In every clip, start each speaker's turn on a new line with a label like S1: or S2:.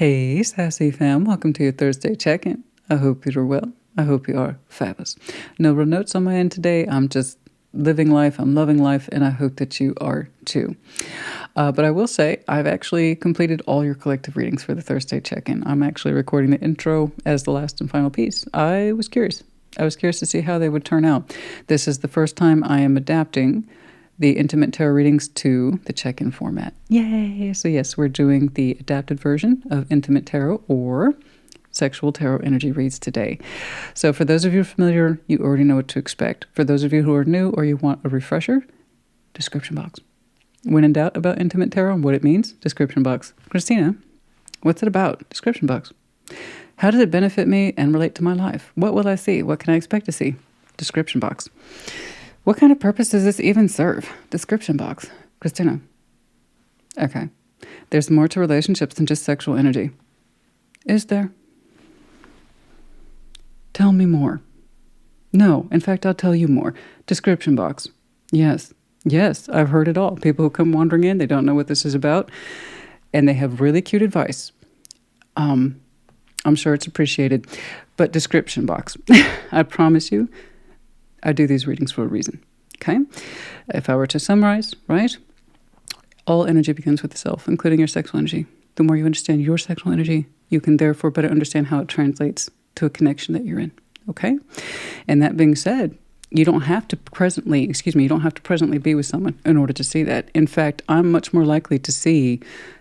S1: Hey, Sassy fam, welcome to your Thursday check-in. I hope you're well. I hope you are fabulous. No real notes on my end today. I'm just living life. I'm loving life, and I hope that you are too. But I will say, I've actually completed all your collective readings for the Thursday check-in. I'm actually recording the intro as the last and final piece. I was curious. I was curious to see how they would turn out. This is the first time I am adapting the Intimate Tarot readings to the check-in format. Yay! So yes, we're doing the adapted version of Intimate Tarot or Sexual Tarot Energy Reads today. So for those of you familiar, you already know what to expect. For those of you who are new or you want a refresher, description box. When in doubt about Intimate Tarot and what it means, description box. Christina, what's it about? Description box. How does it benefit me and relate to my life? What will I see? What can I expect to see? Description box. What kind of purpose does this even serve? Description box. Christina. Okay. There's more to relationships than just sexual energy. Is there? Tell me more. No, in fact, I'll tell you more. Description box. Yes. Yes, I've heard it all. People who come wandering in, they don't know what this is about, and they have really cute advice. I'm sure it's appreciated. But description box. I promise you, I do these readings for a reason, okay? If I were to summarize, right? All energy begins with the self, including your sexual energy. The more you understand your sexual energy, you can therefore better understand how it translates to a connection that you're in, okay? And that being said, you don't have to presently be with someone in order to see that. In fact, I'm much more likely to see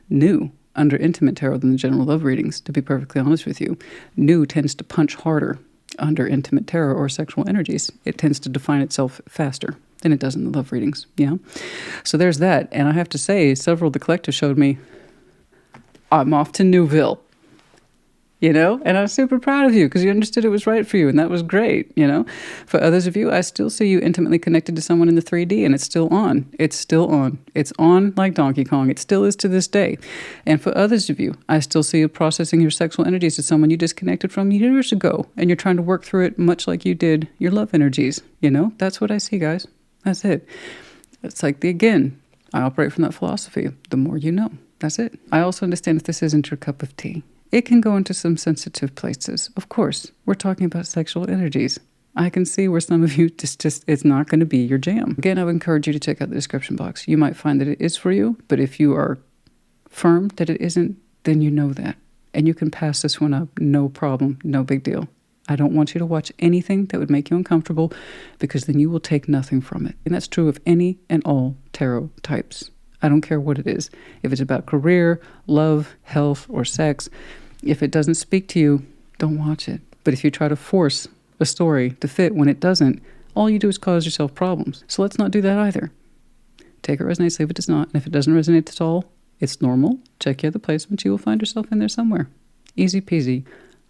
S1: new under Intimate Tarot than the general love readings, to be perfectly honest with you. New tends to punch harder under Intimate Tarot or sexual energies. It tends to define itself faster than it does in the love readings, yeah? So there's that. And I have to say, several of the collectives showed me, I'm off to Newville, you know? And I was super proud of you because you understood it was right for you, and that was great, you know? For others of you, I still see you intimately connected to someone in the 3D, and it's still on. It's still on. It's on like Donkey Kong. It still is to this day. And for others of you, I still see you processing your sexual energies to someone you disconnected from years ago, and you're trying to work through it much like you did your love energies, you know? That's what I see, guys. That's it. It's like again, I operate from that philosophy. The more you know. That's it. I also understand if this isn't your cup of tea. It can go into some sensitive places. Of course, we're talking about sexual energies. I can see where some of you just it's not going to be your jam. Again, I would encourage you to check out the description box. You might find that it is for you, but if you are firm that it isn't, then you know that. And you can pass this one up, no problem, no big deal. I don't want you to watch anything that would make you uncomfortable because then you will take nothing from it. And that's true of any and all tarot types. I don't care what it is. If it's about career, love, health, or sex, if it doesn't speak to you, don't watch it. But if you try to force a story to fit when it doesn't, all you do is cause yourself problems. So let's not do that either. Take it resonates, leave it does not. And if it doesn't resonate at all, it's normal. Check your other placements. You will find yourself in there somewhere. Easy peasy,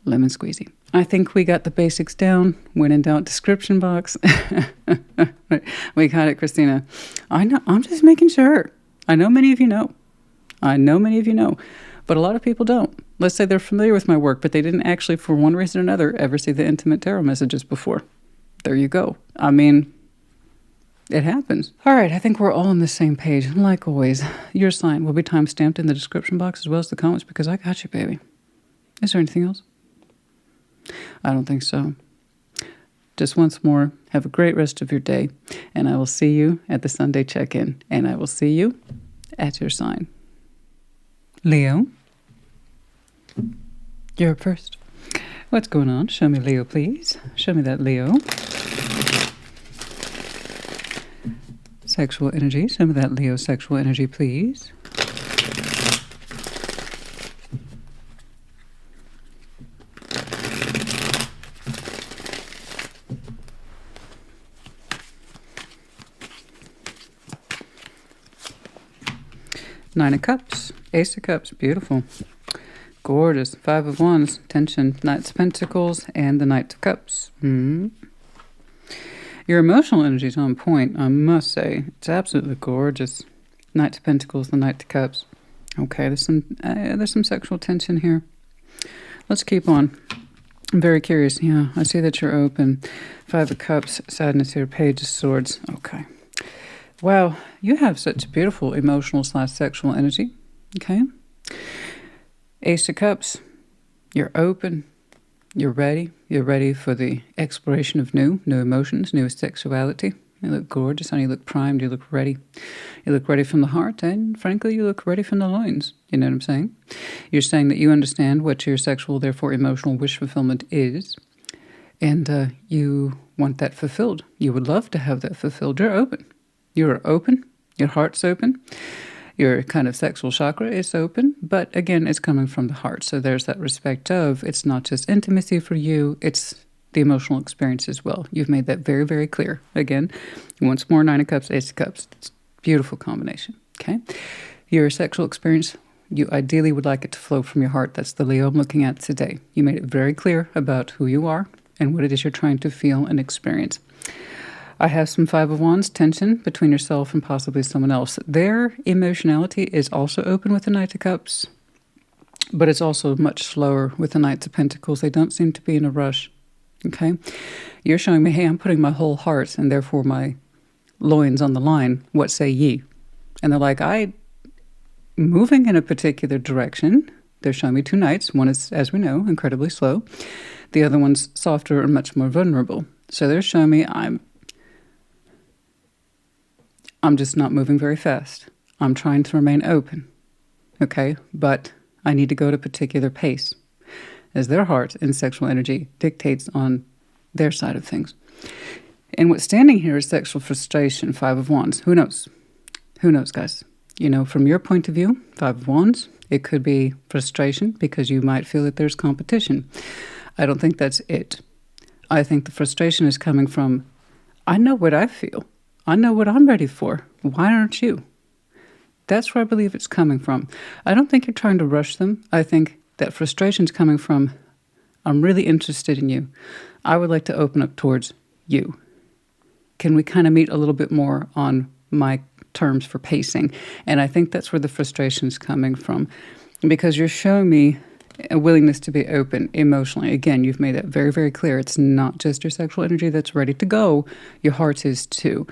S1: lemon squeezy. I think we got the basics down. When in doubt, description box. We got it, Christina. I know. I'm just making sure. I know many of you know. But a lot of people don't. Let's say they're familiar with my work, but they didn't actually, for one reason or another, ever see the Intimate Tarot messages before. There you go. I mean, it happens. All right, I think we're all on the same page. Like always, your sign will be time-stamped in the description box as well as the comments because I got you, baby. Is there anything else? I don't think so. Just once more, have a great rest of your day, and I will see you at the Sunday check-in, and I will see you at your sign. Leo, you're up first. What's going on? Show me Leo, please. Show me that Leo. Sexual energy. Show me that Leo sexual energy, please. Nine of Cups, Ace of Cups, beautiful. Gorgeous. Five of Wands, tension, Knights of Pentacles, and the Knight of Cups. Your emotional energy is on point, I must say. It's absolutely gorgeous. Knight of Pentacles, the Knight of Cups. Okay, there's some sexual tension here. Let's keep on. I'm very curious. Yeah, I see that you're open. Five of Cups, sadness here, Page of Swords. Okay. Wow, you have such beautiful emotional / sexual energy. Okay. Ace of Cups, you're open, you're ready. You're ready for the exploration of new emotions, new sexuality. You look gorgeous, honey. You look primed. You look ready. You look ready from the heart, and frankly, you look ready from the loins. You know what I'm saying? You're saying that you understand what your sexual, therefore emotional wish fulfillment is, and you want that fulfilled. You would love to have that fulfilled. You're open. You're open. Your heart's open. Your kind of sexual chakra is open, but again, it's coming from the heart. So there's that respect of, it's not just intimacy for you, it's the emotional experience as well. You've made that very, very clear. Again, once more, 9 of Cups, Ace of Cups. It's a beautiful combination, okay? Your sexual experience, you ideally would like it to flow from your heart. That's the Leo I'm looking at today. You made it very clear about who you are and what it is you're trying to feel and experience. I have some 5 of Wands, tension between yourself and possibly someone else. Their emotionality is also open with the Knight of Cups, but it's also much slower with the Knights of Pentacles. They don't seem to be in a rush. Okay, you're showing me, hey, I'm putting my whole heart and therefore my loins on the line. What say ye? And they're like, I'm moving in a particular direction. They're showing me 2 knights. One is, as we know, incredibly slow. The other one's softer and much more vulnerable. So they're showing me I'm just not moving very fast. I'm trying to remain open. Okay, but I need to go at a particular pace, as their heart and sexual energy dictates on their side of things. And what's standing here is sexual frustration, 5 of Wands. Who knows? Who knows, guys? You know, from your point of view, 5 of Wands, it could be frustration because you might feel that there's competition. I don't think that's it. I think the frustration is coming from, I know what I feel. I know what I'm ready for. Why aren't you? That's where I believe it's coming from. I don't think you're trying to rush them. I think that frustration's coming from, I'm really interested in you. I would like to open up towards you. Can we kind of meet a little bit more on my terms for pacing? And I think that's where the frustration is coming from, because you're showing me a willingness to be open emotionally. Again, you've made that very, very clear. It's not just your sexual energy that's ready to go. Your heart is too.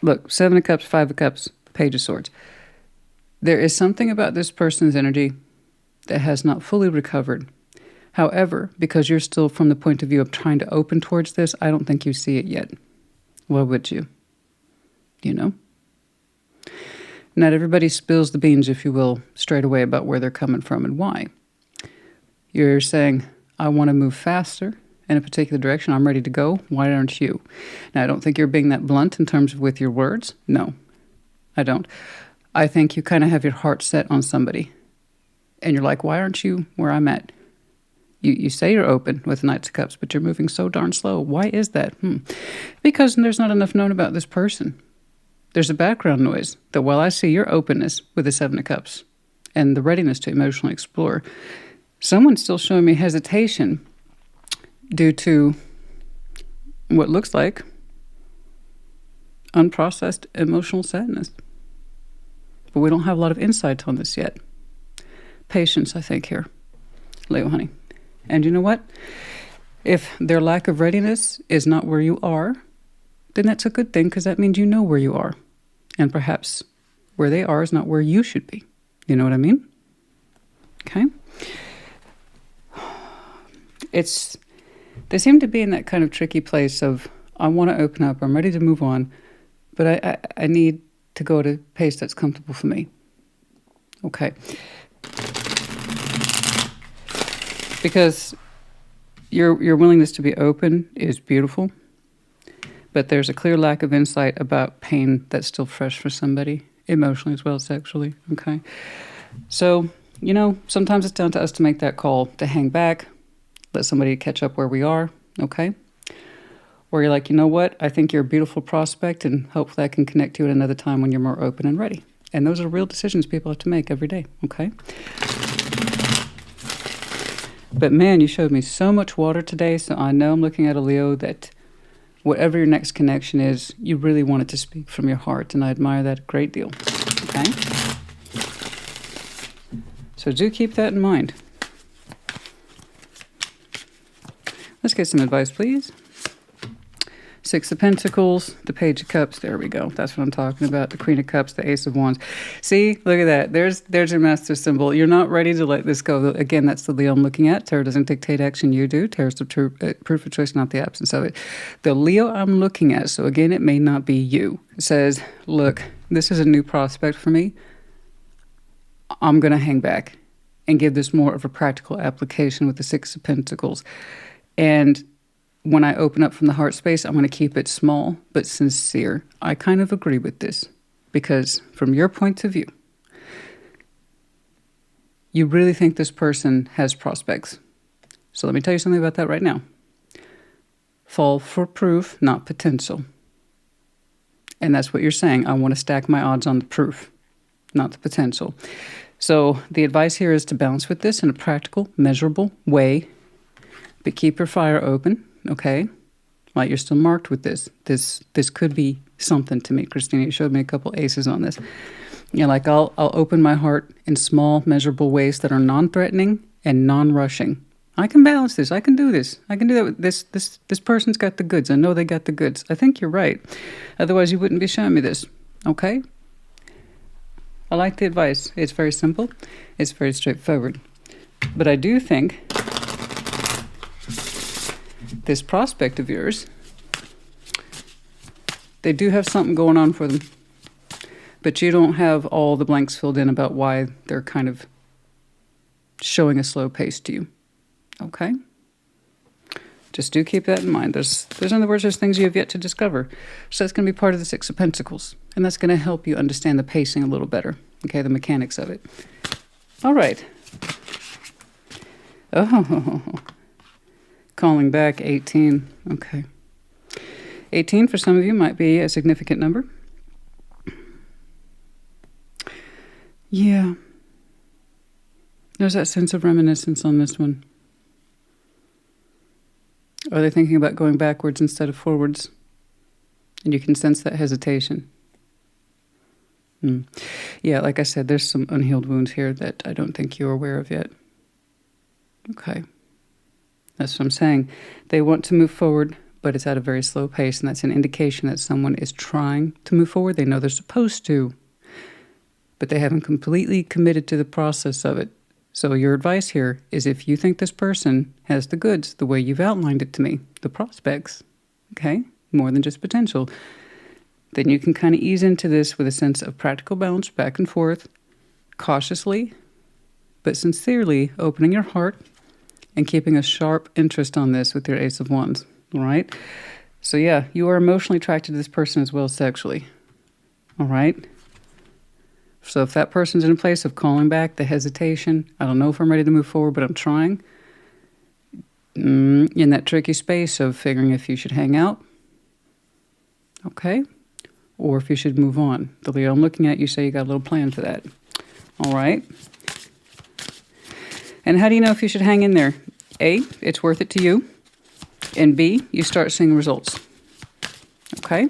S1: Look, 7 of Cups, 5 of Cups, Page of Swords. There is something about this person's energy that has not fully recovered. However, because you're still from the point of view of trying to open towards this, I don't think you see it yet. Why would you? You know? Not everybody spills the beans, if you will, straight away about where they're coming from and why. You're saying, I want to move faster in a particular direction. I'm ready to go. Why aren't you? Now, I don't think you're being that blunt in terms of with your words. No, I don't. I think you kind of have your heart set on somebody. And you're like, why aren't you where I'm at? You say you're open with the Knights of Cups, but you're moving so darn slow. Why is that? Because there's not enough known about this person. There's a background noise that while I see your openness with the 7 of Cups and the readiness to emotionally explore, someone's still showing me hesitation due to what looks like unprocessed emotional sadness. But we don't have a lot of insight on this yet. Patience, I think, here, Leo, honey. And you know what? If their lack of readiness is not where you are, then that's a good thing, because that means you know where you are. And perhaps where they are is not where you should be. You know what I mean? Okay? They seem to be in that kind of tricky place of, I want to open up, I'm ready to move on, but I need to go at a pace that's comfortable for me. Okay. Because your willingness to be open is beautiful, but there's a clear lack of insight about pain that's still fresh for somebody, emotionally as well as sexually, okay? So, you know, sometimes it's down to us to make that call, to hang back, let somebody catch up where we are, okay? Or you're like, you know what, I think you're a beautiful prospect, and hopefully I can connect you at another time when you're more open and ready. And those are real decisions people have to make every day, okay? But man, you showed me so much water today, so I know I'm looking at a Leo that whatever your next connection is, you really want it to speak from your heart, and I admire that a great deal, okay? So do keep that in mind. Let's get some advice, please. Six of Pentacles, the Page of Cups. There we go. That's what I'm talking about. The Queen of Cups, the Ace of Wands. See, look at that. There's your master symbol. You're not ready to let this go. Again, that's the Leo I'm looking at. Tarot doesn't dictate action. You do. Tarot's the proof of choice, not the absence of it. The Leo I'm looking at, so again, it may not be you. It says, look, this is a new prospect for me. I'm going to hang back and give this more of a practical application with the Six of Pentacles. And when I open up from the heart space, I'm going to keep it small but sincere. I kind of agree with this because from your point of view, you really think this person has prospects. So let me tell you something about that right now. Fall for proof, not potential. And that's what you're saying. I want to stack my odds on the proof, not the potential. So the advice here is to balance with this in a practical, measurable way, but keep your fire open. Okay, like you're still marked with this. This could be something to me. Christina, you showed me a couple aces on this. You know, like I'll open my heart in small, measurable ways that are non-threatening and non-rushing. I can balance this. I can do this. I can do that. With this person's got the goods. I know they got the goods. I think you're right. Otherwise, you wouldn't be showing me this. Okay. I like the advice. It's very simple. It's very straightforward. But I do think this prospect of yours, they do have something going on for them, but you don't have all the blanks filled in about why they're kind of showing a slow pace to you. Okay? Just do keep that in mind. There's in other words, there's things you have yet to discover. So that's going to be part of the Six of Pentacles, and that's going to help you understand the pacing a little better. Okay, the mechanics of it. All right. Oh, calling back 18. Okay. 18 for some of you might be a significant number. Yeah. There's that sense of reminiscence on this one. Are they thinking about going backwards instead of forwards? And you can sense that hesitation. Yeah, like I said, there's some unhealed wounds here that I don't think you're aware of yet. Okay. That's what I'm saying. They want to move forward, but it's at a very slow pace, and that's an indication that someone is trying to move forward. They know they're supposed to, but they haven't completely committed to the process of it. So your advice here is if you think this person has the goods, the way you've outlined it to me, the prospects, okay, more than just potential, then you can kind of ease into this with a sense of practical balance back and forth, cautiously, but sincerely opening your heart and keeping a sharp interest on this with your Ace of Wands, all right? So yeah, you are emotionally attracted to this person as well as sexually, all right? So if that person's in a place of calling back, the hesitation, I don't know if I'm ready to move forward, but I'm trying, in that tricky space of figuring if you should hang out, okay, or if you should move on. The Leo I'm looking at, you say you got a little plan for that, all right? And how do you know if you should hang in there? A, it's worth it to you, and B, you start seeing results, okay?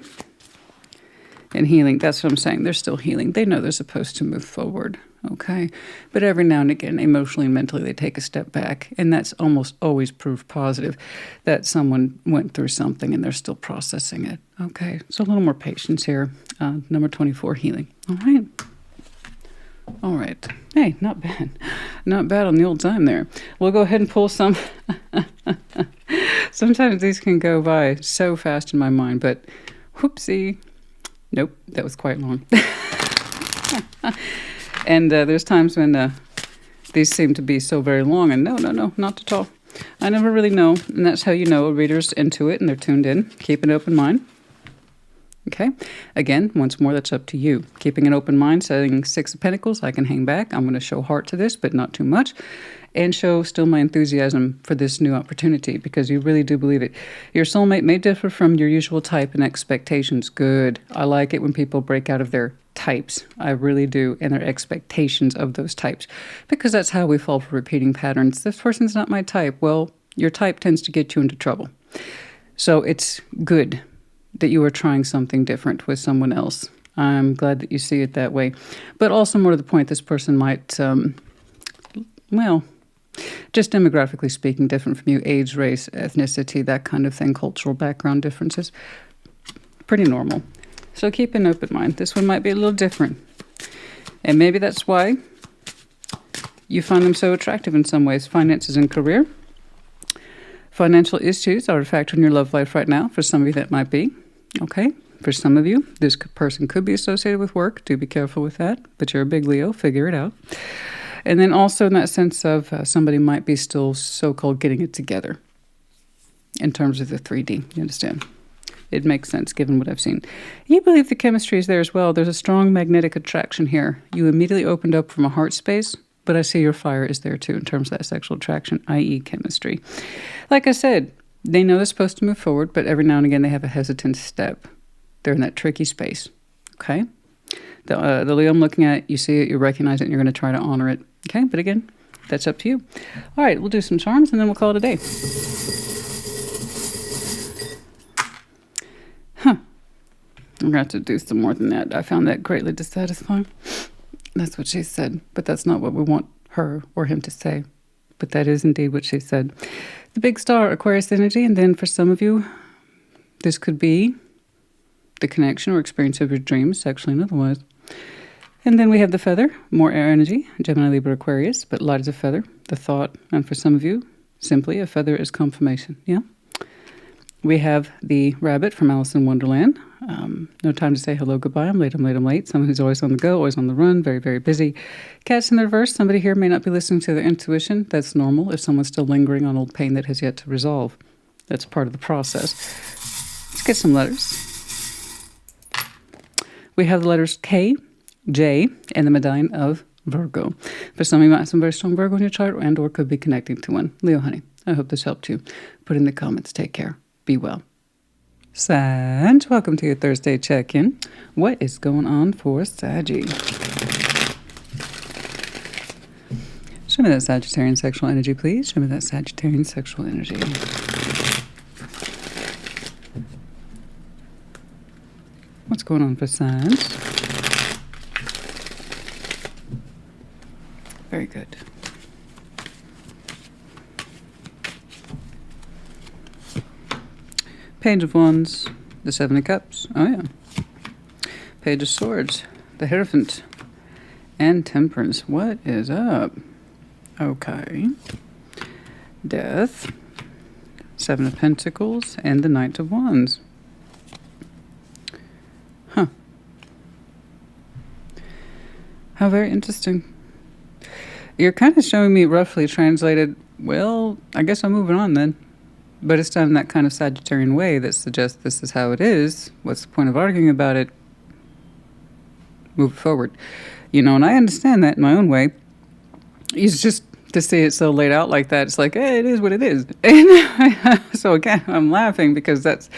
S1: And healing, that's what I'm saying. They're still healing. They know they're supposed to move forward, okay? But every now and again, emotionally and mentally, they take a step back. And that's almost always proof positive that someone went through something and they're still processing it, okay? So a little more patience here. Number 24, healing. All right. All right. Hey, not bad. Not bad on the old time there. We'll go ahead and pull some. Sometimes these can go by so fast in my mind, but whoopsie. Nope, that was quite long. And there's times when these seem to be so very long, and no, not at all. I never really know, and that's how you know a reader's into it and they're tuned in. Keep an open mind. Okay, again, once more, that's up to you. Keeping an open mind, setting Six of Pentacles, I can hang back. I'm going to show heart to this, but not too much. And show still my enthusiasm for this new opportunity because you really do believe it. Your soulmate may differ from your usual type and expectations. Good. I like it when people break out of their types. I really do. And their expectations of those types. Because that's how we fall for repeating patterns. This person's not my type. Well, your type tends to get you into trouble. So it's good that you are trying something different with someone else. I'm glad that you see it that way. But also more to the point, this person might, well, just demographically speaking, different from you, age, race, ethnicity, that kind of thing, cultural background differences. Pretty normal. So keep an open mind. This one might be a little different. And maybe that's why you find them so attractive in some ways. Finances and career. Financial issues are a factor in your love life right now. For some of you, that might be. Okay. For some of you, this person could be associated with work. Do be careful with that. But you're a big Leo. Figure it out. And then also in that sense of somebody might be still so-called getting it together in terms of the 3D. You understand? It makes sense given what I've seen. You believe the chemistry is there as well. There's a strong magnetic attraction here. You immediately opened up from a heart space, but I see your fire is there too in terms of that sexual attraction, i.e. chemistry. Like I said, they know they're supposed to move forward, but every now and again they have a hesitant step. They're in that tricky space, okay? The Leo I'm looking at, you see it, you recognize it, and you're going to try to honor it, okay? But again, that's up to you. All right, we'll do some charms, and then we'll call it a day. I'm going to have to do some more than that. I found that greatly dissatisfying. That's what she said, but that's not what we want her or him to say. But that is indeed what she said. The big star, Aquarius energy, and then for some of you, this could be the connection or experience of your dreams, sexually and otherwise. And then we have the feather, more air energy, Gemini, Libra, Aquarius, but light as a feather, the thought. And for some of you, simply a feather is confirmation, yeah? We have the rabbit from Alice in Wonderland. No time to say hello, goodbye. I'm late. Someone who's always on the go, always on the run, very, very busy. Cats in the reverse. Somebody here may not be listening to their intuition. That's normal if someone's still lingering on old pain that has yet to resolve. That's part of the process. Let's get some letters. We have the letters K, J, and the medallion of Virgo. For some of you might have some very strong Virgo in your chart and or could be connecting to one. Leo, honey, I hope this helped you. Put in the comments. Take care. Be well. Sag, welcome to your Thursday check-in. What is going on for Saggy? Show me that Sagittarian sexual energy, please. Show me that Sagittarian sexual energy. What's going on for Sag? Very good. Page of Wands, the Seven of Cups. Oh, yeah. Page of Swords, the Hierophant, and Temperance. What is up? Okay. Death, Seven of Pentacles, and the Knight of Wands. Huh. How very interesting. You're kind of showing me roughly translated, well, I guess I'm moving on then. But it's done in that kind of Sagittarian way that suggests this is how it is. What's the point of arguing about it? Move forward. You know, and I understand that in my own way. It's just to see it so laid out like that, it's like, hey, it is what it is. And so again, I'm laughing because that's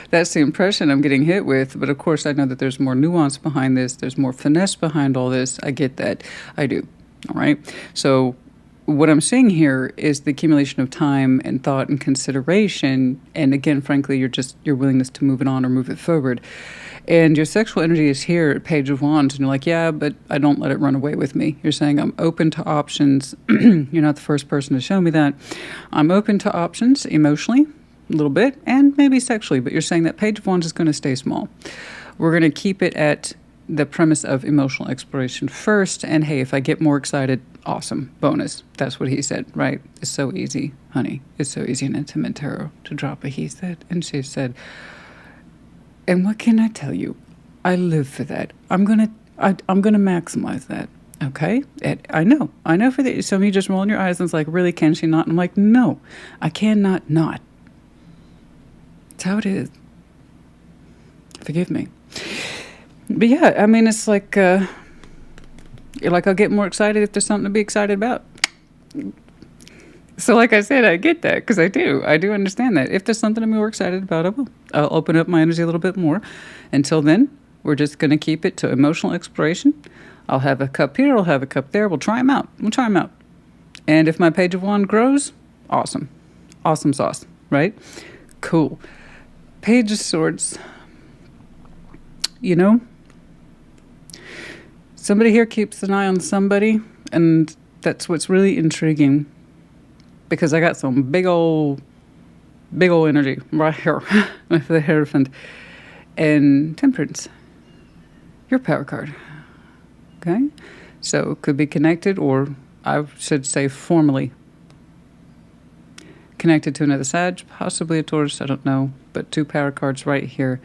S1: the impression I'm getting hit with. But of course, I know that there's more nuance behind this. There's more finesse behind all this. I get that. I do. All right. So what I'm seeing here is the accumulation of time and thought and consideration. And again, frankly, your willingness to move it on or move it forward. And your sexual energy is here at Page of Wands. And you're like, yeah, but I don't let it run away with me. You're saying I'm open to options. You're not the first person to show me that. I'm open to options emotionally, a little bit, and maybe sexually. But you're saying that Page of Wands is going to stay small. We're going to keep it at the premise of emotional exploration first. And hey, if I get more excited, awesome, bonus. That's what he said, right? It's so easy, honey. It's so easy in intimate tarot to drop a he said and she said. And what can I tell you? I live for that. I'm gonna maximize that. Okay? I know for the some of you just rolling your eyes and it's like, really, can she not? And I'm like, no, I cannot not. That's how it is. Forgive me. But yeah, I mean, it's like, I'll get more excited if there's something to be excited about. So like I said, I get that because I do understand that. If there's something I'm more excited about, I will. I'll open up my energy a little bit more. Until then, we're just going to keep it to emotional exploration. I'll have a cup here, I'll have a cup there. We'll try them out. And if my Page of Wands grows, awesome. Awesome sauce, right? Cool. Page of Swords. You know, somebody here keeps an eye on somebody, and that's what's really intriguing. Because I got some big old energy right here with the Hierophant. And Temperance, your power card. Okay? So it could be connected, or I should say formally connected to another Sag, possibly a Taurus, I don't know. But 2 power cards right here.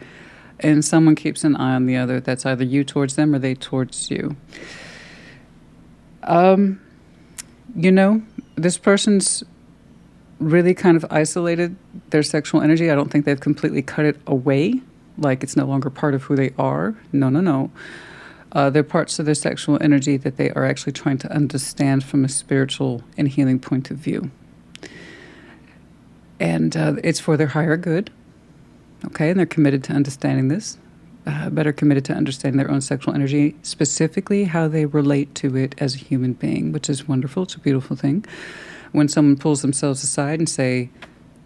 S1: And someone keeps an eye on the other. That's either you towards them or they towards you. You know, this person's really kind of isolated their sexual energy. I don't think they've completely cut it away, like it's no longer part of who they are. No, no, no. There are parts of their sexual energy that they are actually trying to understand from a spiritual and healing point of view. And it's for their higher good. Okay, and they're committed to understanding this. Better committed to understanding their own sexual energy, specifically how they relate to it as a human being, which is wonderful. It's a beautiful thing. When someone pulls themselves aside and say,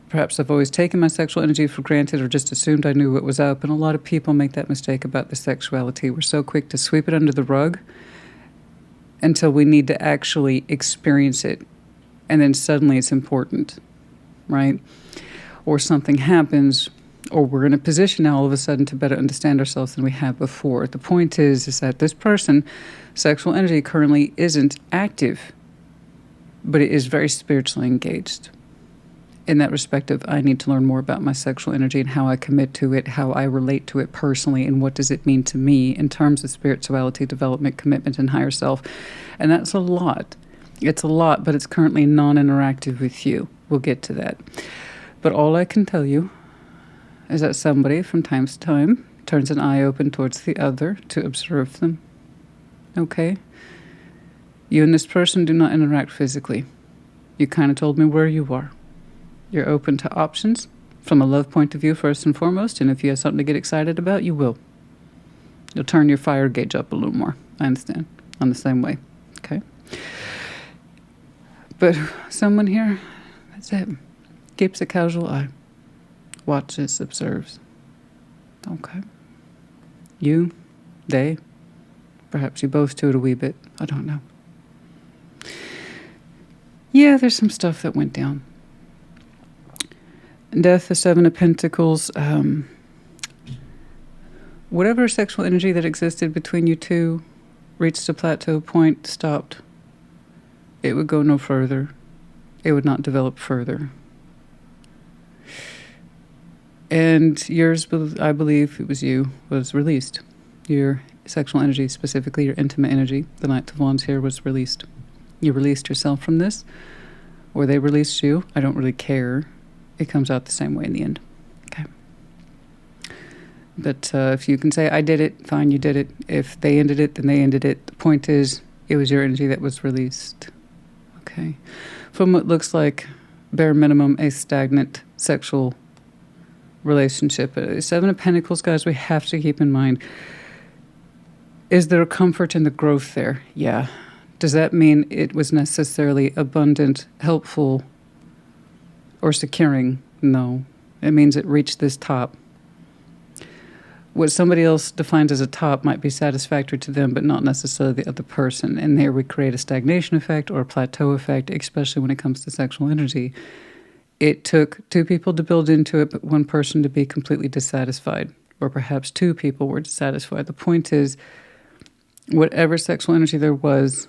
S1: perhaps I've always taken my sexual energy for granted or just assumed I knew what was up. And a lot of people make that mistake about their sexuality. We're so quick to sweep it under the rug until we need to actually experience it. And then suddenly it's important, right? Or something happens, or we're in a position now all of a sudden to better understand ourselves than we have before. The point is that this person, sexual energy currently isn't active, but it is very spiritually engaged. In that respect of, I need to learn more about my sexual energy and how I commit to it, how I relate to it personally, and what does it mean to me in terms of spirituality, development, commitment, and higher self. And that's a lot. It's a lot, but it's currently non-interactive with you. We'll get to that. But all I can tell you is that somebody from time to time turns an eye open towards the other to observe them. Okay? You and this person do not interact physically. You kind of told me where you are. You're open to options from a love point of view first and foremost, and if you have something to get excited about, you will. You'll turn your fire gauge up a little more. I understand. I'm the same way. Okay? But someone here, that's it. Keeps a casual eye. Watches, observes. Okay. You, they, perhaps you both do it a wee bit. I don't know. Yeah, there's some stuff that went down. Death, the 7 of Pentacles. Whatever sexual energy that existed between you two reached a plateau point, stopped. It would go no further. It would not develop further. And yours, I believe it was you, was released. Your sexual energy, specifically your intimate energy, the Knight of Wands here, was released. You released yourself from this, or they released you. I don't really care. It comes out the same way in the end. Okay. But if you can say, I did it, fine, you did it. If they ended it, then they ended it. The point is, it was your energy that was released. Okay. From what looks like, bare minimum, a stagnant sexual relationship. 7 of Pentacles, guys, we have to keep in mind. Is there a comfort in the growth there? Yeah. Does that mean it was necessarily abundant, helpful, or securing? No. It means it reached this top. What somebody else defines as a top might be satisfactory to them, but not necessarily the other person. And there we create a stagnation effect or a plateau effect, especially when it comes to sexual energy. It took 2 people to build into it, but 1 person to be completely dissatisfied. Or perhaps 2 people were dissatisfied. The point is, whatever sexual energy there was,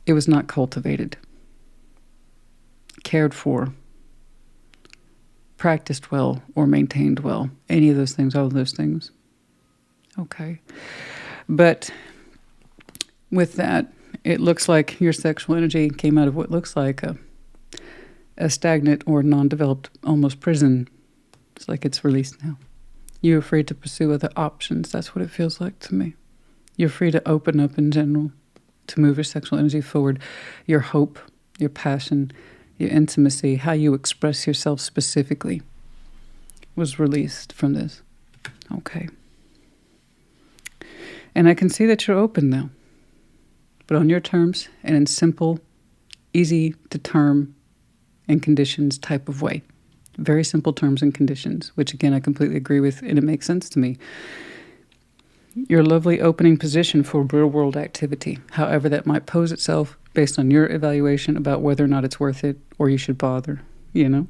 S1: it was not cultivated, cared for, practiced well, or maintained well. Any of those things, all of those things. Okay. But with that, it looks like your sexual energy came out of what looks like a stagnant or non-developed, almost prison. It's like it's released now. You're free to pursue other options. That's what it feels like to me. You're free to open up in general, to move your sexual energy forward. Your hope, your passion, your intimacy, how you express yourself specifically was released from this. Okay. And I can see that you're open now, but on your terms and in simple, easy to term and conditions type of way. Very simple terms and conditions, which again, I completely agree with, and it makes sense to me. Your lovely opening position for real world activity, however that might pose itself based on your evaluation about whether or not it's worth it or you should bother, you know?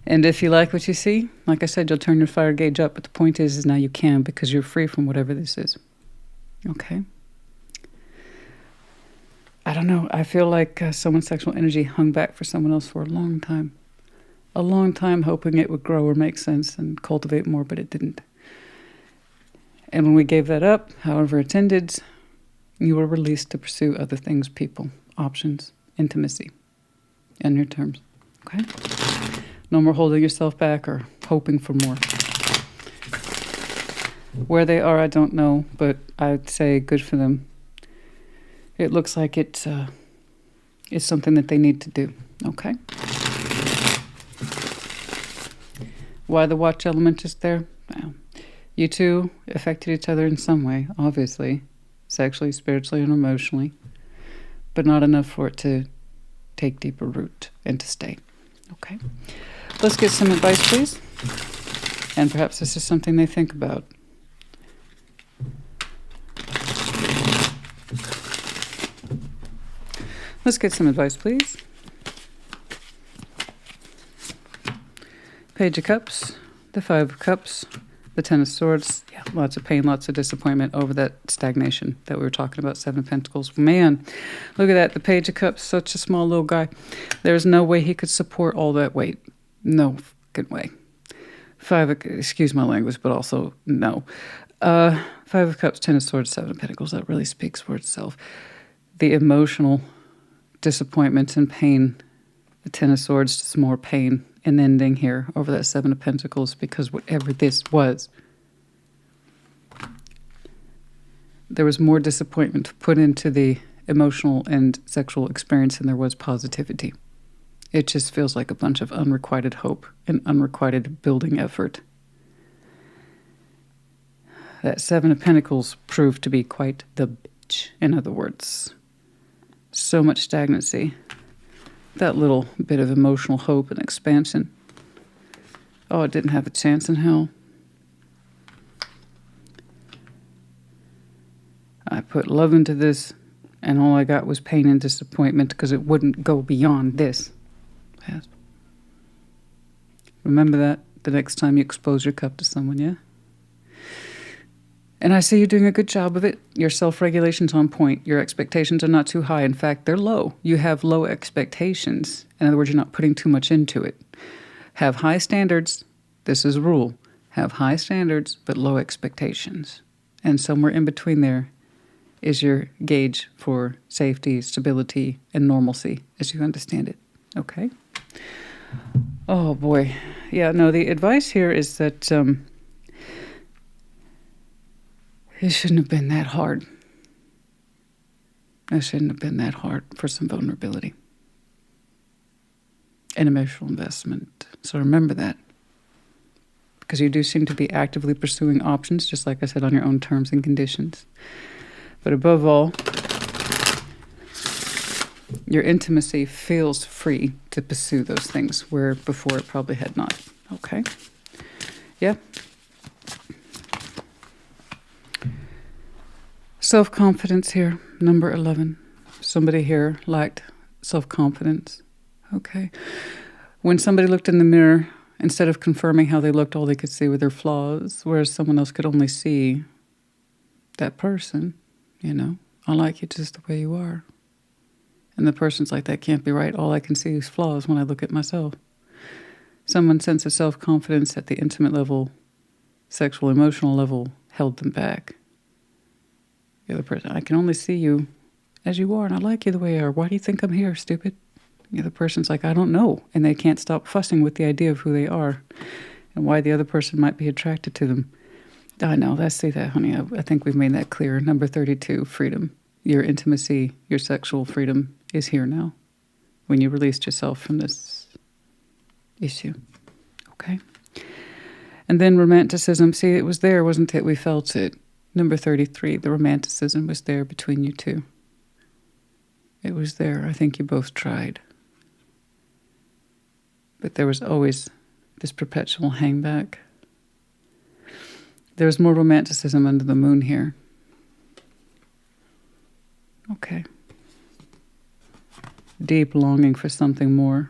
S1: And if you like what you see, like I said, you'll turn your fire gauge up. But the point is now you can, because you're free from whatever this is. Okay? I don't know. I feel like someone's sexual energy hung back for someone else for a long time. A long time, hoping it would grow or make sense and cultivate more, but it didn't. And when we gave that up, however it ended, you were released to pursue other things, people, options, intimacy, on your terms. Okay? No more holding yourself back or hoping for more. Where they are, I don't know, but I'd say good for them. It looks like it's something that they need to do. Okay? Why the watch element is there? Well, you two affected each other in some way, obviously, sexually, spiritually, and emotionally, but not enough for it to take deeper root and to stay. Okay? Let's get some advice, please. And perhaps this is something they think about. Let's get some advice, please. Page of Cups, the Five of Cups, the Ten of Swords. Yeah, lots of pain, lots of disappointment over that stagnation that we were talking about. Seven of Pentacles. Man, look at that. The Page of Cups, such a small little guy. There's no way he could support all that weight. No good way. Excuse my language, but also no. Five of Cups, Ten of Swords, Seven of Pentacles. That really speaks for itself. The emotional disappointment and pain. The Ten of Swords, just more pain and ending here over that Seven of Pentacles, because whatever this was, there was more disappointment put into the emotional and sexual experience than there was positivity. It just feels like a bunch of unrequited hope and unrequited building effort. That Seven of Pentacles proved to be quite the bitch, in other words. So much stagnancy. That little bit of emotional hope and expansion. Oh, it didn't have a chance in hell. I put love into this, and all I got was pain and disappointment because it wouldn't go beyond this. Yes. Remember that the next time you expose your cup to someone, yeah? And I see you're doing a good job of it. Your self-regulation's on point. Your expectations are not too high. In fact, they're low. You have low expectations. In other words, you're not putting too much into it. Have high standards. This is a rule. Have high standards, but low expectations. And somewhere in between there is your gauge for safety, stability, and normalcy, as you understand it. Okay? Oh, boy. Yeah, no, the advice here is that it shouldn't have been that hard. It shouldn't have been that hard for some vulnerability and emotional investment. So remember that. Because you do seem to be actively pursuing options, just like I said, on your own terms and conditions. But above all, your intimacy feels free to pursue those things, where before it probably had not. Okay? Yeah. Self-confidence here, number 11. Somebody here lacked self-confidence. Okay. When somebody looked in the mirror, instead of confirming how they looked, all they could see were their flaws, whereas someone else could only see that person, you know. I like you just the way you are. And the person's like, that can't be right. All I can see is flaws when I look at myself. Someone's sense of self-confidence at the intimate level, sexual, emotional level, held them back. The other person, I can only see you as you are, and I like you the way you are. Why do you think I'm here, stupid? The other person's like, I don't know. And they can't stop fussing with the idea of who they are and why the other person might be attracted to them. I know, let's see that, honey. I think we've made that clear. Number 32, freedom. Your intimacy, your sexual freedom is here now when you released yourself from this issue. Okay? And then romanticism. See, it was there, wasn't it? We felt it. Number 33, the romanticism was there between you two. It was there. I think you both tried. But there was always this perpetual hangback. There's more romanticism under the moon here. Okay. Deep longing for something more.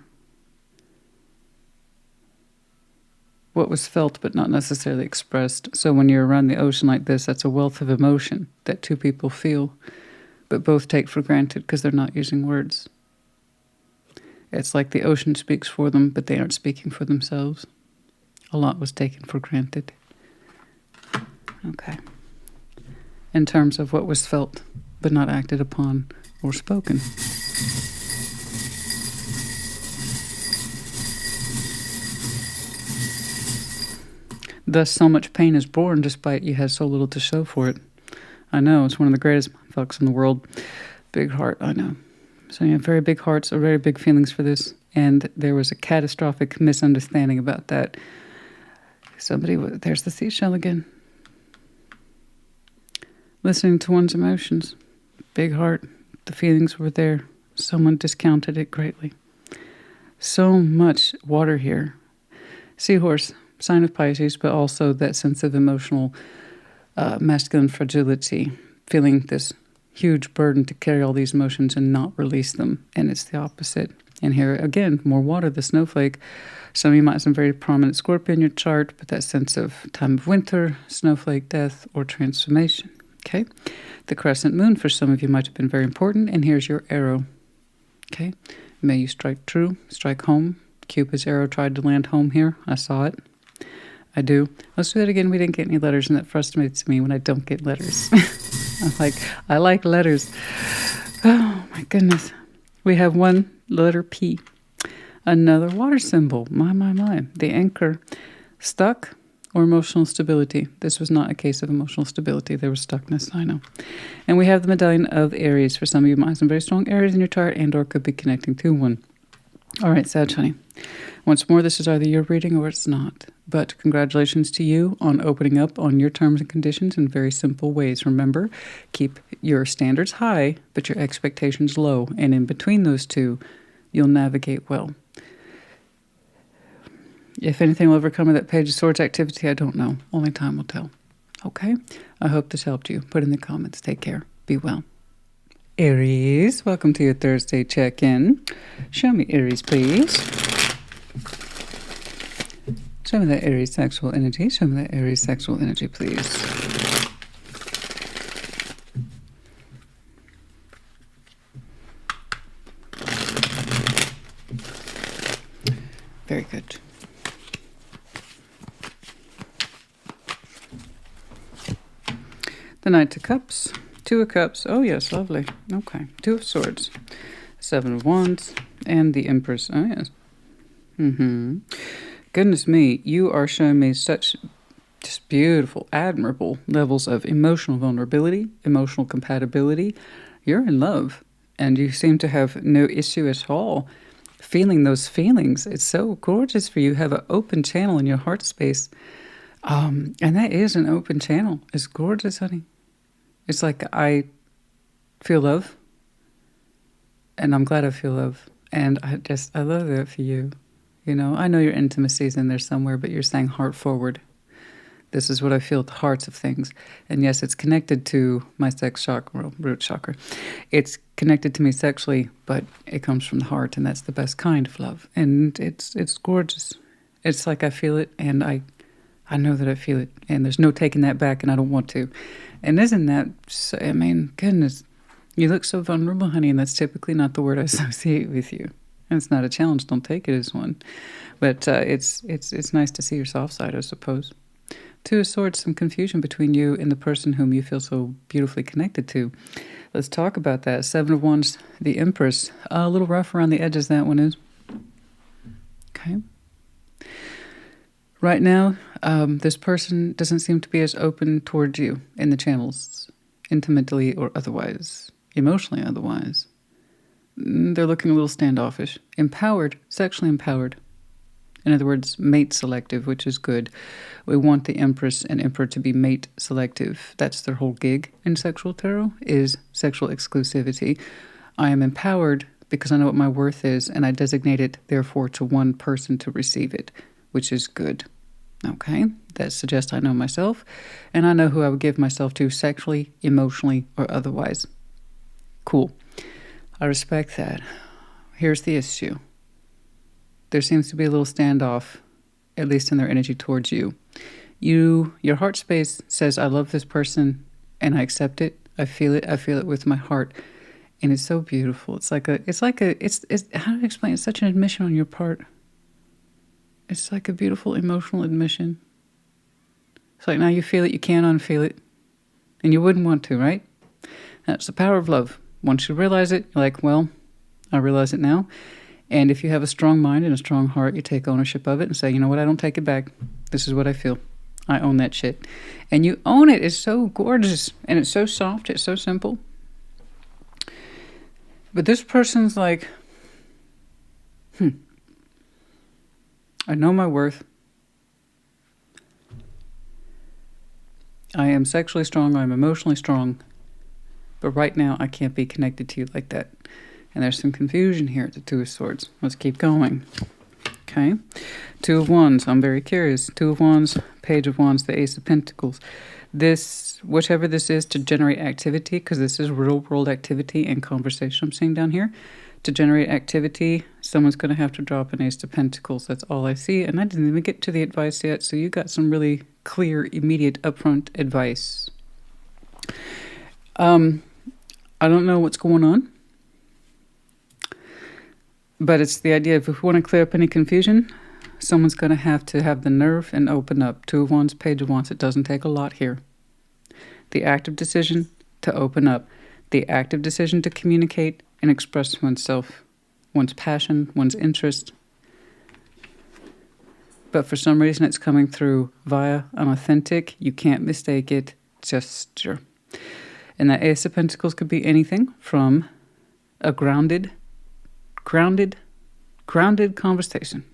S1: what was felt but not necessarily expressed. So when you're around the ocean like this, that's a wealth of emotion that two people feel, but both take for granted because they're not using words. It's like the ocean speaks for them, but they aren't speaking for themselves. A lot was taken for granted. Okay. In terms of what was felt, but not acted upon or spoken. Thus, so much pain is born despite you had so little to show for it. I know, it's one of the greatest fucks in the world. Big heart, I know. So you have very big hearts or very big feelings for this. And there was a catastrophic misunderstanding about that. There's the seashell again. Listening to one's emotions. Big heart. The feelings were there. Someone discounted it greatly. So much water here. Seahorse, sign of Pisces, but also that sense of emotional masculine fragility. Feeling this huge burden to carry all these emotions and not release them. And it's the opposite. And here, again, more water, the snowflake. Some of you might have some very prominent Scorpio in your chart, but that sense of time of winter, snowflake, death, or transformation. Okay? The crescent moon for some of you might have been very important, and here's your arrow. Okay? May you strike true, strike home. Cupid's arrow tried to land home here. I saw it. I do. Let's do that again. We didn't get any letters, and that frustrates me when I don't get letters. I like letters. Oh, my goodness. We have one letter P. Another water symbol. My. The anchor. Stuck or emotional stability. This was not a case of emotional stability. There was stuckness, I know. And we have the medallion of Aries. For some of you, might have some very strong Aries in your chart and or could be connecting to one. All right, Sag, honey. Once more, this is either your reading or it's not. But congratulations to you on opening up on your terms and conditions in very simple ways. Remember, keep your standards high, but your expectations low. And in between those two, you'll navigate well. If anything will ever come of that Page of Swords activity, I don't know. Only time will tell. Okay? I hope this helped you. Put in the comments. Take care. Be well. Aries, welcome to your Thursday check-in. Show me Aries, please. Show me that Aries sexual energy. Show me that Aries sexual energy, please. Very good. The Knight of Cups. Two of Cups. Oh, yes, lovely. Okay. Two of Swords. Seven of Wands. And the Empress. Oh, yes. Goodness me, you are showing me such just beautiful, admirable levels of emotional vulnerability, emotional compatibility. You're in love, and you seem to have no issue at all feeling those feelings. It's so gorgeous for you. Have an open channel in your heart space. And that is an open channel. It's gorgeous, honey. It's like I feel love, and I'm glad I feel love. And I love that for you. You know, I know your intimacy's in there somewhere, but you're saying heart forward. This is what I feel at the hearts of things. And yes, it's connected to my sex chakra, well, root chakra. It's connected to me sexually, but it comes from the heart, and that's the best kind of love. And it's gorgeous. It's like I feel it, and I know that I feel it, and there's no taking that back, and I don't want to. And isn't that, I mean, goodness, you look so vulnerable, honey, and that's typically not the word I associate with you. And it's not a challenge. Don't take it as one. But it's nice to see your soft side, I suppose. Two of Swords, some confusion between you and the person whom you feel so beautifully connected to. Let's talk about that. Seven of Wands, the Empress. A little rough around the edges, that one is. Okay. Right now, this person doesn't seem to be as open towards you in the channels, intimately or otherwise, emotionally otherwise. They're looking a little standoffish. Empowered, sexually empowered. In other words, mate selective, which is good. We want the Empress and Emperor to be mate selective. That's their whole gig in sexual tarot, is sexual exclusivity. I am empowered because I know what my worth is, and I designate it, therefore, to one person to receive it, which is good. Okay? That suggests I know myself, and I know who I would give myself to sexually, emotionally, or otherwise. Cool. I respect that. Here's the issue. There seems to be a little standoff at least in their energy towards you. Your heart space says, I love this person and I accept it. I feel it with my heart. And it's so beautiful. It's how do I explain? It's such an admission on your part. It's like a beautiful emotional admission. It's like now you feel it, you can't unfeel it. And you wouldn't want to, right? That's the power of love. Once you realize it, you're like, well, I realize it now. And if you have a strong mind and a strong heart, you take ownership of it and say, you know what, I don't take it back. This is what I feel. I own that shit. And you own it. It's so gorgeous. And it's so soft. It's so simple. But this person's like, I know my worth. I am sexually strong. I'm emotionally strong. But right now, I can't be connected to you like that. And there's some confusion here at the Two of Swords. Let's keep going. Okay. Two of Wands. I'm very curious. Two of Wands, Page of Wands, the Ace of Pentacles. This, whatever this is, to generate activity, because this is real world activity and conversation I'm seeing down here. To generate activity, someone's going to have to drop an Ace of Pentacles. That's all I see. And I didn't even get to the advice yet. So you got some really clear, immediate, upfront advice. I don't know what's going on. But it's the idea of if we want to clear up any confusion, someone's going to have the nerve and open up. Two of Wands, Page of Wands. It doesn't take a lot here. The active decision to open up. The active decision to communicate and express oneself, one's passion, one's interest. But for some reason it's coming through via an authentic, you can't mistake it, gesture. And that Ace of Pentacles could be anything from a grounded conversation.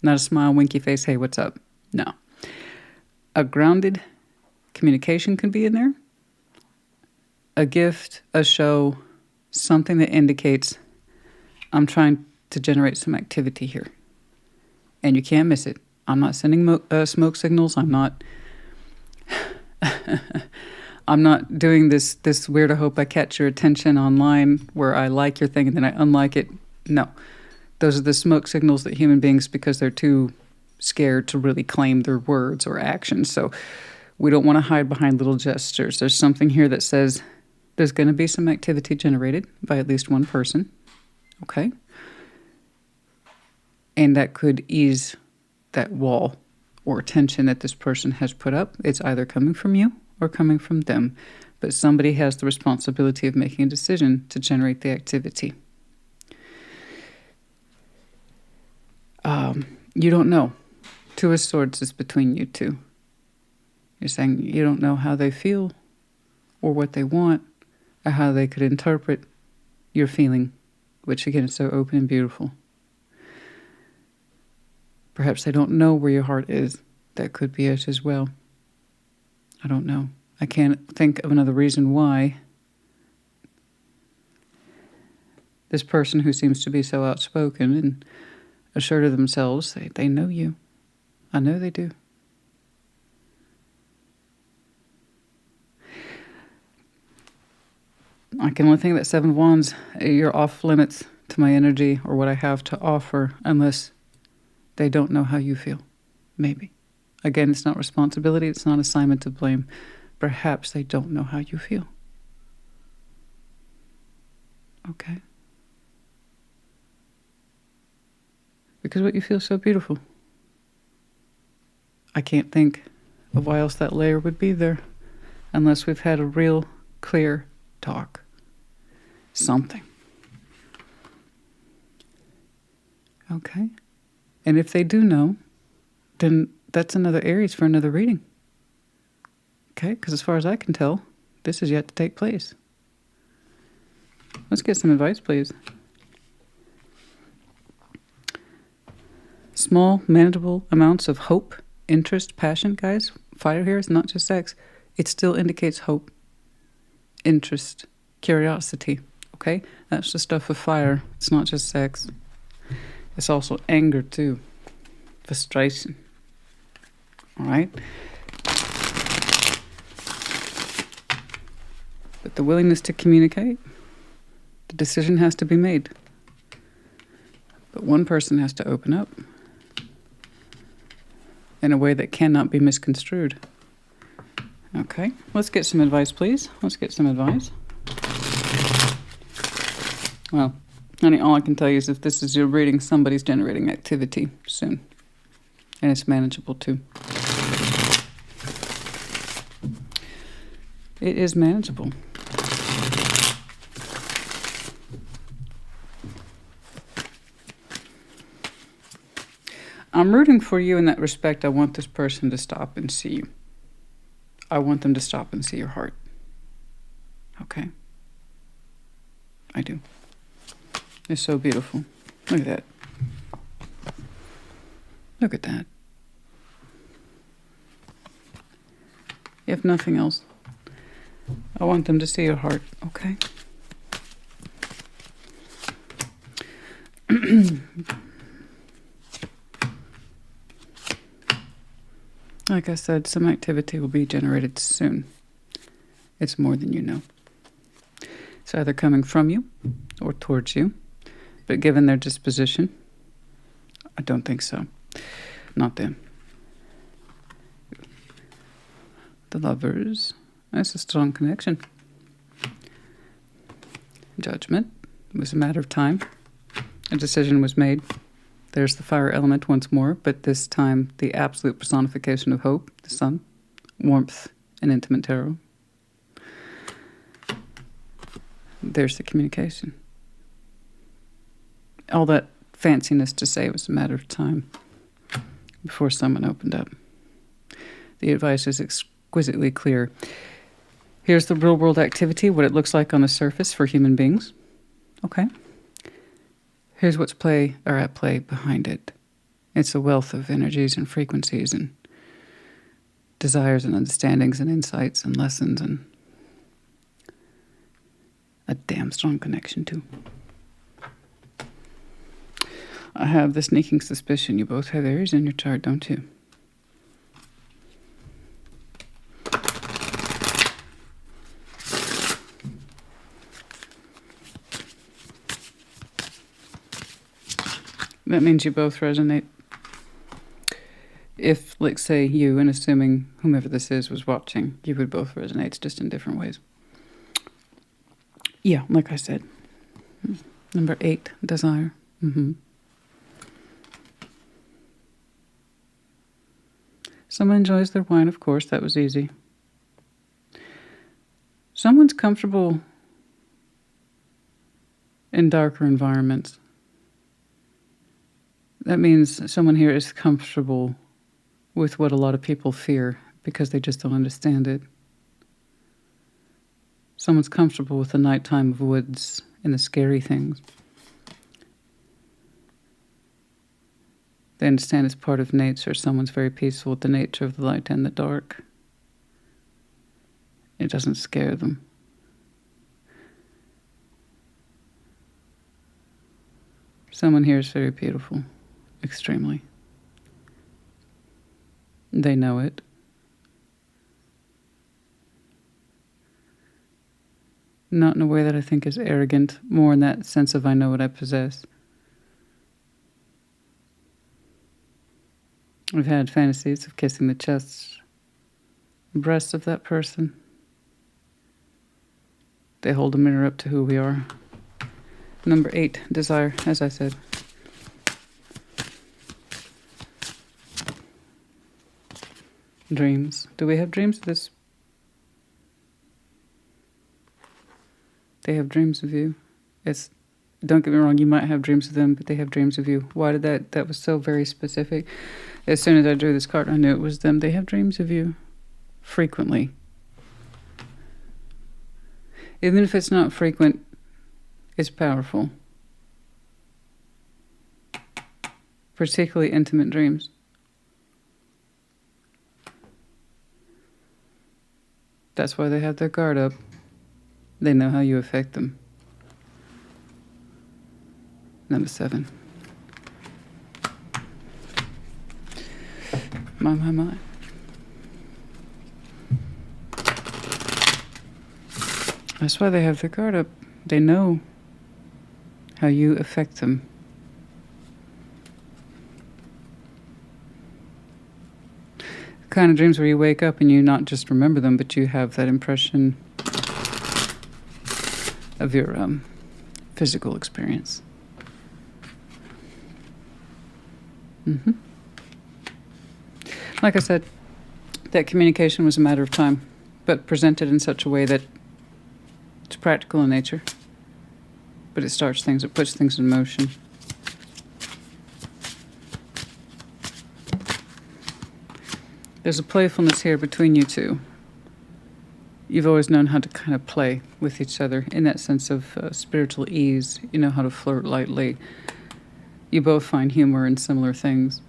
S1: Not a smile, winky face, hey, what's up? No. A grounded communication could be in there. A gift, a show, something that indicates I'm trying to generate some activity here. And you can't miss it. I'm not sending smoke signals. I'm not doing this weird, I hope I catch your attention online where I like your thing and then I unlike it. No. Those are the smoke signals that human beings, because they're too scared to really claim their words or actions. So we don't want to hide behind little gestures. There's something here that says there's going to be some activity generated by at least one person. Okay? And that could ease that wall or tension that this person has put up. It's either coming from you or coming from them. But somebody has the responsibility of making a decision to generate the activity. You don't know. Two of Swords is between you two. You're saying you don't know how they feel or what they want or how they could interpret your feeling, which again is so open and beautiful. Perhaps they don't know where your heart is. That could be it as well. I don't know. I can't think of another reason why this person who seems to be so outspoken and assured of themselves, they know you. I know they do. I can only think that Seven of Wands, you're off limits to my energy or what I have to offer unless they don't know how you feel. Maybe. Again, it's not responsibility. It's not assignment to blame. Perhaps they don't know how you feel. Okay. Because what you feel is so beautiful. I can't think of why else that layer would be there unless we've had a real clear talk. Something. Okay. And if they do know, then that's another Aries for another reading. Okay? Because as far as I can tell, this is yet to take place. Let's get some advice, please. Small, manageable amounts of hope, interest, passion, guys. Fire here is not just sex. It still indicates hope, interest, curiosity. Okay? That's the stuff of fire. It's not just sex. It's also anger, too. Frustration. All right? But the willingness to communicate, the decision has to be made. But one person has to open up. in a way that cannot be misconstrued. Okay, let's get some advice, please. Let's get some advice. Well, honey, all I can tell you is if this is your reading, somebody's generating activity soon. And it's manageable, too. It is manageable. I'm rooting for you in that respect. I want this person to stop and see you. I want them to stop and see your heart. Okay? I do. It's so beautiful. Look at that. Look at that. If nothing else, I want them to see your heart. Okay? Like I said, some activity will be generated soon. It's more than you know. It's either coming from you or towards you. But given their disposition, I don't think so. Not them. The Lovers. That's a strong connection. Judgment. It was a matter of time. A decision was made. There's the fire element once more, but this time the absolute personification of hope, the sun, warmth, and intimate tarot. There's the communication. All that fanciness to say it was a matter of time before someone opened up. The advice is exquisitely clear. Here's the real world activity, what it looks like on the surface for human beings. Okay. Here's what's at play behind it. It's a wealth of energies and frequencies and desires and understandings and insights and lessons and a damn strong connection too. I have the sneaking suspicion you both have Aries in your chart, don't you? That means you both resonate. If, let's say, you, and assuming whomever this is was watching, you would both resonate, just in different ways. Yeah, like I said. Number 8, desire. Someone enjoys their wine, of course. That was easy. Someone's comfortable in darker environments. That means someone here is comfortable with what a lot of people fear because they just don't understand it. Someone's comfortable with the nighttime of woods and the scary things. They understand it's part of nature. Someone's very peaceful with the nature of the light and the dark. It doesn't scare them. Someone here is very beautiful. Extremely. They know it. Not in a way that I think is arrogant, more in that sense of I know what I possess. We've had fantasies of kissing the chest, breasts of that person. They hold a mirror up to who we are. Number 8, desire, as I said. Dreams. Do we have dreams of this? They have dreams of you. Don't get me wrong, you might have dreams of them, but they have dreams of you. Why did that was so very specific. As soon as I drew this card, I knew it was them. They have dreams of you. Frequently. Even if it's not frequent, it's powerful. Particularly intimate dreams. That's why they have their guard up. They know how you affect them. Number 7. My. That's why they have their guard up. They know how you affect them. kind of dreams where you wake up and you not just remember them, but you have that impression of your physical experience. Like I said, that communication was a matter of time, but presented in such a way that it's practical in nature, but it starts things, it puts things in motion. There's a playfulness here between you two. You've always known how to kind of play with each other in that sense of spiritual ease. You know how to flirt lightly. You both find humor in similar things.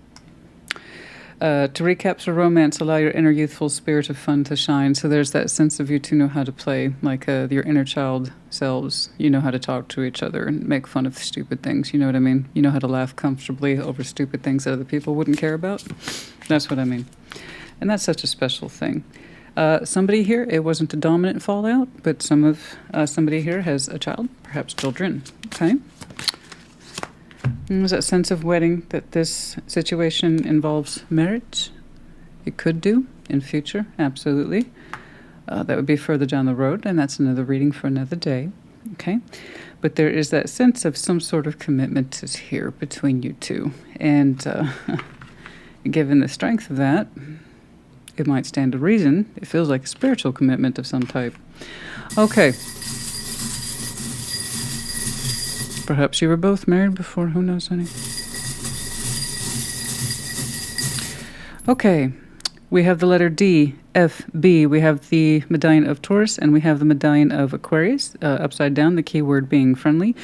S1: To recap, so romance, allow your inner youthful spirit of fun to shine. So there's that sense of you two know how to play, like your inner child selves. You know how to talk to each other and make fun of stupid things. You know what I mean? You know how to laugh comfortably over stupid things that other people wouldn't care about. That's what I mean. And that's such a special thing. Somebody here, it wasn't a dominant fallout, but somebody here has a child, perhaps children. Okay? And there's that sense of wedding, that this situation involves marriage. It could do in future, absolutely. That would be further down the road, and that's another reading for another day. Okay? But there is that sense of some sort of commitment is here between you two. And given the strength of that, it might stand to reason. It feels like a spiritual commitment of some type. Okay. Perhaps you were both married before. Who knows, honey? Okay. We have the letter D, F, B. We have the medallion of Taurus, and we have the medallion of Aquarius, upside down, the keyword being friendly.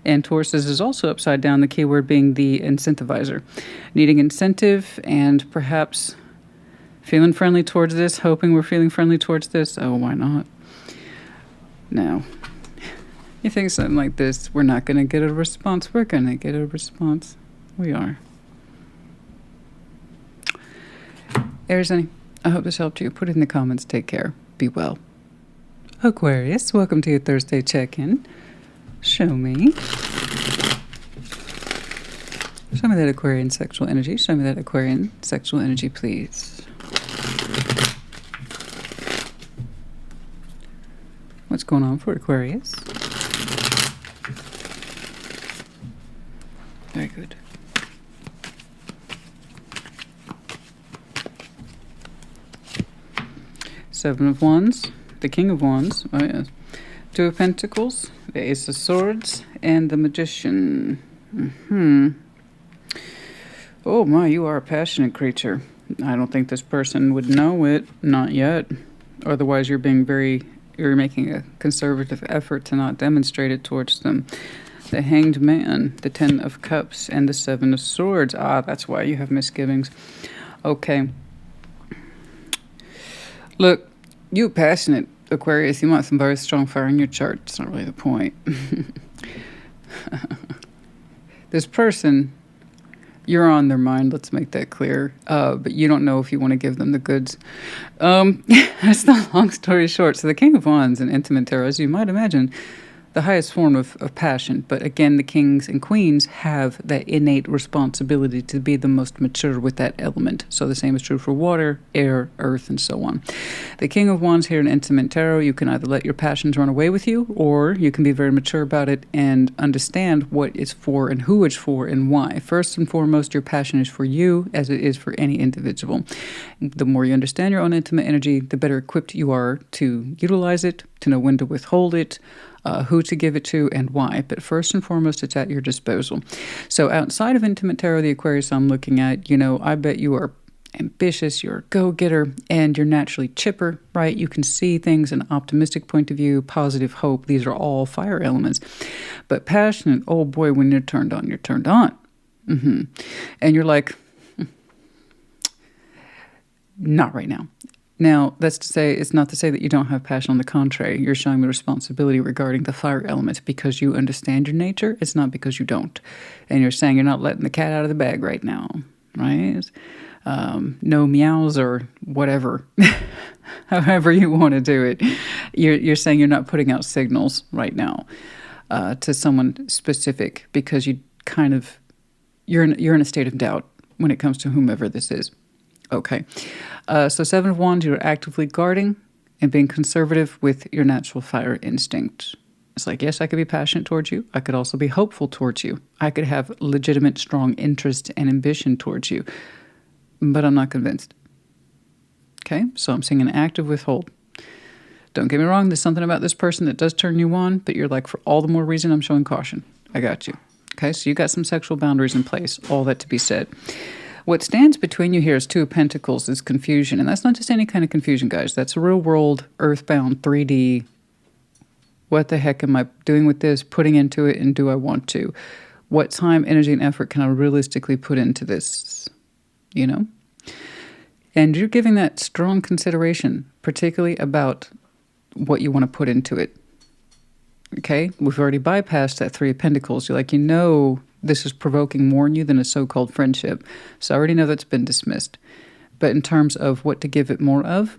S1: And Taurus is also upside down, the keyword being the incentivizer. Needing incentive and perhaps feeling friendly towards this, hoping we're feeling friendly towards this. Oh, why not? Now, you think something like this, we're not going to get a response. We're going to get a response. We are. Aries, honey, I hope this helped you. Put it in the comments. Take care. Be well. Aquarius, welcome to your Thursday check-in. Show me. Show me that Aquarian sexual energy. Show me that Aquarian sexual energy, please. What's going on for Aquarius? Very good. Seven of Wands, the King of Wands, oh yes. Two of Pentacles, the Ace of Swords, and the Magician. Oh my, you are a passionate creature. I don't think this person would know it, not yet. Otherwise you're making a conservative effort to not demonstrate it towards them. The Hanged Man, the Ten of Cups, and the Seven of Swords. Ah, that's why you have misgivings. Okay. Look, you passionate Aquarius, you want some very strong fire in your chart. It's not really the point. This person, you're on their mind, let's make that clear. But you don't know if you want to give them the goods. That's the long story short. So the King of Wands in Intimate Tarot, as you might imagine, the highest form of passion. But again, the kings and queens have that innate responsibility to be the most mature with that element. So the same is true for water, air, earth, and so on. The King of Wands here in Intimate Tarot, you can either let your passions run away with you, or you can be very mature about it and understand what it's for and who it's for and why. First and foremost, your passion is for you as it is for any individual. The more you understand your own intimate energy, the better equipped you are to utilize it, to know when to withhold it, who to give it to, and why. But first and foremost, it's at your disposal. So outside of Intimate Tarot, the Aquarius I'm looking at, I bet you are ambitious, you're a go-getter, and you're naturally chipper, right? You can see things in an optimistic point of view, positive hope. These are all fire elements. But passionate, oh boy, when you're turned on, you're turned on. And you're like, not right now. Now, that's to say, it's not to say that you don't have passion. On the contrary, you're showing the responsibility regarding the fire element because you understand your nature. It's not because you don't. And you're saying you're not letting the cat out of the bag right now, right? No meows or whatever, however you want to do it. You're saying you're not putting out signals right now to someone specific because you're in a state of doubt when it comes to whomever this is. Okay. So Seven of Wands, you're actively guarding and being conservative with your natural fire instinct. It's like, yes, I could be passionate towards you. I could also be hopeful towards you. I could have legitimate, strong interest and ambition towards you. But I'm not convinced. Okay? So I'm seeing an active withhold. Don't get me wrong, there's something about this person that does turn you on, but you're like, for all the more reason, I'm showing caution. I got you. Okay? So you got some sexual boundaries in place. All that to be said. What stands between you here is Two of Pentacles, is confusion. And that's not just any kind of confusion, guys. That's real world, earthbound, 3D. What the heck am I doing with this, putting into it, and do I want to? What time, energy, and effort can I realistically put into this? You know? And you're giving that strong consideration, particularly about what you want to put into it. Okay? We've already bypassed that Three of Pentacles. You're like, you know, this is provoking more in you than a so-called friendship. So I already know that's been dismissed. But in terms of what to give it more of,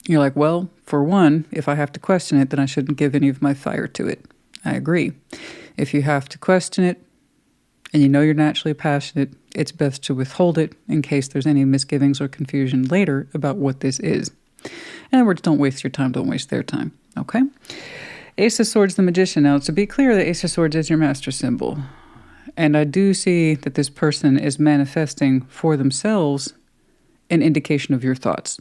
S1: you're like, well, for one, if I have to question it, then I shouldn't give any of my fire to it. I agree. If you have to question it, and you know you're naturally passionate, it's best to withhold it in case there's any misgivings or confusion later about what this is. In other words, don't waste your time, don't waste their time. Okay? Ace of Swords, the Magician. Now, to be clear, the Ace of Swords is your master symbol. And I do see that this person is manifesting for themselves an indication of your thoughts.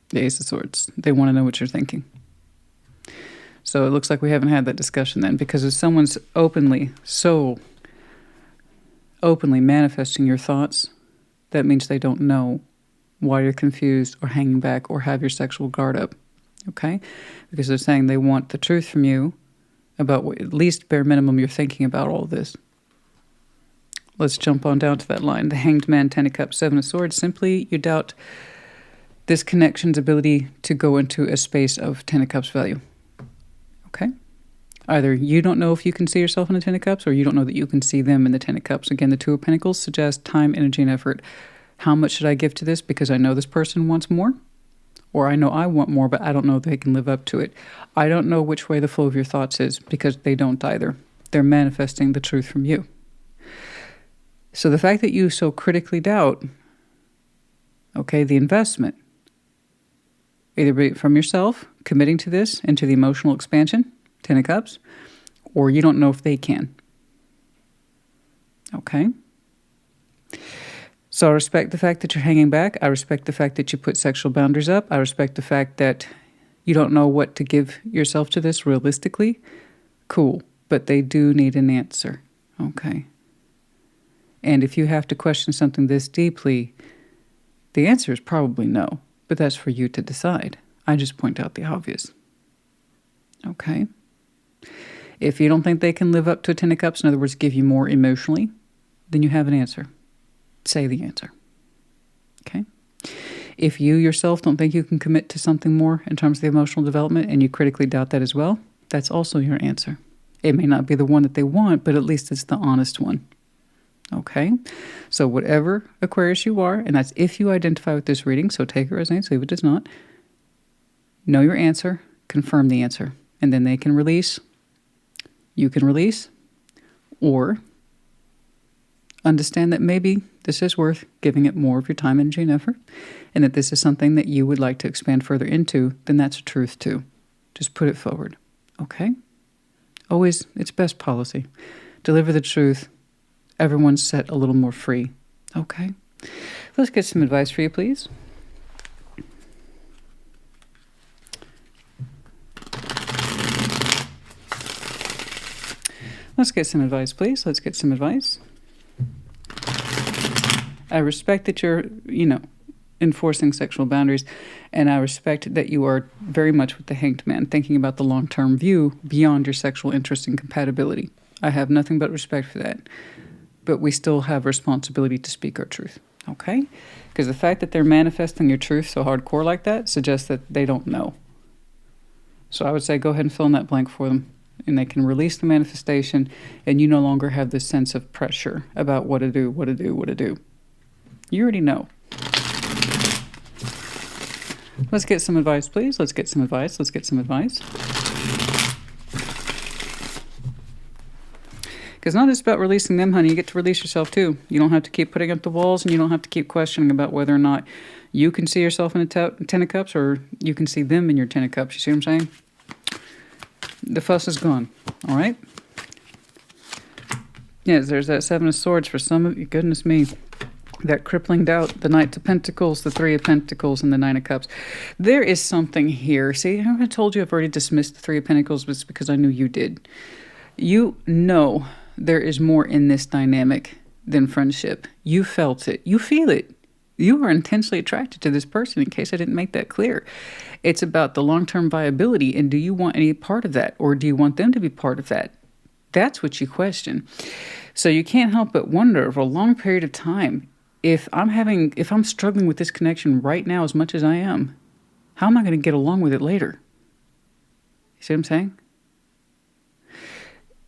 S1: The Ace of Swords. They want to know what you're thinking. So it looks like we haven't had that discussion then, because if someone's so openly manifesting your thoughts, that means they don't know why you're confused or hanging back or have your sexual guard up. Okay? Because they're saying they want the truth from you about what, at least bare minimum, you're thinking about all this. Let's jump on down to that line. The Hanged Man, Ten of Cups, Seven of Swords. Simply, you doubt this connection's ability to go into a space of Ten of Cups value. Okay? Either you don't know if you can see yourself in the Ten of Cups, or you don't know that you can see them in the Ten of Cups. Again, the Two of Pentacles suggest time, energy, and effort. How much should I give to this because I know this person wants more? Or I know I want more, but I don't know if they can live up to it. I don't know which way the flow of your thoughts is because they don't either. They're manifesting the truth from you. So the fact that you so critically doubt, okay, the investment, either from yourself, committing to this, into the emotional expansion, Ten of Cups, or you don't know if they can. Okay? So I respect the fact that you're hanging back. I respect the fact that you put sexual boundaries up. I respect the fact that you don't know what to give yourself to this realistically. Cool. But they do need an answer. Okay? And if you have to question something this deeply, the answer is probably no. But that's for you to decide. I just point out the obvious. Okay? If you don't think they can live up to a Ten of Cups, in other words, give you more emotionally, then you have an answer. Say the answer. Okay? If you yourself don't think you can commit to something more in terms of the emotional development and you critically doubt that as well, that's also your answer. It may not be the one that they want, but at least it's the honest one. Okay? So whatever Aquarius you are, and that's if you identify with this reading, so take it resonates, leave it does not. Know your answer, confirm the answer, and then they can release, you can release, or understand that maybe this is worth giving it more of your time, energy, and effort, and that this is something that you would like to expand further into, then that's a truth too. Just put it forward. Okay? Always, it's best policy. Deliver the truth. Everyone's set a little more free. Okay? Let's get some advice for you, please. Let's get some advice, please. Let's get some advice. I respect that you're, enforcing sexual boundaries, and I respect that you are very much with the Hanged Man, thinking about the long-term view beyond your sexual interest and compatibility. I have nothing but respect for that. But we still have responsibility to speak our truth, okay? Because the fact that they're manifesting your truth so hardcore like that suggests that they don't know. So I would say go ahead and fill in that blank for them, and they can release the manifestation, and you no longer have this sense of pressure about what to do, what to do, what to do. You already know. Let's get some advice, please. Let's get some advice. Let's get some advice. Because Because it's not just about releasing them, honey. You get to release yourself too. You don't have to keep putting up the walls, and you don't have to keep questioning about whether or not you can see yourself in a Ten of Cups or you can see them in your Ten of Cups. You see what I'm saying? The fuss is gone. All right? Yes, there's that Seven of Swords for some of you. Goodness me. That crippling doubt, the Knight of Pentacles, the Three of Pentacles, and the Nine of Cups. There is something here. See, I told you I've already dismissed the Three of Pentacles, but it's because I knew you did. You know there is more in this dynamic than friendship. You felt it. You feel it. You are intensely attracted to this person, in case I didn't make that clear. It's about the long-term viability, and do you want any part of that, or do you want them to be part of that? That's what you question. So you can't help but wonder over a long period of time, if I'm struggling with this connection right now as much as I am, how am I going to get along with it later? You see what I'm saying?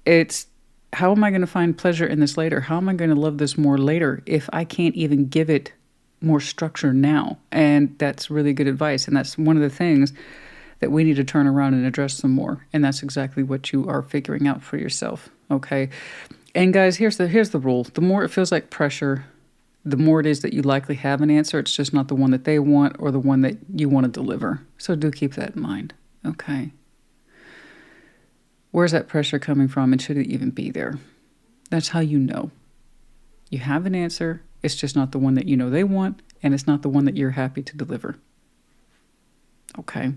S1: It's, how am I going to find pleasure in this later? How am I going to love this more later if I can't even give it more structure now? And that's really good advice. And that's one of the things that we need to turn around and address some more. And that's exactly what you are figuring out for yourself. Okay. And guys, here's the rule. The more it feels like pressure, the more it is that you likely have an answer. It's just not the one that they want or the one that you want to deliver. So do keep that in mind. Okay. Where's that pressure coming from, and should it even be there? That's how you know. You have an answer. It's just not the one that you know they want, and it's not the one that you're happy to deliver. Okay.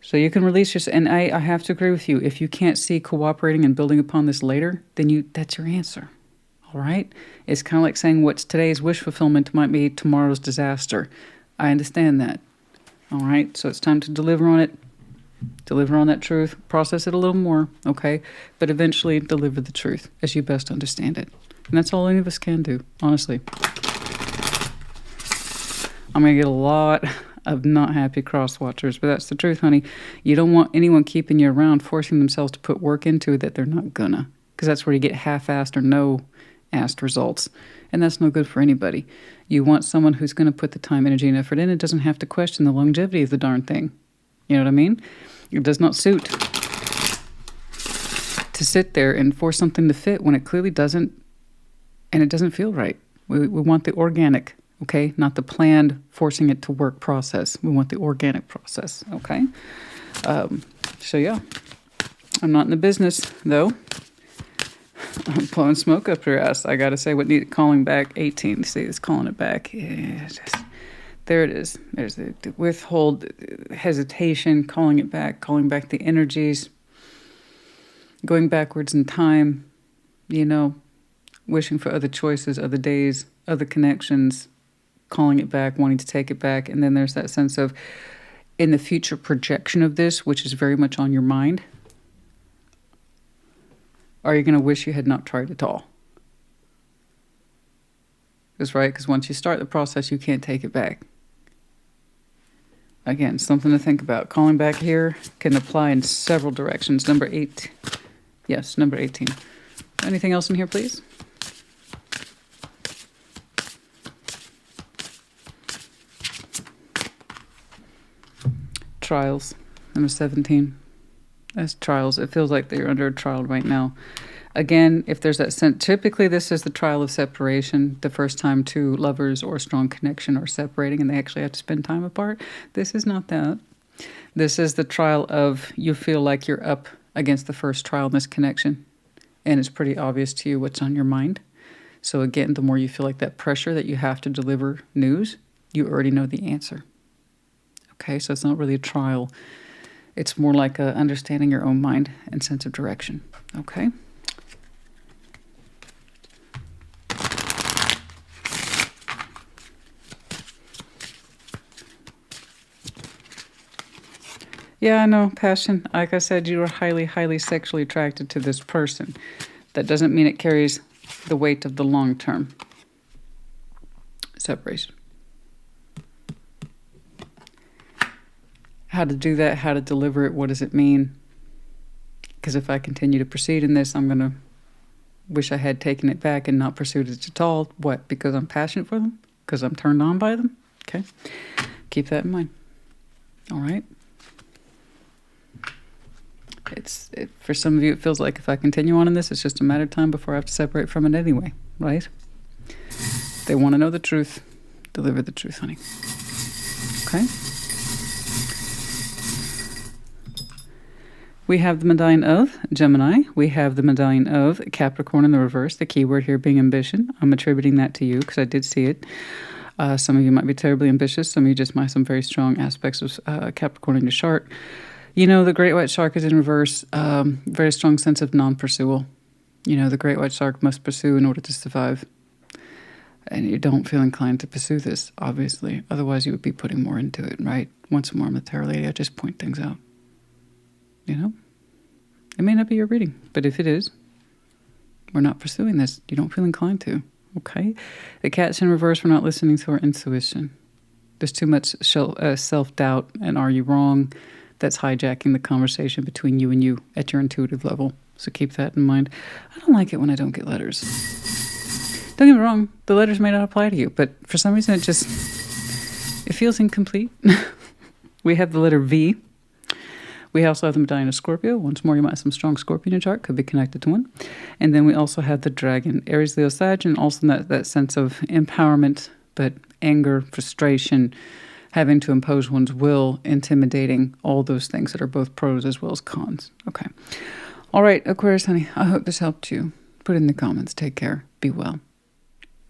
S1: So you can release yourself. And I have to agree with you. If you can't see cooperating and building upon this later, then that's your answer. All right? It's kind of like saying what's today's wish fulfillment might be tomorrow's disaster. I understand that. All right? So it's time to deliver on it. Deliver on that truth. Process it a little more, okay? But eventually deliver the truth as you best understand it. And that's all any of us can do, honestly. I'm going to get a lot of not happy cross watchers, but that's the truth, honey. You don't want anyone keeping you around, forcing themselves to put work into it that they're not gonna. Because that's where you get half-assed or no-assed results. And that's no good for anybody. You want someone who's going to put the time, energy, and effort in. It doesn't have to question the longevity of the darn thing. You know what I mean? It does not suit to sit there and force something to fit when it clearly doesn't, and it doesn't feel right. We want the organic, okay? Not the planned, forcing it to work process. We want the organic process, okay? So yeah, I'm not in the business, though. I'm blowing smoke up your ass. I got to say what needed calling back 18. See, it's calling it back. Yeah, there it is. There's the withhold, hesitation, calling it back, calling back the energies, going backwards in time, you know, wishing for other choices, other days, other connections, calling it back, wanting to take it back. And then there's that sense of in the future projection of this, which is very much on your mind. Are you going to wish you had not tried at all? That's right, because once you start the process, you can't take it back. Again, something to think about. Calling back here can apply in several directions. Number 8. Yes, number 18. Anything else in here, please? Trials. Number 17. That's trials. It feels like they're under a trial right now. Again, if there's that sense, typically this is the trial of separation, the first time two lovers or a strong connection are separating and they actually have to spend time apart. This is not that. This is the trial of you feel like you're up against the first trial in this connection, and it's pretty obvious to you what's on your mind. So again, the more you feel like that pressure that you have to deliver news, you already know the answer. Okay, so it's not really a trial. It's more like understanding your own mind and sense of direction. Okay? Yeah, I know, passion. Like I said, you are highly, highly sexually attracted to this person. That doesn't mean it carries the weight of the long-term separation. How to do that, how to deliver it, what does it mean? Because if I continue to proceed in this, I'm going to wish I had taken it back and not pursued it at all. What? Because I'm passionate for them? Because I'm turned on by them? Okay. Keep that in mind. All right. for some of you, it feels like if I continue on in this, it's just a matter of time before I have to separate from it anyway, right? They want to know the truth. Deliver the truth, honey. Okay? We have the medallion of Gemini. We have the medallion of Capricorn in the reverse. The key word here being ambition. I'm attributing that to you because I did see it. Some of you might be terribly ambitious. Some of you just might have some very strong aspects of Capricorn in your chart. You know, the great white shark is in reverse. Very strong sense of non-pursual. You know, the great white shark must pursue in order to survive. And you don't feel inclined to pursue this, obviously. Otherwise, you would be putting more into it, right? Once more, I'm the tarot lady. I just point things out. You know? It may not be your reading, but if it is, we're not pursuing this. You don't feel inclined to, okay? The cat's in reverse. We're not listening to our intuition. There's too much self-doubt and are you wrong? That's hijacking the conversation between you and you at your intuitive level. So keep that in mind. I don't like it when I don't get letters. Don't get me wrong. The letters may not apply to you, but for some reason it feels incomplete. We have the letter V. We also have the medallion of Scorpio. Once more, you might have some strong Scorpio in your chart. Could be connected to one. And then we also have the dragon, Aries, Leo, Sag, and also that sense of empowerment, but anger, frustration, having to impose one's will, intimidating, all those things that are both pros as well as cons. Okay. All right, Aquarius, honey, I hope this helped you. Put it in the comments. Take care. Be well.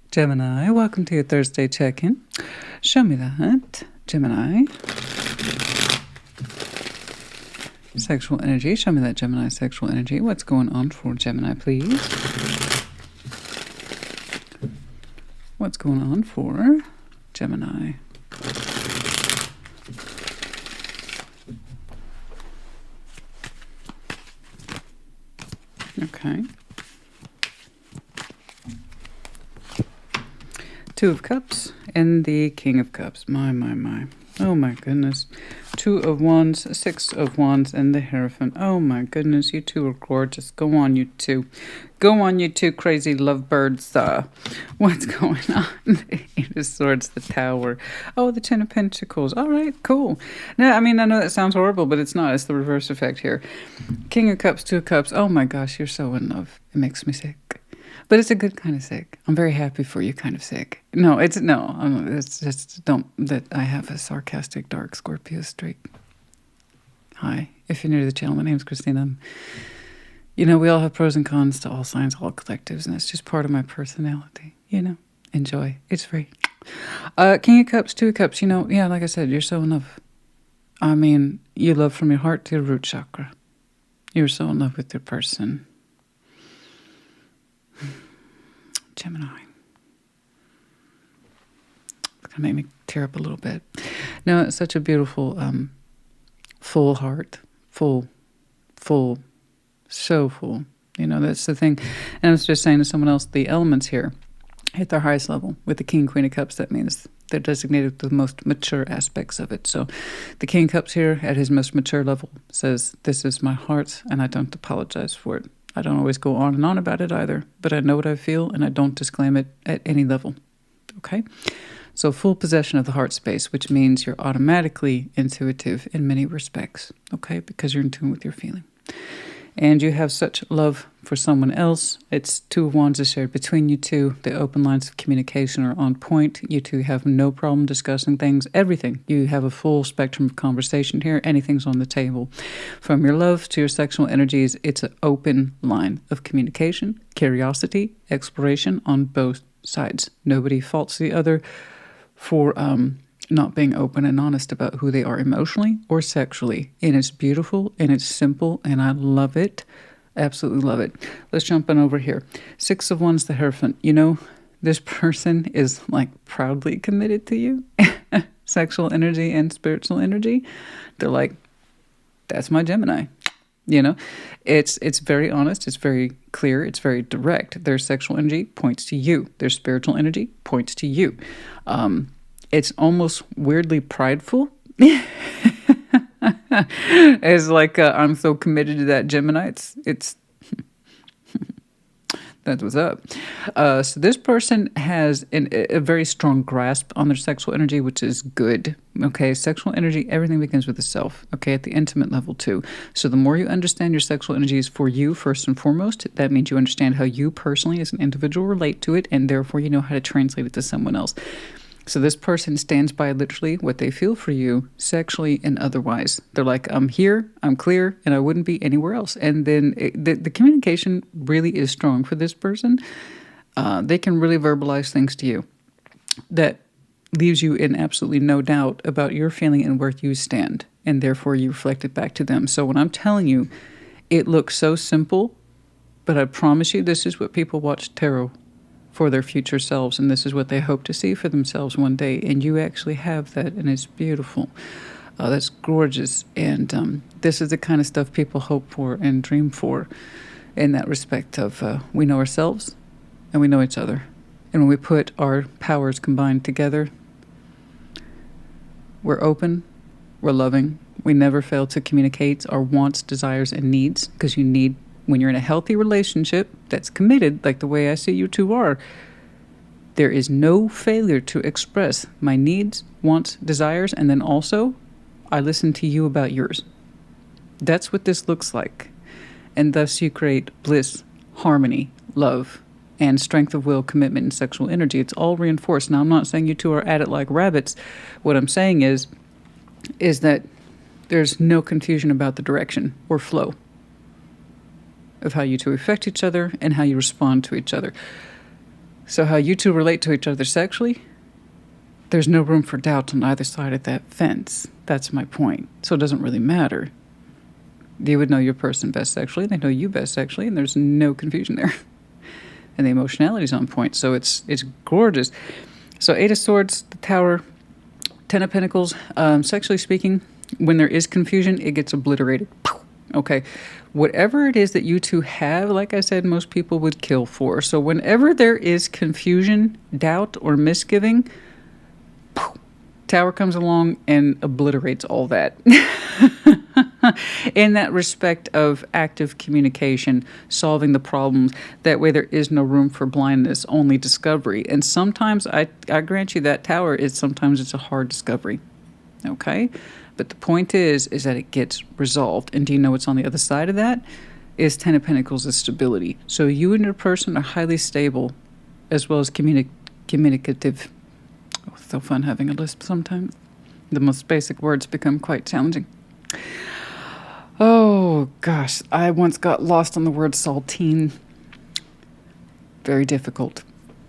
S1: Gemini, welcome to your Thursday check-in. Show me that. Gemini. Sexual energy. Show me that Gemini sexual energy. What's going on for Gemini, please? What's going on for Gemini? Okay. Two of Cups and the King of Cups. My. Oh my goodness. Two of Wands, Six of Wands, and the Hierophant. Oh my goodness, you two are gorgeous. Go on, you two. Go on, you two crazy lovebirds. What's going on? The Eight of Swords, the Tower. Oh, the Ten of Pentacles. All right, cool. Now, I mean, I know that sounds horrible, but it's not. It's the reverse effect here. King of Cups, Two of Cups. Oh my gosh, you're so in love. It makes me sick. But it's a good kind of sick. I'm very happy for you kind of sick. It's just that I have a sarcastic dark Scorpio streak. Hi, if you're new to the channel, my name's Christina. You know, we all have pros and cons to all signs, all collectives, and it's just part of my personality, you know. Enjoy. It's free. King of Cups, Two of Cups, you know, yeah, like I said, you're so in love. I mean, you love from your heart to your root chakra. You're so in love with your person. Gemini. It's going to make me tear up a little bit. No, it's such a beautiful, full heart. Full. So full. You know, that's the thing. And I was just saying to someone else, the elements here hit their highest level. With the King, Queen of Cups, that means they're designated with the most mature aspects of it. So the King of Cups here, at his most mature level, says, this is my heart, and I don't apologize for it. I don't always go on and on about it either, but I know what I feel and I don't disclaim it at any level. Okay? So full possession of the heart space, which means you're automatically intuitive in many respects. Okay? Because you're in tune with your feeling. And you have such love for someone else. It's Two of Wands is shared between you two. The open lines of communication are on point. You two have no problem discussing things, everything. You have a full spectrum of conversation here. Anything's on the table. From your love to your sexual energies, it's an open line of communication, curiosity, exploration on both sides. Nobody faults the other for not being open and honest about who they are emotionally or sexually. And it's beautiful and it's simple and I love it. Absolutely love it. Let's jump on over here. Six of Wands, the Hierophant. You know, this person is like proudly committed to you. Sexual energy and spiritual energy. They're like, that's my Gemini. You know, it's very honest. It's very clear. It's very direct. Their sexual energy points to you. Their spiritual energy points to you. It's almost weirdly prideful. It's like I'm so committed to that Gemini. It's That's what's up. So this person has a very strong grasp on their sexual energy, which is good. Okay, sexual energy, everything begins with the self. Okay, at the intimate level too. So the more you understand your sexual energy is for you first and foremost, that means you understand how you personally as an individual relate to it, and therefore you know how to translate it to someone else. So this person stands by literally what they feel for you sexually and otherwise. They're like, I'm here, I'm clear, and I wouldn't be anywhere else. And then the communication really is strong for this person. They can really verbalize things to you that leaves you in absolutely no doubt about your feeling and where you stand. And therefore you reflect it back to them. So when I'm telling you, it looks so simple, but I promise you this is what people watch tarot for their future selves, and this is what they hope to see for themselves one day, and you actually have that, and it's beautiful. That's gorgeous, and this is the kind of stuff people hope for and dream for in that respect of we know ourselves and we know each other, and when we put our powers combined together, we're open, we're loving, we never fail to communicate our wants, desires, and needs, because you need, when you're in a healthy relationship that's committed, like the way I see you two are, there is no failure to express my needs, wants, desires, and then also I listen to you about yours. That's what this looks like. And thus you create bliss, harmony, love, and strength of will, commitment, and sexual energy. It's all reinforced. Now, I'm not saying you two are at it like rabbits. What I'm saying is that there's no confusion about the direction or flow of how you two affect each other and how you respond to each other. So how you two relate to each other sexually, there's no room for doubt on either side of that fence. That's my point. So it doesn't really matter. You would know your person best sexually, they know you best sexually, and there's no confusion there. And the emotionality is on point, so it's gorgeous. So 8 of Swords, the Tower, 10 of Pentacles, sexually speaking, when there is confusion, it gets obliterated. Okay, whatever it is that you two have, like I said, most people would kill for. So whenever there is confusion, doubt, or misgiving, Tower comes along and obliterates all that. In that respect of active communication, solving the problems, that way there is no room for blindness, only discovery. And sometimes, I grant you that Tower sometimes it's a hard discovery. Okay? But the point is that it gets resolved. And do you know what's on the other side of that? Is 10 of Pentacles is stability. So you and your person are highly stable, as well as communicative. Oh, it's so fun having a lisp sometimes. The most basic words become quite challenging. Oh, gosh. I once got lost on the word saltine. Very difficult.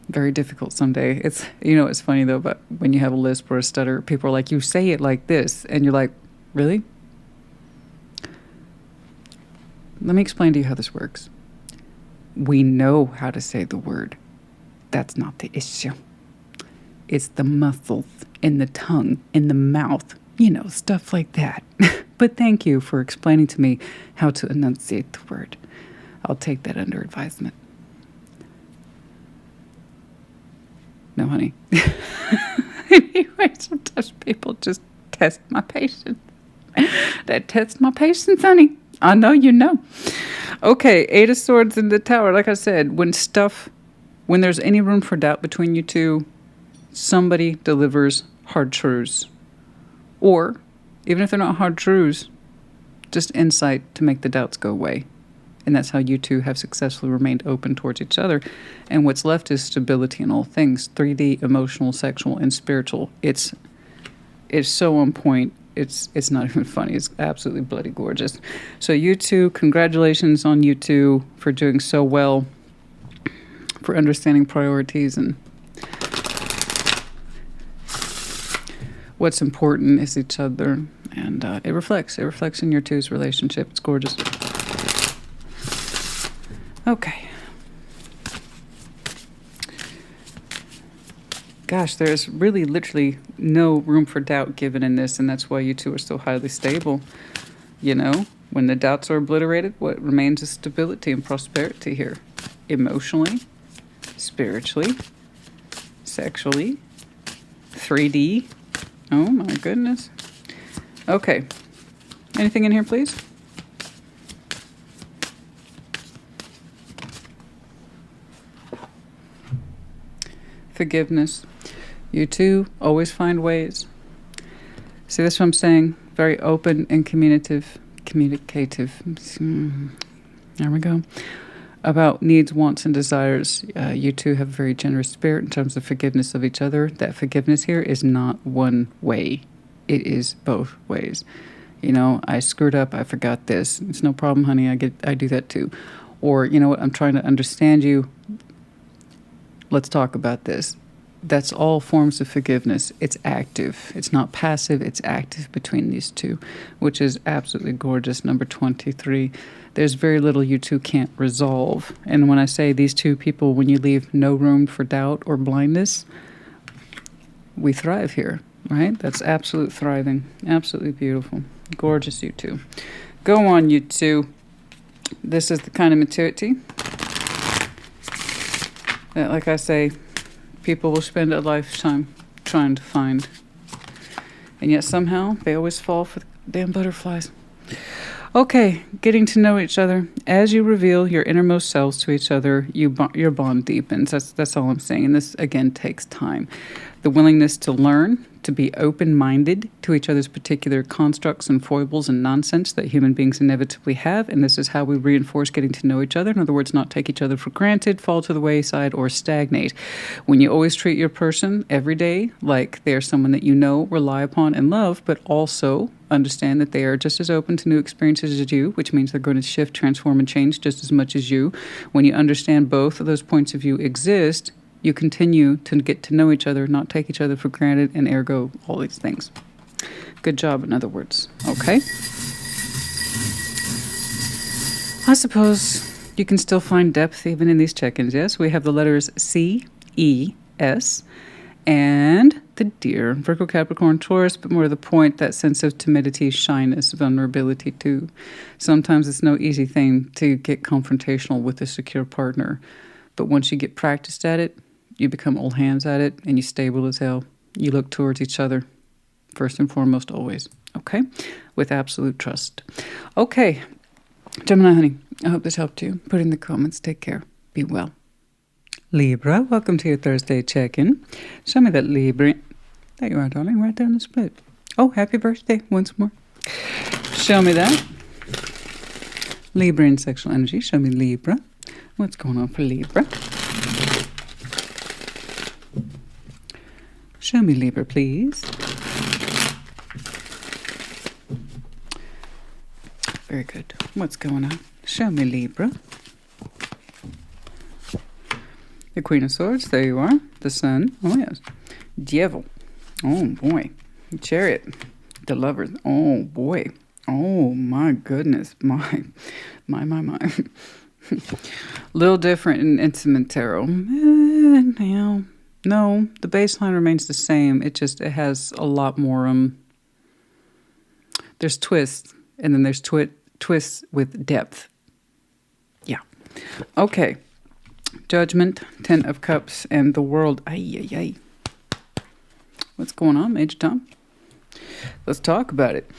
S1: Very difficult someday. It's, it's funny though, but when you have a lisp or a stutter, people are like, you say it like this, and you're like, really? Let me explain to you how this works. We know how to say the word. That's not the issue. It's the muscles in the tongue, in the mouth, stuff like that. But thank you for explaining to me how to enunciate the word. I'll take that under advisement. No, honey. Anyway, sometimes people just test my patience. That tests my patience, honey. I know you know. Okay, 8 of Swords in the Tower. Like I said, when there's any room for doubt between you two, somebody delivers hard truths. Or, even if they're not hard truths, just insight to make the doubts go away. And that's how you two have successfully remained open towards each other. And what's left is stability in all things. 3D, emotional, sexual, and spiritual. It's so on point. It's not even funny. It's absolutely bloody gorgeous. So you two, congratulations on you two for doing so well, for understanding priorities, and what's important is each other. And it reflects in your two's relationship. It's gorgeous. Okay. Gosh, there's really literally no room for doubt given in this, and that's why you two are so highly stable. When the doubts are obliterated, what remains is stability and prosperity here. Emotionally, spiritually, sexually, 3D. Oh my goodness. Okay. Anything in here, please? forgiveness. You two always find ways. See, that's what I'm saying. Very open and communicative. There we go. About needs, wants, and desires. You two have a very generous spirit in terms of forgiveness of each other. That forgiveness here is not one way. It is both ways. You know, I screwed up. I forgot this. It's no problem, honey. I do that too. Or, you know what? I'm trying to understand you. Let's talk about this. That's all forms of forgiveness. It's active. It's not passive. It's active between these two, which is absolutely gorgeous. Number 23. There's very little you two can't resolve. And when I say these two people, when you leave no room for doubt or blindness, we thrive here, right? That's absolute thriving. Absolutely beautiful. Gorgeous, you two. Go on, you two. This is the kind of maturity that, like I say, people will spend a lifetime trying to find. And yet somehow they always fall for the damn butterflies. Okay, getting to know each other. As you reveal your innermost selves to each other, your bond deepens. That's all I'm saying. And this, again, takes time. The willingness to learn, to be open-minded to each other's particular constructs and foibles and nonsense that human beings inevitably have. And this is how we reinforce getting to know each other. In other words, not take each other for granted, fall to the wayside, or stagnate. When you always treat your person every day like they're someone that you know, rely upon, and love, but also understand that they are just as open to new experiences as you, which means they're going to shift, transform, and change just as much as you. When you understand both of those points of view exist, you continue to get to know each other, not take each other for granted, and ergo all these things. Good job, in other words. Okay? I suppose you can still find depth even in these check-ins, yes? We have the letters C, E, S, and the deer. Virgo, Capricorn, Taurus, but more to the point, that sense of timidity, shyness, vulnerability too. Sometimes it's no easy thing to get confrontational with a secure partner. But once you get practiced at it, you become old hands at it, and you stable as hell. You look towards each other, first and foremost, always. Okay? With absolute trust. Okay. Gemini, honey, I hope this helped you. Put in the comments. Take care. Be well. Libra, welcome to your Thursday check-in. Show me that Libra. There you are, darling, right there on the split. Oh, happy birthday once more. Show me that. Libra in sexual energy. Show me Libra. What's going on for Libra? Show me Libra, please. Very good. What's going on? Show me Libra. The Queen of Swords, there you are. The Sun, oh yes. Devil, oh boy. Chariot, the Lovers, oh boy. Oh my goodness, my. Little different in Intimate Tarot. No, the baseline remains the same. It has a lot more, there's twists, and then there's twists with depth. Yeah. Okay. Judgment, Ten of Cups, and the World. Ay. What's going on, Major Tom? Let's talk about it.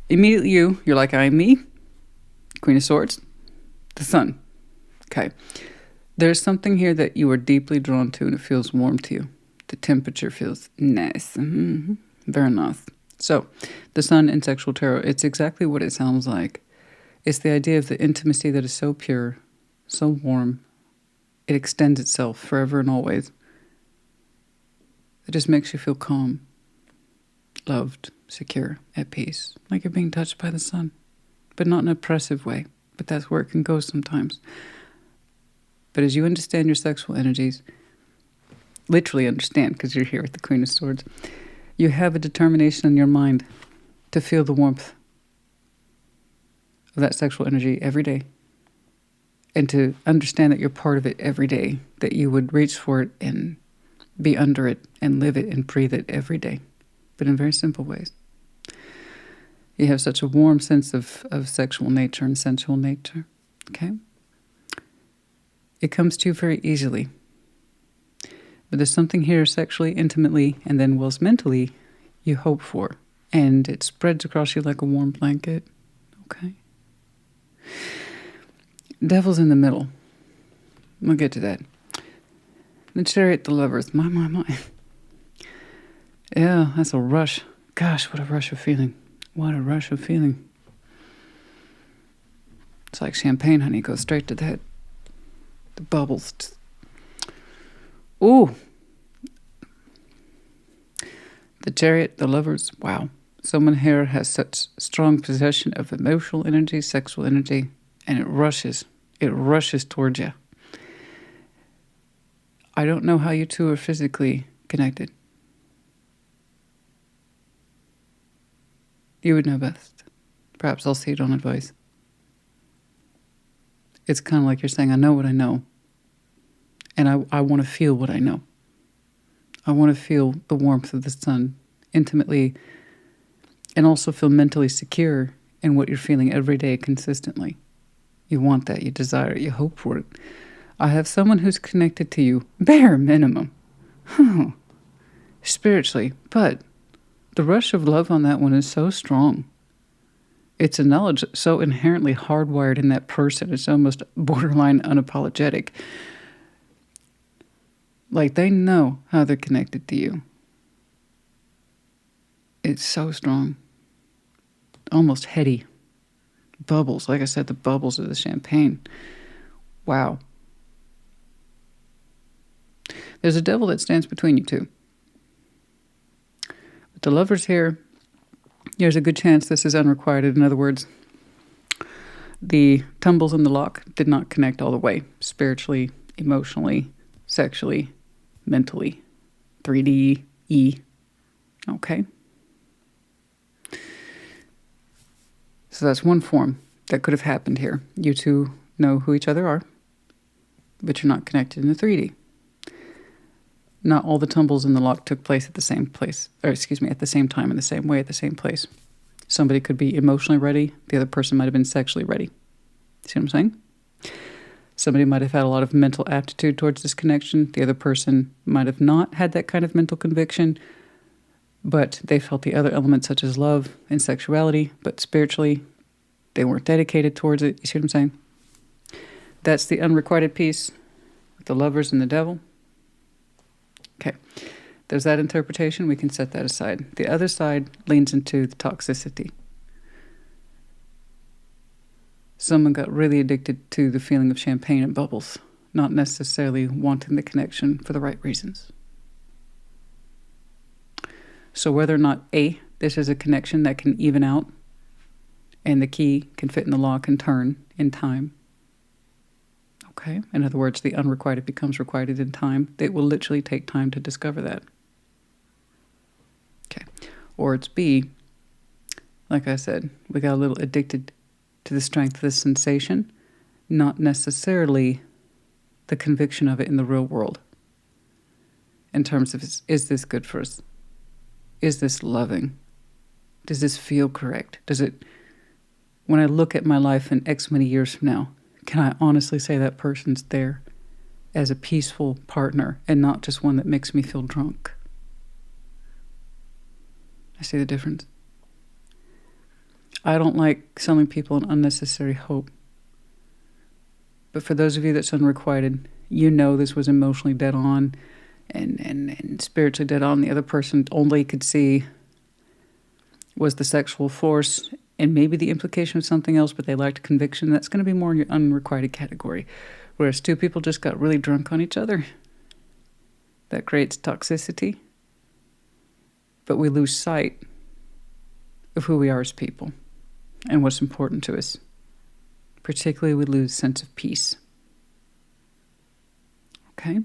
S1: Immediately you're like, I'm me. Queen of Swords. The Sun. Okay. There's something here that you are deeply drawn to, and it feels warm to you. The temperature feels nice. Mm-hmm. Very nice. So, the Sun in sexual tarot, it's exactly what it sounds like. It's the idea of the intimacy that is so pure, so warm. It extends itself forever and always. It just makes you feel calm, loved, secure, at peace, like you're being touched by the sun, but not in an oppressive way. But that's where it can go sometimes. But as you understand your sexual energies, literally understand, because you're here with the Queen of Swords, you have a determination in your mind to feel the warmth of that sexual energy every day, and to understand that you're part of it every day, that you would reach for it and be under it and live it and breathe it every day, but in very simple ways. You have such a warm sense of sexual nature and sensual nature, okay? It comes to you very easily. But there's something here sexually, intimately, and then whilst mentally, you hope for. And it spreads across you like a warm blanket, okay? Devil's in the middle. We'll get to that. The Chariot, the Lovers. My. Yeah, that's a rush. Gosh, what a rush of feeling. What a rush of feeling. It's like champagne, honey. Goes straight to the head. The bubbles. Ooh. The Chariot, the Lovers. Wow. Someone here has such strong possession of emotional energy, sexual energy, and it rushes. It rushes towards you. I don't know how you two are physically connected. You would know best. Perhaps I'll see it on advice. It's kind of like you're saying, I know what I know. And I want to feel what I know. I want to feel the warmth of the sun intimately, and also feel mentally secure in what you're feeling every day consistently. You want that, you desire it, you hope for it. I have someone who's connected to you, bare minimum, spiritually, but the rush of love on that one is so strong. It's a knowledge so inherently hardwired in that person. It's almost borderline unapologetic. Like they know how they're connected to you. It's so strong. Almost heady. Bubbles. Like I said, the bubbles of the champagne. Wow. There's a devil that stands between you two. With the Lovers here, there's a good chance this is unrequited. In other words, the tumbles in the lock did not connect all the way. Spiritually, emotionally, sexually, mentally. 3D, E. Okay. So that's one form that could have happened here. You two know who each other are, but you're not connected in the 3D. Not all the tumbles in the lock took place at the same place, or excuse me, at the same time, in the same way, at the same place. Somebody could be emotionally ready. The other person might have been sexually ready. See what I'm saying? Somebody might have had a lot of mental aptitude towards this connection. The other person might have not had that kind of mental conviction, but they felt the other elements such as love and sexuality, but spiritually, they weren't dedicated towards it. You see what I'm saying? That's the unrequited piece with the Lovers and the Devil. Okay, there's that interpretation. We can set that aside. The other side leans into the toxicity. Someone got really addicted to the feeling of champagne and bubbles, not necessarily wanting the connection for the right reasons. So whether or not A, this is a connection that can even out and the key can fit in the lock and turn in time. Okay, in other words, the unrequited becomes requited in time. It will literally take time to discover that. Okay, or it's B, like I said, we got a little addicted to the strength of the sensation, not necessarily the conviction of it in the real world. In terms of, is this good for us? Is this loving? Does this feel correct? Does it, when I look at my life in X many years from now, can I honestly say that person's there as a peaceful partner and not just one that makes me feel drunk? I see the difference. I don't like selling people an unnecessary hope. But for those of you that's unrequited, you know this was emotionally dead on and spiritually dead on. The other person only could see was the sexual force and maybe the implication of something else, but they lacked conviction. That's going to be more in your unrequited category. Whereas two people just got really drunk on each other. That creates toxicity. But we lose sight of who we are as people and what's important to us. Particularly, we lose sense of peace. Okay?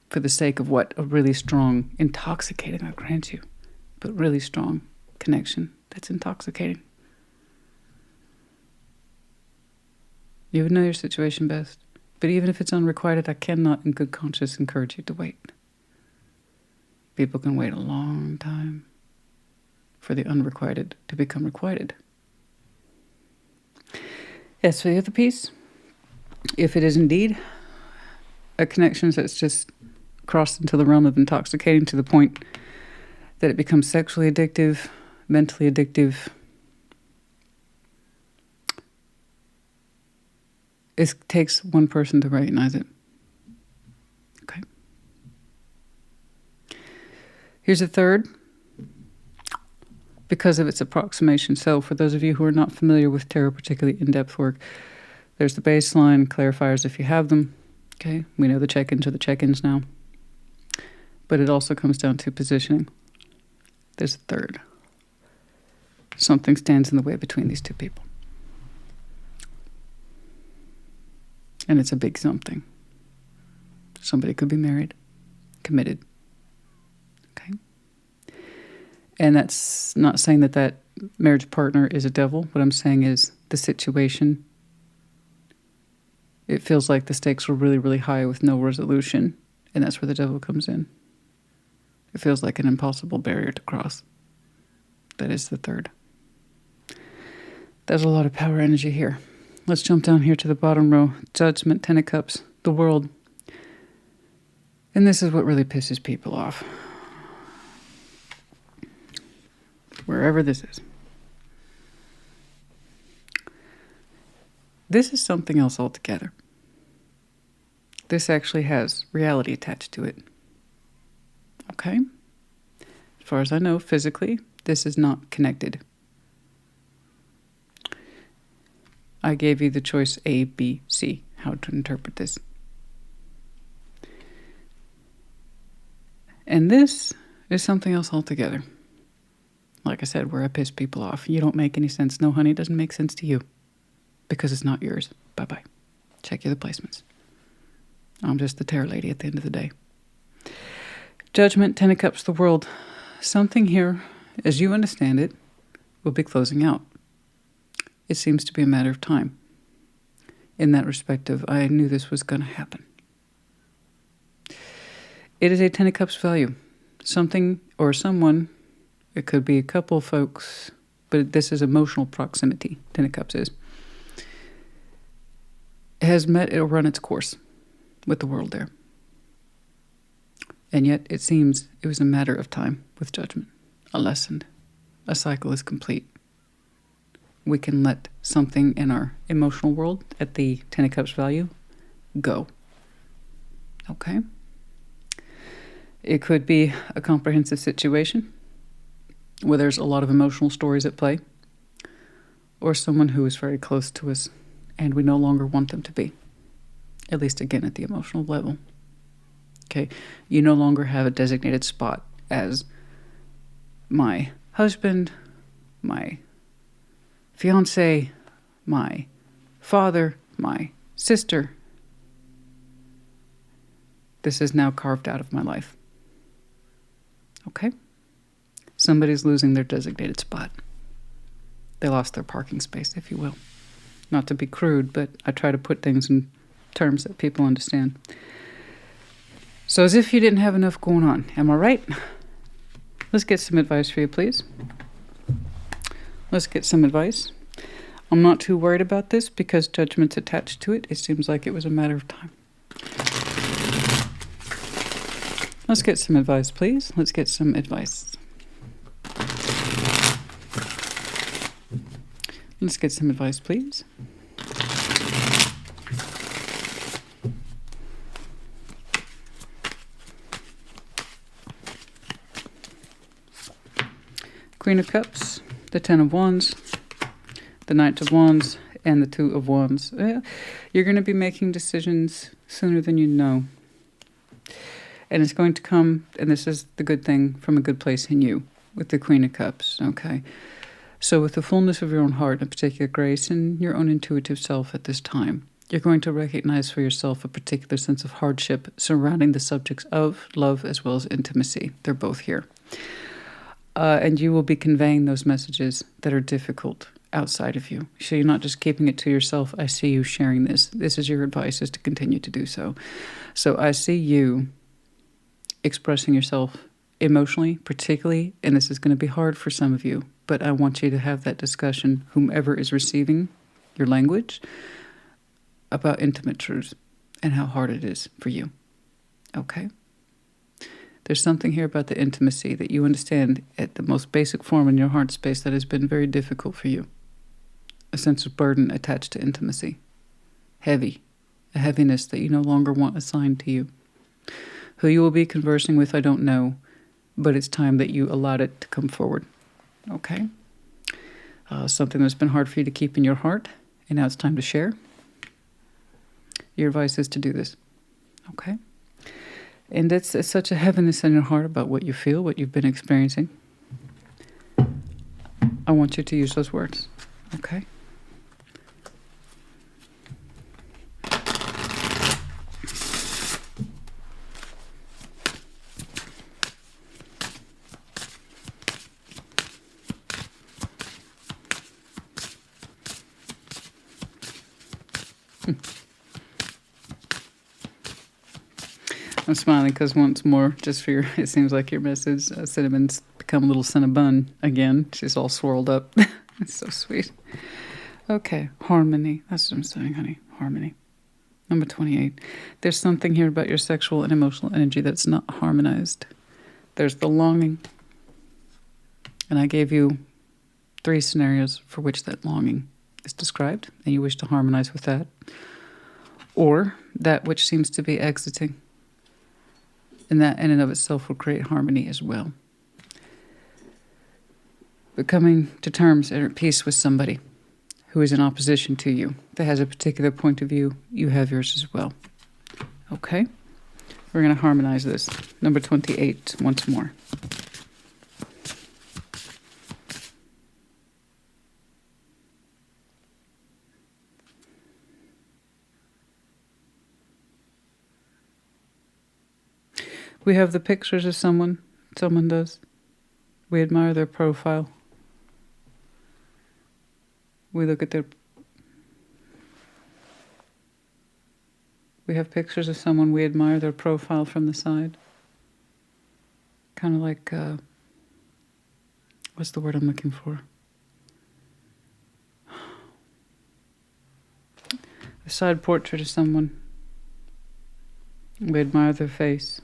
S1: For the sake of what? A really strong, intoxicating, I grant you, but really strong connection that's intoxicating. You would know your situation best. But even if it's unrequited, I cannot in good conscience encourage you to wait. People can wait a long time for the unrequited to become requited. Yes, for the other piece, if it is indeed a connection that's just crossed into the realm of intoxicating to the point that it becomes sexually addictive, mentally addictive, it takes one person to recognize it. Here's a third, because of its approximation. So for those of you who are not familiar with tarot, particularly in-depth work, there's the baseline, clarifiers if you have them. Okay, we know the check-ins are the check-ins now. But it also comes down to positioning. There's a third. Something stands in the way between these two people. And it's a big something. Somebody could be married, committed. Okay? And that's not saying that that marriage partner is a devil. What I'm saying is the situation, it feels like the stakes were really, really high with no resolution. And that's where the devil comes in. It feels like an impossible barrier to cross. That is the third. There's a lot of power energy here. Let's jump down here to the bottom row. Judgment, Ten of Cups, the World. And this is what really pisses people off. Wherever this is. This is something else altogether. This actually has reality attached to it. Okay? As far as I know, physically, this is not connected. I gave you the choice A, B, C, how to interpret this. And this is something else altogether. Like I said, where I piss people off. You don't make any sense. No, honey, it doesn't make sense to you. Because it's not yours. Bye-bye. Check your placements. I'm just the tarot lady at the end of the day. Judgment, Ten of Cups, the World. Something here, as you understand it, will be closing out. It seems to be a matter of time. In that respect of, I knew this was going to happen. It is a Ten of Cups value. Something or someone, it could be a couple of folks, but this is emotional proximity, Ten of Cups is, has met or run its course with the World there. And yet it seems it was a matter of time with Judgment. A lesson. A cycle is complete. We can let something in our emotional world at the Ten of Cups value go. Okay? It could be a comprehensive situation where there's a lot of emotional stories at play, or someone who is very close to us and we no longer want them to be, at least again at the emotional level. Okay, you no longer have a designated spot as my husband, my fiance, my father, my sister. This is now carved out of my life. Okay? Somebody's losing their designated spot. They lost their parking space, if you will. Not to be crude, but I try to put things in terms that people understand. So as if you didn't have enough going on. Am I right? Let's get some advice for you, please. Let's get some advice. I'm not too worried about this because Judgment's attached to it. It seems like it was a matter of time. Let's get some advice, please. Let's get some advice. Let's get some advice, please. Queen of Cups, the Ten of Wands, the Knight of Wands, and the Two of Wands. You're going to be making decisions sooner than you know. And it's going to come, and this is the good thing, from a good place in you, with the Queen of Cups, okay? So with the fullness of your own heart, and particular grace, and your own intuitive self at this time, you're going to recognize for yourself a particular sense of hardship surrounding the subjects of love as well as intimacy. They're both here. And you will be conveying those messages that are difficult outside of you. So you're not just keeping it to yourself. I see you sharing this. This is your advice, is to continue to do so. So I see you expressing yourself emotionally, particularly, and this is going to be hard for some of you, but I want you to have that discussion, whomever is receiving your language, about intimate truths and how hard it is for you. Okay? There's something here about the intimacy that you understand at the most basic form in your heart space that has been very difficult for you. A sense of burden attached to intimacy. Heavy. A heaviness that you no longer want assigned to you. Who you will be conversing with, I don't know. but it's time that you allowed it to come forward. Okay? Something that's been hard for you to keep in your heart, and now it's time to share. Your advice is to do this. Okay? And it's such a heaviness in your heart about what you feel, what you've been experiencing. I want you to use those words. Okay? I'm smiling because once more, just for your, it seems like your message, Cinnamon's become a little Cinnabon again. She's all swirled up. It's so sweet. Okay, harmony. That's what I'm saying, honey. Harmony. Number 28. There's something here about your sexual and emotional energy that's not harmonized. There's the longing. And I gave you 3 scenarios for which that longing is described, and you wish to harmonize with that. Or that which seems to be exiting. And that in and of itself will create harmony as well. But coming to terms and at peace with somebody who is in opposition to you, that has a particular point of view, you have yours as well. Okay? We're going to harmonize this. Number 28, once more. We have the pictures of someone does. We admire their profile. We look at their... We have pictures of someone, we admire their profile from the side. Kind of like, what's the word I'm looking for? A side portrait of someone. We admire their face.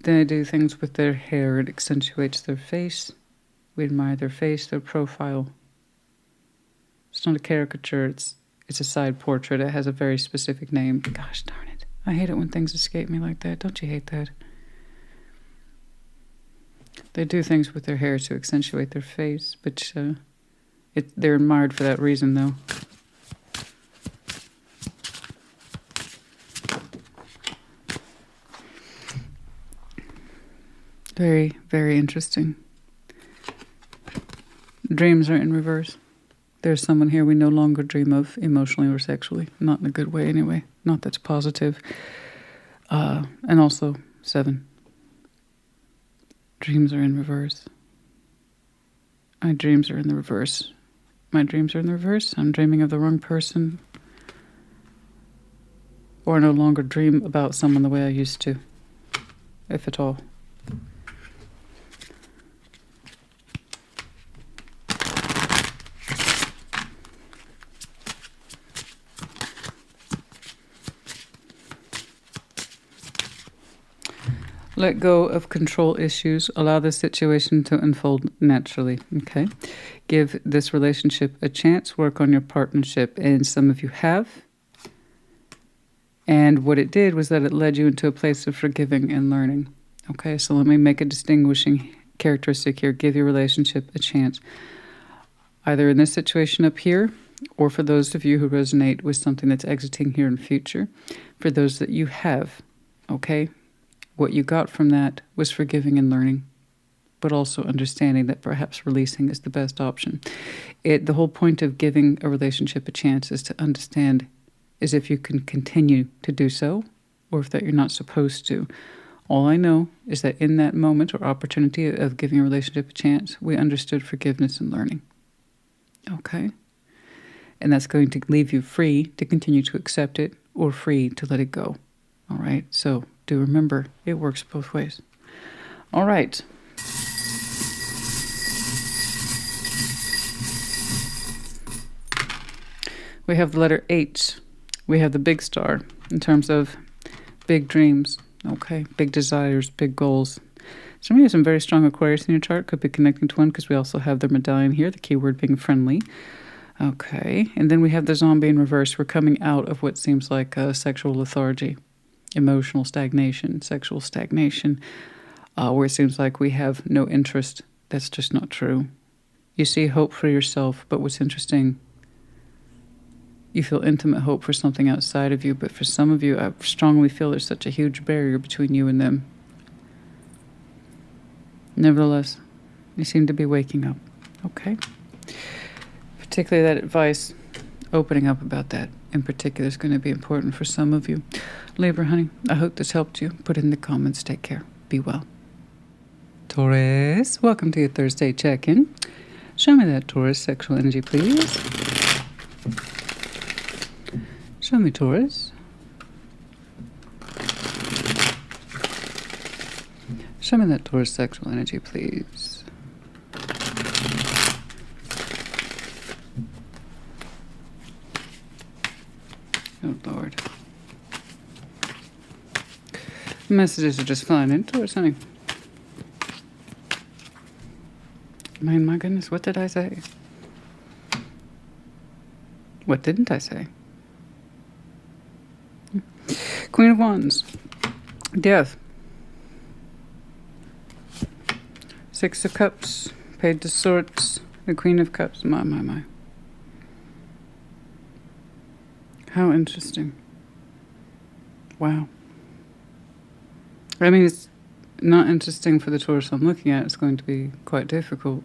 S1: They do things with their hair. It accentuates their face. We admire their face, their profile. It's not a caricature. It's a side portrait. It has a very specific name. Gosh darn it. I hate it when things escape me like that. Don't you hate that? They do things with their hair to accentuate their face, but they're admired for that reason, though. Very, very interesting. Dreams are in reverse. There's someone here we no longer dream of emotionally or sexually. Not in a good way anyway. Not that's positive. And also 7. Dreams are in reverse. My dreams are in the reverse. My dreams are in the reverse. I'm dreaming of the wrong person. Or I no longer dream about someone the way I used to. If at all. Let go of control issues. Allow the situation to unfold naturally. Okay. Give this relationship a chance. Work on your partnership. And some of you have. And what it did was that it led you into a place of forgiving and learning. Okay. So let me make a distinguishing characteristic here. Give your relationship a chance. Either in this situation up here, or for those of you who resonate with something that's exiting here in the future. For those that you have. Okay. What you got from that was forgiving and learning, but also understanding that perhaps releasing is the best option. The whole point of giving a relationship a chance is to understand is if you can continue to do so, or if that you're not supposed to. All I know is that in that moment or opportunity of giving a relationship a chance, we understood forgiveness and learning. Okay? And that's going to leave you free to continue to accept it or free to let it go. All right? So do remember, it works both ways. All right. We have the letter H. We have the big star in terms of big dreams. Okay, big desires, big goals. Some of you have some very strong Aquarius in your chart. Could be connecting to one because we also have their medallion here, the key word being friendly. Okay. And then we have the zombie in reverse. We're coming out of what seems like sexual lethargy, emotional stagnation, sexual stagnation, where it seems like we have no interest. That's just not true. You see hope for yourself, but what's interesting, you feel intimate hope for something outside of you, but for some of you, I strongly feel there's such a huge barrier between you and them. Nevertheless, you seem to be waking up. Okay. Particularly that advice, opening up about that in particular is going to be important for some of you. Libra, honey, I hope this helped you. Put it in the comments. Take care. Be well. Taurus, welcome to your Thursday check-in. Show me that Taurus sexual energy, please. Show me Taurus. Show me that Taurus sexual energy, please. Oh, Lord. Messages are just flying in, Taurus, honey. My goodness, what did I say? What didn't I say? Queen of Wands. Death. Six of Cups. Page of Swords. The Queen of Cups. My. How interesting. Wow. I mean, it's not interesting for the Taurus I'm looking at. It's going to be quite difficult.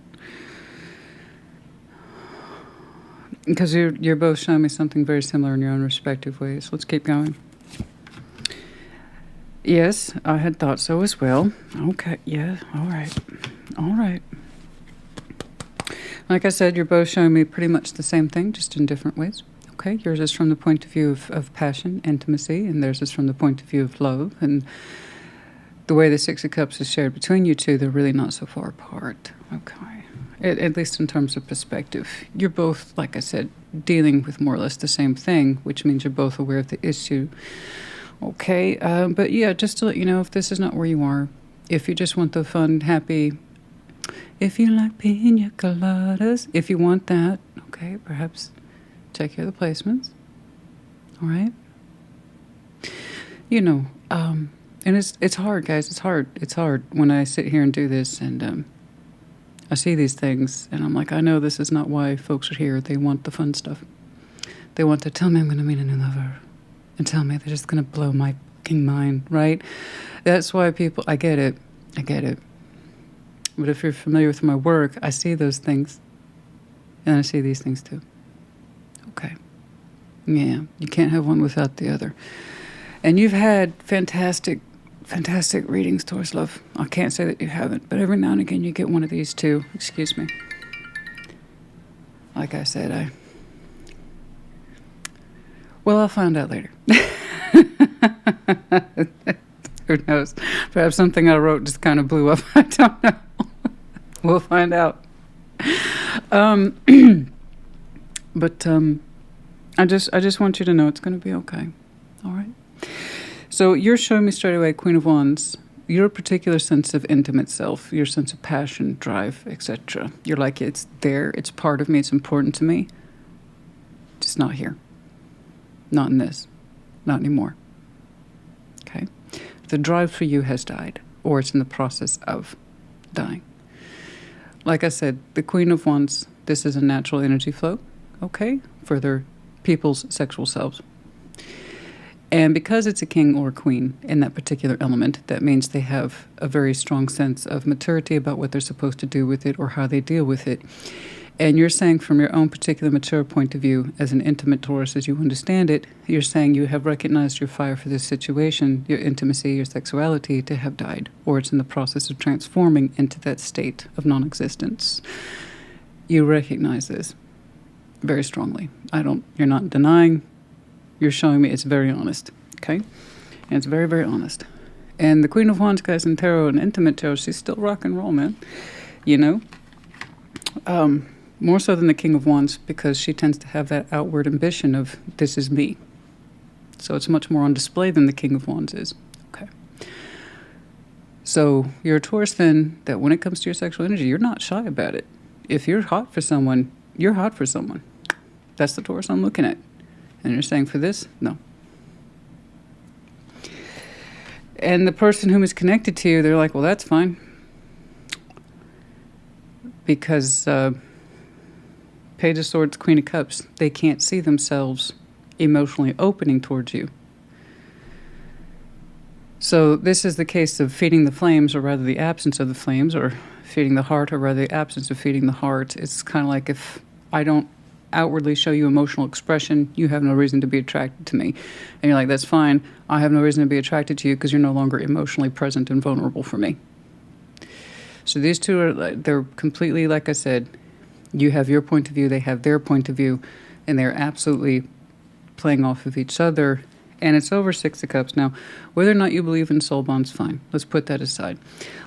S1: Because you're both showing me something very similar in your own respective ways. Let's keep going. Yes, I had thought so as well. Okay, yeah, all right. All right. Like I said, you're both showing me pretty much the same thing, just in different ways. Okay, yours is from the point of view of passion, intimacy, and theirs is from the point of view of love. And the way the Six of Cups is shared between you two, they're really not so far apart. Okay. At least in terms of perspective. You're both, like I said, dealing with more or less the same thing, which means you're both aware of the issue. Okay, but yeah, just to let you know, if this is not where you are, if you just want the fun, happy, if you like pina coladas, if you want that, okay, perhaps check your other placements. All right? You know, and it's hard, guys. It's hard. It's hard when I sit here and do this and I see these things and I'm like, I know this is not why folks are here. They want the fun stuff. They want to tell me I'm going to meet a new lover and tell me they're just going to blow my fucking mind, right? That's why people, I get it. But if you're familiar with my work, I see those things and I see these things too. Okay. Yeah, you can't have one without the other. And you've had fantastic readings, Taurus love. I can't say that you haven't, but every now and again you get one of these too. Excuse me. Like I said, well, I'll find out later. Who knows? Perhaps something I wrote just kind of blew up. I don't know. We'll find out. But I just want you to know it's going to be okay. All right? So you're showing me straight away, Queen of Wands, your particular sense of intimate self, your sense of passion, drive, etc. You're like, it's there, it's part of me, it's important to me. Just not here. Not in this. Not anymore. Okay? The drive for you has died, or it's in the process of dying. Like I said, the Queen of Wands, this is a natural energy flow, okay, for their people's sexual selves. And because it's a king or a queen in that particular element, that means they have a very strong sense of maturity about what they're supposed to do with it or how they deal with it. And you're saying from your own particular mature point of view, as an intimate Taurus, as you understand it, you're saying you have recognized your fire for this situation, your intimacy, your sexuality to have died, or it's in the process of transforming into that state of non-existence. You recognize this very strongly. You're not denying. You're showing me it's very honest, okay? And it's very, very honest. And the Queen of Wands, guys, in tarot and intimate tarot, she's still rock and roll, man. You know? More so than the King of Wands, because she tends to have that outward ambition of, this is me. So it's much more on display than the King of Wands is. Okay. So you're a Taurus then, that when it comes to your sexual energy, you're not shy about it. If you're hot for someone, you're hot for someone. That's the Taurus I'm looking at. And you're saying for this? No. And the person whom is connected to you, they're like, well, that's fine. Because Page of Swords, Queen of Cups, they can't see themselves emotionally opening towards you. So this is the case of feeding the flames, or rather the absence of the flames, or feeding the heart, or rather the absence of feeding the heart. It's kind of like, if I don't outwardly show you emotional expression, you have no reason to be attracted to me. And you're like, that's fine. I have no reason to be attracted to you because you're no longer emotionally present and vulnerable for me. So these two are, they're completely, like I said, you have your point of view, they have their point of view, and they're absolutely playing off of each other. And it's over Six of Cups. Now, whether or not you believe in soul bonds, fine. Let's put that aside.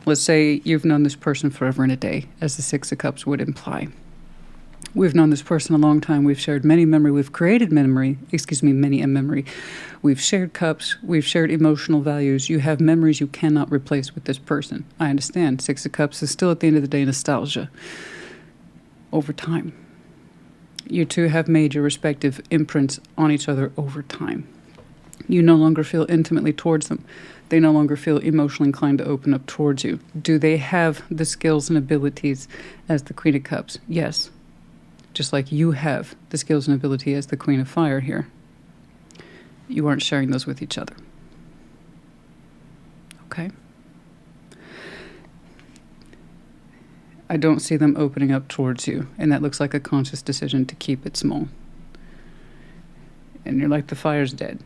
S1: Let's say you've known this person forever and a day, as the Six of Cups would imply. We've known this person a long time. We've shared many memory. We've created memory. Many a memory. We've shared cups. We've shared emotional values. You have memories you cannot replace with this person. I understand. Six of Cups is still, at the end of the day, nostalgia. Over time. You two have made your respective imprints on each other over time. You no longer feel intimately towards them. They no longer feel emotionally inclined to open up towards you. Do they have the skills and abilities as the Queen of Cups? Yes. Just like you have the skills and ability as the Queen of Fire here. You aren't sharing those with each other. Okay? I don't see them opening up towards you, and that looks like a conscious decision to keep it small. And you're like, the fire's dead.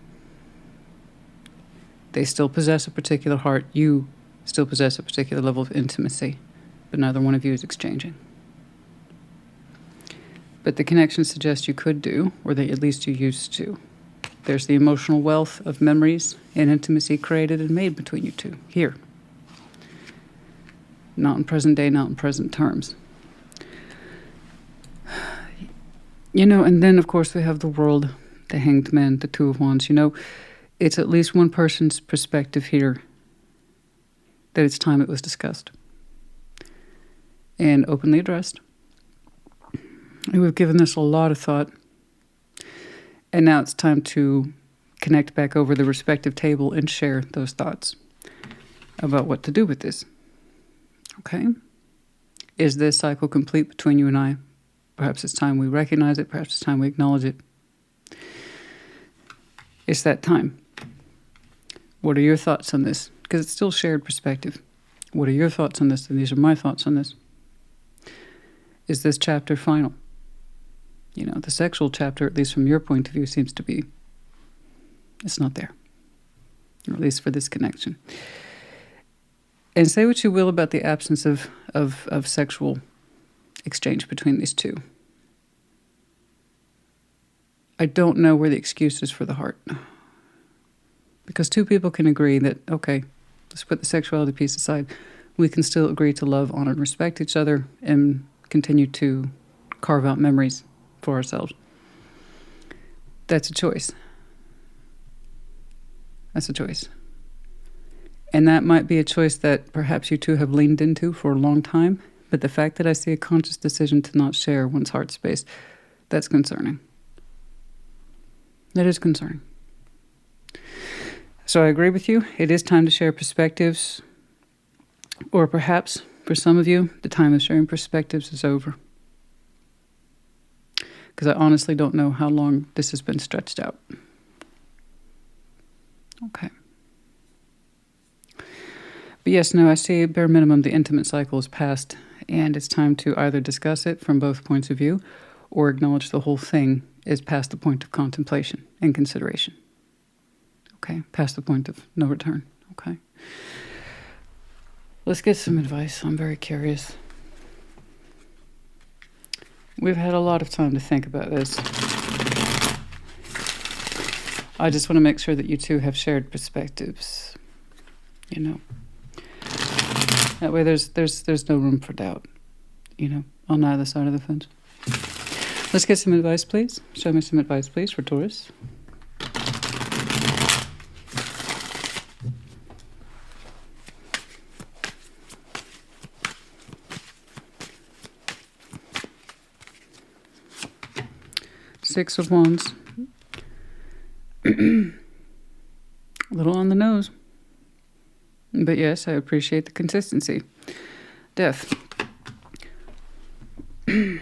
S1: They still possess a particular heart. You still possess a particular level of intimacy, but neither one of you is exchanging. But the connection suggests you could do, or that at least you used to. There's the emotional wealth of memories and intimacy created and made between you two, here. Not in present day, not in present terms. You know, and then, of course, we have the World, the Hanged Man, the Two of Wands. You know, it's at least one person's perspective here that it's time it was discussed and openly addressed. And we've given this a lot of thought. And now it's time to connect back over the respective table and share those thoughts about what to do with this. Okay? Is this cycle complete between you and I? Perhaps it's time we recognize it. Perhaps it's time we acknowledge it. It's that time. What are your thoughts on this? Because it's still shared perspective. What are your thoughts on this? And these are my thoughts on this. Is this chapter final? You know, the sexual chapter, at least from your point of view, seems to be, it's not there. Or at least for this connection. And say what you will about the absence of sexual exchange between these two. I don't know where the excuse is for the heart. Because two people can agree that, okay, let's put the sexuality piece aside. We can still agree to love, honor, and respect each other and continue to carve out memories for ourselves. That's a choice. That's a choice. And that might be a choice that perhaps you two have leaned into for a long time, but the fact that I see a conscious decision to not share one's heart space, that's concerning. That is concerning. So I agree with you. It is time to share perspectives, or perhaps for some of you, the time of sharing perspectives is over. Because I honestly don't know how long this has been stretched out. Okay. But yes, no, I see bare minimum the intimate cycle is past, and it's time to either discuss it from both points of view or acknowledge the whole thing is past the point of contemplation and consideration. Okay, past the point of no return. Okay. Let's get some advice. I'm very curious. We've had a lot of time to think about this. I just want to make sure that you two have shared perspectives. You know. That way there's no room for doubt. You know, on either side of the fence. Let's get some advice, please. Show me some advice, please, for Taurus. Six of Wands. A little on the nose. But yes, I appreciate the consistency. Death. The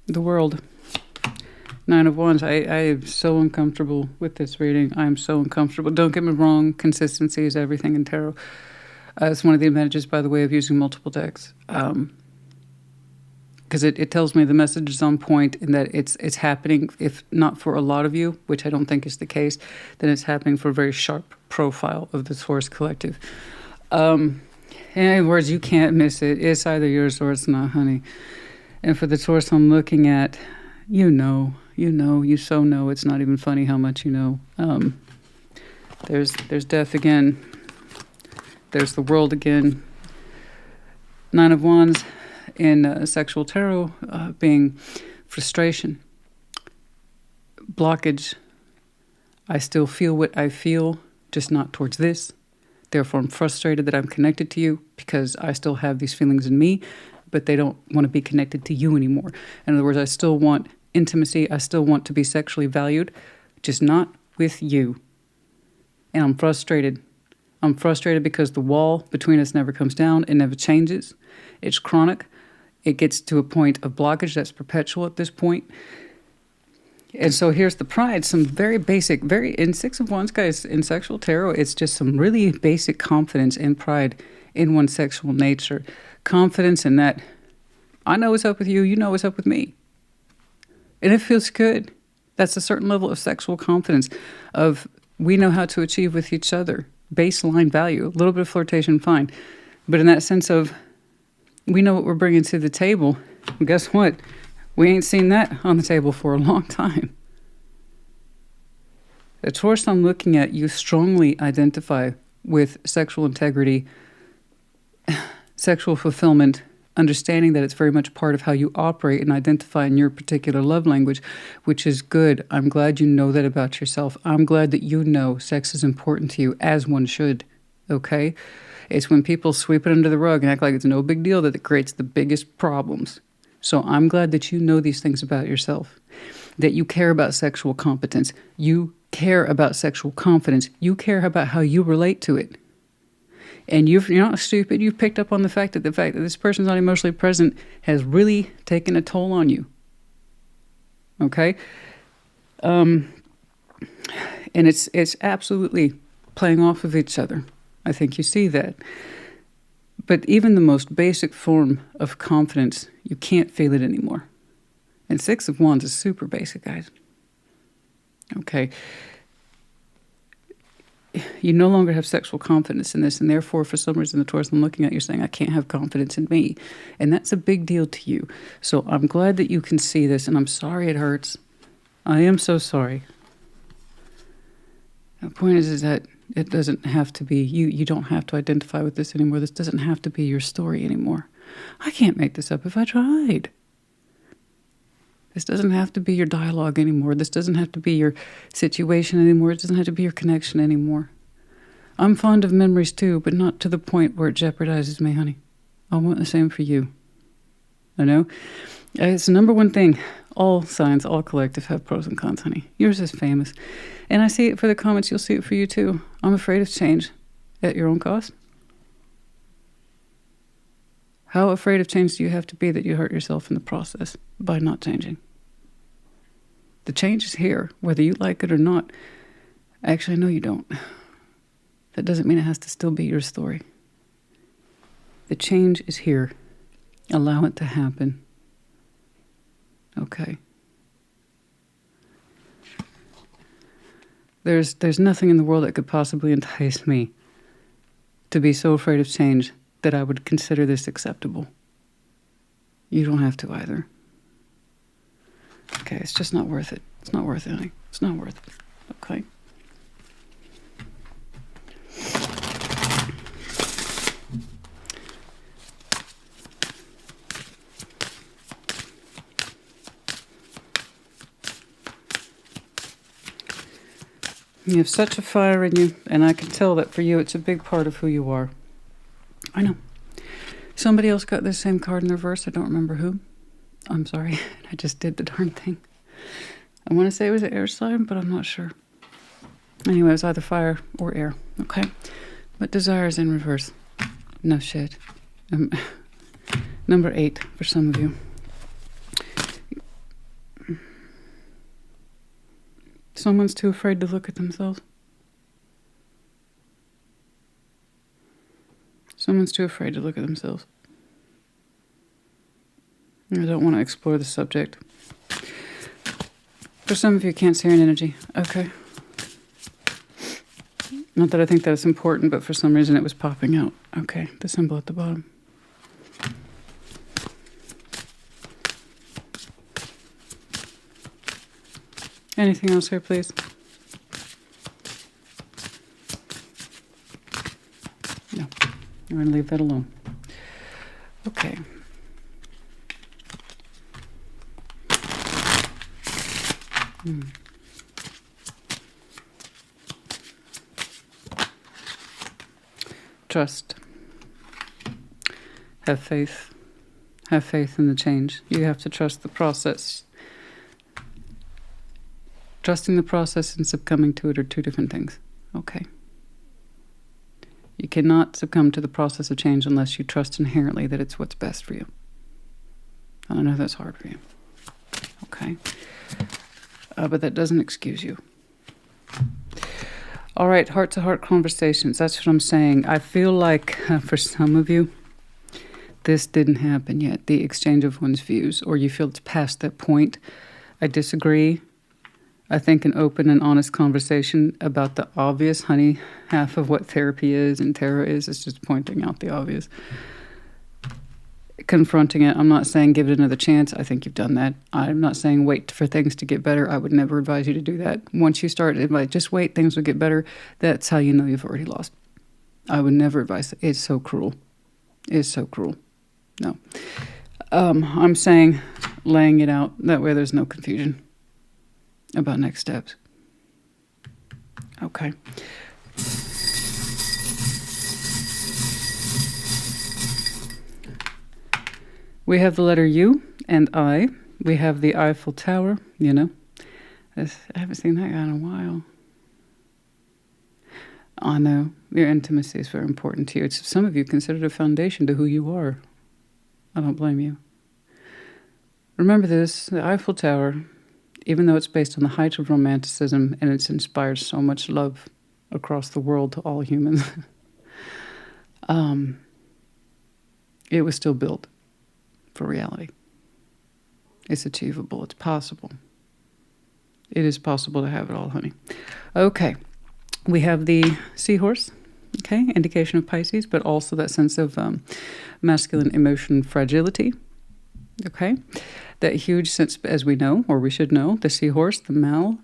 S1: World. Nine of Wands. I am so uncomfortable with this reading. I am so uncomfortable. Don't get me wrong. Consistency is everything in tarot. It's one of the advantages, by the way, of using multiple decks. Because it tells me the message is on point and that it's happening, if not for a lot of you, which I don't think is the case, then it's happening for a very sharp profile of the Taurus collective. In other words, you can't miss it. It's either yours or it's not, honey. And for the Taurus I'm looking at, you so know. It's not even funny how much you know. There's death again. There's the World again. Nine of Wands in sexual tarot being frustration, blockage. I still feel what I feel, just not towards this. Therefore, I'm frustrated that I'm connected to you because I still have these feelings in me, but they don't want to be connected to you anymore. In other words, I still want intimacy. I still want to be sexually valued, just not with you. And I'm frustrated. I'm frustrated because the wall between us never comes down. It never changes. It's chronic. It gets to a point of blockage that's perpetual at this point. And so here's the pride, some very basic, in Six of Wands, guys, in sexual tarot, it's just some really basic confidence and pride in one's sexual nature. Confidence in that, I know what's up with you, you know what's up with me. And it feels good. That's a certain level of sexual confidence, of we know how to achieve with each other. Baseline value, a little bit of flirtation, fine. But in that sense of, we know what we're bringing to the table. And guess what? We ain't seen that on the table for a long time. The Taurus I'm looking at, you strongly identify with sexual integrity, sexual fulfillment, understanding that it's very much part of how you operate and identify in your particular love language, which is good. I'm glad you know that about yourself. I'm glad that you know sex is important to you, as one should, okay? It's when people sweep it under the rug and act like it's no big deal that it creates the biggest problems. So I'm glad that you know these things about yourself, that you care about sexual competence, you care about sexual confidence, you care about how you relate to it. And you're not stupid. You've picked up on the fact that this person's not emotionally present has really taken a toll on you. Okay? And it's absolutely playing off of each other. I think you see that. But even the most basic form of confidence, you can't feel it anymore. And Six of Wands is super basic, guys. Okay. You no longer have sexual confidence in this, and therefore, for some reason, the Taurus I'm looking at, you're saying, I can't have confidence in me. And that's a big deal to you. So I'm glad that you can see this, and I'm sorry it hurts. I am so sorry. The point is that it doesn't have to be, you don't have to identify with this anymore. This doesn't have to be your story anymore. I can't make this up if I tried. This doesn't have to be your dialogue anymore. This doesn't have to be your situation anymore. It doesn't have to be your connection anymore. I'm fond of memories too, but not to the point where it jeopardizes me, honey. I want the same for you. I know. It's the number one thing. All signs, all collective have pros and cons, honey. Yours is famous. And I see it for the comments. You'll see it for you too. I'm afraid of change at your own cost. How afraid of change do you have to be that you hurt yourself in the process by not changing? The change is here, whether you like it or not. Actually, no, you don't. That doesn't mean it has to still be your story. The change is here. Allow it to happen. Okay. There's nothing in the world that could possibly entice me to be so afraid of change that I would consider this acceptable. You don't have to either. Okay, it's just not worth it. It's not worth it, honey. It's not worth it. Okay? You have such a fire in you, and I can tell that for you it's a big part of who you are. I know. Somebody else got this same card in reverse. I don't remember who. I'm sorry. I just did the darn thing. I want to say it was an air sign, but I'm not sure. Anyway, it was either fire or air. Okay. But desire is in reverse. No shit. Number 8 for some of you. Someone's too afraid to look at themselves. Someone's too afraid to look at themselves. I don't want to explore the subject. For some of you, Cancerian energy. Okay. Not that I think that's important, but for some reason it was popping out. Okay, the symbol at the bottom. Anything else here, please? No. I'm going to leave that alone. Okay. Trust. Have faith. Have faith in the change. You have to trust the process. Trusting the process and succumbing to it are 2 different things. Okay. You cannot succumb to the process of change unless you trust inherently that it's what's best for you. I don't know if that's hard for you. Okay. But that doesn't excuse you. All right, heart-to-heart conversations. That's what I'm saying. I feel like for some of you, this didn't happen yet, the exchange of one's views, or you feel it's past that point. I disagree. I think an open and honest conversation about the obvious, honey, half of what therapy is and tarot is just pointing out the obvious. Confronting it. I'm not saying give it another chance. I think you've done that. I'm not saying wait for things to get better. I would never advise you to do that. Once you start, like, just wait, things will get better. That's how you know you've already lost. I would never advise it. It's so cruel. It's so cruel. No. I'm saying laying it out. That way there's no confusion about next steps. Okay. We have the letter U and I. We have the Eiffel Tower, you know. I haven't seen that guy in a while. I know. Your intimacy is very important to you. It's some of you consider it a foundation to who you are. I don't blame you. Remember this, the Eiffel Tower, even though it's based on the height of romanticism and it's inspired so much love across the world to all humans, it was still built for reality. It's achievable. It's possible. It is possible to have it all, honey. Okay. We have the seahorse, okay, indication of Pisces, but also that sense of masculine emotion fragility, okay? That huge sense, as we know, or we should know, the seahorse, the male,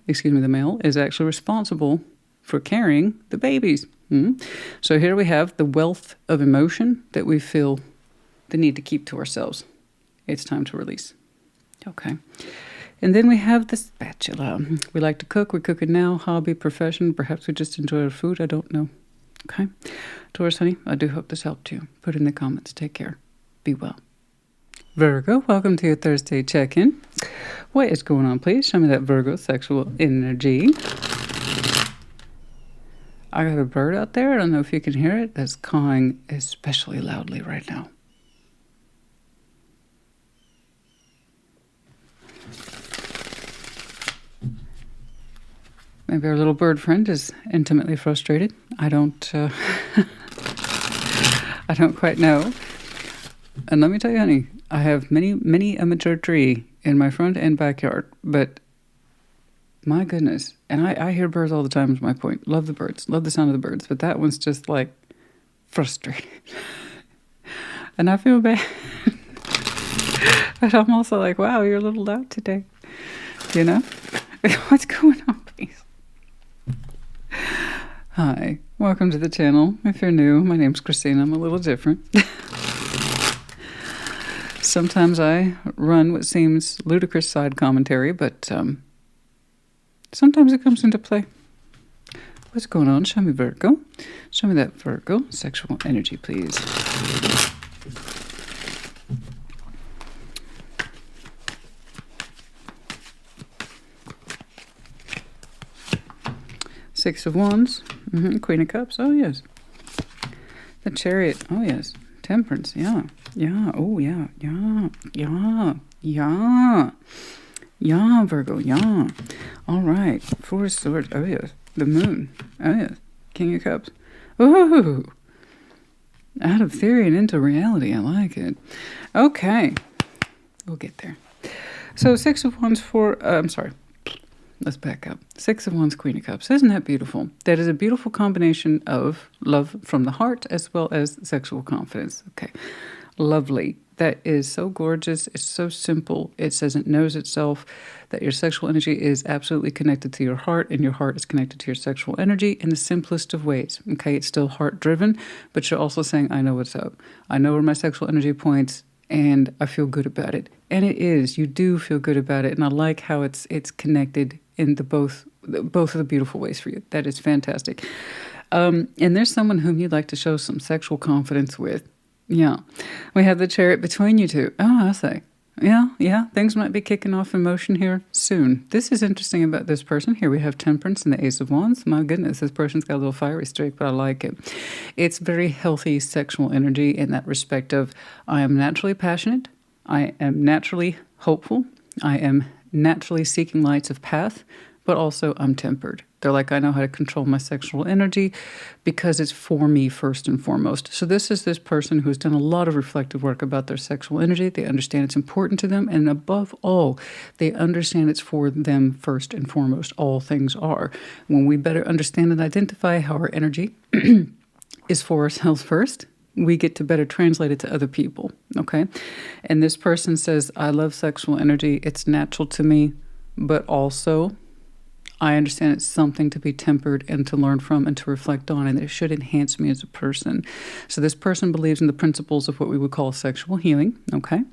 S1: is actually responsible for carrying the babies. So here we have the wealth of emotion that we feel the need to keep to ourselves. It's time to release. Okay. And then we have the spatula. We like to cook. We're cooking now. Hobby, profession. Perhaps we just enjoy our food. I don't know. Okay. Taurus, honey, I do hope this helped you. Put in the comments. Take care. Be well. Virgo, welcome to your Thursday check-in. What is going on, please? Show me that Virgo sexual energy. I got a bird out there. I don't know if you can hear it. That's cawing especially loudly right now. Maybe our little bird friend is intimately frustrated. I don't quite know. And let me tell you, honey, I have many a mature tree in my front and backyard, but my goodness. And I hear birds all the time is my point. Love the birds. Love the sound of the birds. But that one's just like frustrated. And I feel bad. But I'm also like, wow, you're a little loud today. You know? What's going on, please? Hi, welcome to the channel. If you're new, my name's Christina. I'm a little different. Sometimes I run what seems ludicrous side commentary, but sometimes it comes into play. What's going on? Show me Virgo. Show me that Virgo sexual energy, please. Six of Wands. Queen of Cups. Oh, yes. The Chariot. Oh, yes. Temperance. Yeah. Yeah. Oh, yeah. Yeah. Yeah. Yeah. Yeah, Virgo. Yeah. All right. Four of Swords. Oh, yes. The Moon. Oh, yes. King of Cups. Ooh. Out of theory and into reality. I like it. Okay. We'll get there. So Six of Wands I'm sorry. Let's back up. Six of Wands, Queen of Cups. Isn't that beautiful? That is a beautiful combination of love from the heart as well as sexual confidence. Okay. Lovely. That is so gorgeous. It's so simple. It says it knows itself, that your sexual energy is absolutely connected to your heart, and your heart is connected to your sexual energy in the simplest of ways. Okay. It's still heart driven, but you're also saying, I know what's up. I know where my sexual energy points, and I feel good about it. And it is. You do feel good about it. And I like how it's connected in the both of the beautiful ways for you. That is fantastic. And there's someone whom you'd like to show some sexual confidence with. Yeah. We have the Chariot between you two. Oh, I say. Yeah. Things might be kicking off in motion here soon. This is interesting about this person. Here we have Temperance and the Ace of Wands. My goodness, this person's got a little fiery streak, but I like it. It's very healthy sexual energy in that respect of, I am naturally passionate. I am naturally hopeful. I am naturally seeking lights of path, but also I'm tempered. They're like, I know how to control my sexual energy because it's for me first and foremost. So this is this person who's done a lot of reflective work about their sexual energy. They understand it's important to them. And above all, they understand it's for them first and foremost. All things are. When we better understand and identify how our energy is for ourselves first, we get to better translate it to other people, okay? And this person says, I love sexual energy. It's natural to me, but also I understand it's something to be tempered and to learn from and to reflect on, and it should enhance me as a person. So this person believes in the principles of what we would call sexual healing, okay?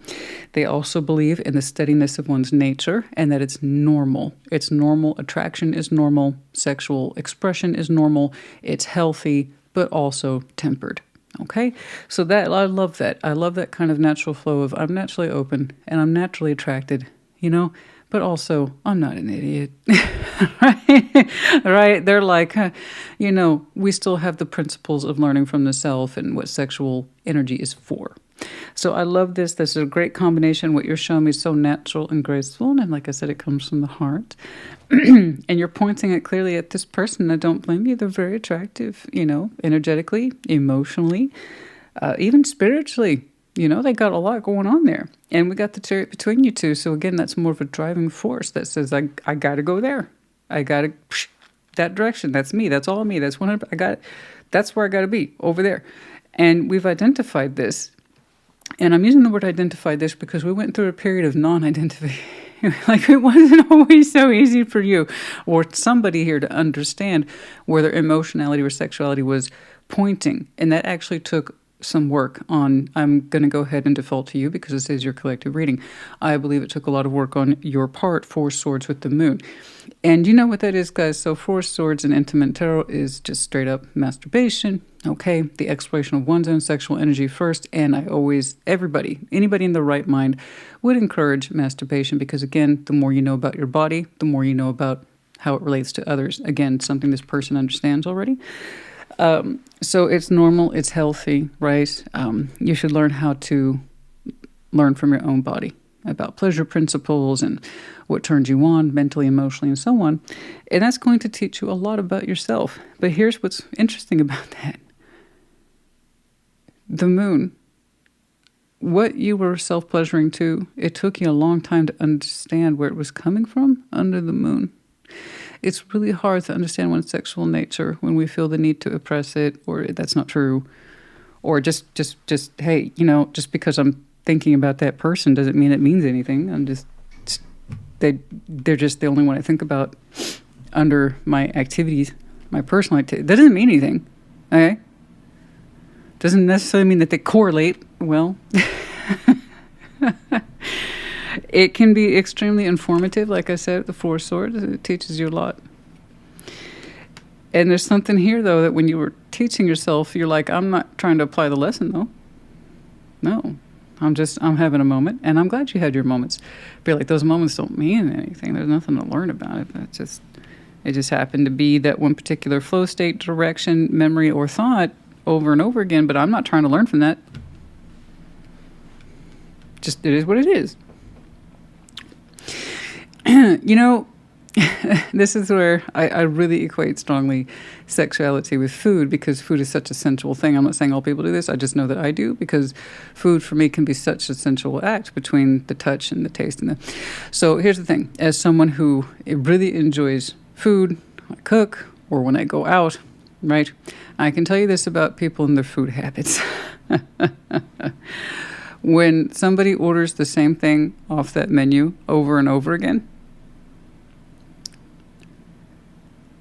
S1: They also believe in the steadiness of one's nature and that it's normal. It's normal. Attraction is normal. Sexual expression is normal. It's healthy, but also tempered. Okay, so that I love that. I love that kind of natural flow of I'm naturally open and I'm naturally attracted, but also I'm not an idiot. Right? They're like, we still have the principles of learning from the self and what sexual energy is for. So I love this. This is a great combination. What you're showing me is so natural and graceful. And like I said, it comes from the heart. And you're pointing it clearly at this person. I don't blame you. They're very attractive, energetically, emotionally, even spiritually. They got a lot going on there. And we got the Chariot between you two. So again, that's more of a driving force that says, I got to go there. I got to, that direction. That's me. That's all me. That's 100. That's where I got to be, over there. And we've identified this. And I'm using the word identify this because we went through a period of non-identification. Like it wasn't always so easy for you or somebody here to understand where their emotionality or sexuality was pointing. And that actually took some work on, I'm going to go ahead and default to you because this is your collective reading. I believe it took a lot of work on your part, Four Swords with the Moon. And you know what that is, guys? So Four Swords in Intimate Tarot is just straight up masturbation, okay? The exploration of one's own sexual energy first. And anybody in the right mind would encourage masturbation because, again, the more you know about your body, the more you know about how it relates to others. Again, something this person understands already. So it's normal, it's healthy, right? You should learn how to learn from your own body about pleasure principles and what turns you on mentally, emotionally, and so on. And that's going to teach you a lot about yourself. But here's what's interesting about that. The moon, what you were self-pleasuring to, it took you a long time to understand where it was coming from under the moon. It's really hard to understand one's sexual nature when we feel the need to oppress it, or that's not true, or just hey, just because I'm thinking about that person doesn't mean it means anything. They're just the only one I think about under my activities, my personal activity. That doesn't mean anything, okay? Doesn't necessarily mean that they correlate. Well, it can be extremely informative. Like I said, the Four Swords, it teaches you a lot. And there's something here, though, that when you were teaching yourself, you're like, I'm not trying to apply the lesson, though. No, I'm having a moment. And I'm glad you had your moments. But like, those moments don't mean anything. There's nothing to learn about it. But It just happened to be that one particular flow state, direction, memory, or thought over and over again, but I'm not trying to learn from that. Just, it is what it is. You know, this is where I really equate strongly sexuality with food, because food is such a sensual thing. I'm not saying all people do this. I just know that I do, because food for me can be such a sensual act between the touch and the taste. So here's the thing. As someone who really enjoys food, I cook, or when I go out, right? I can tell you this about people and their food habits. When somebody orders the same thing off that menu over and over again,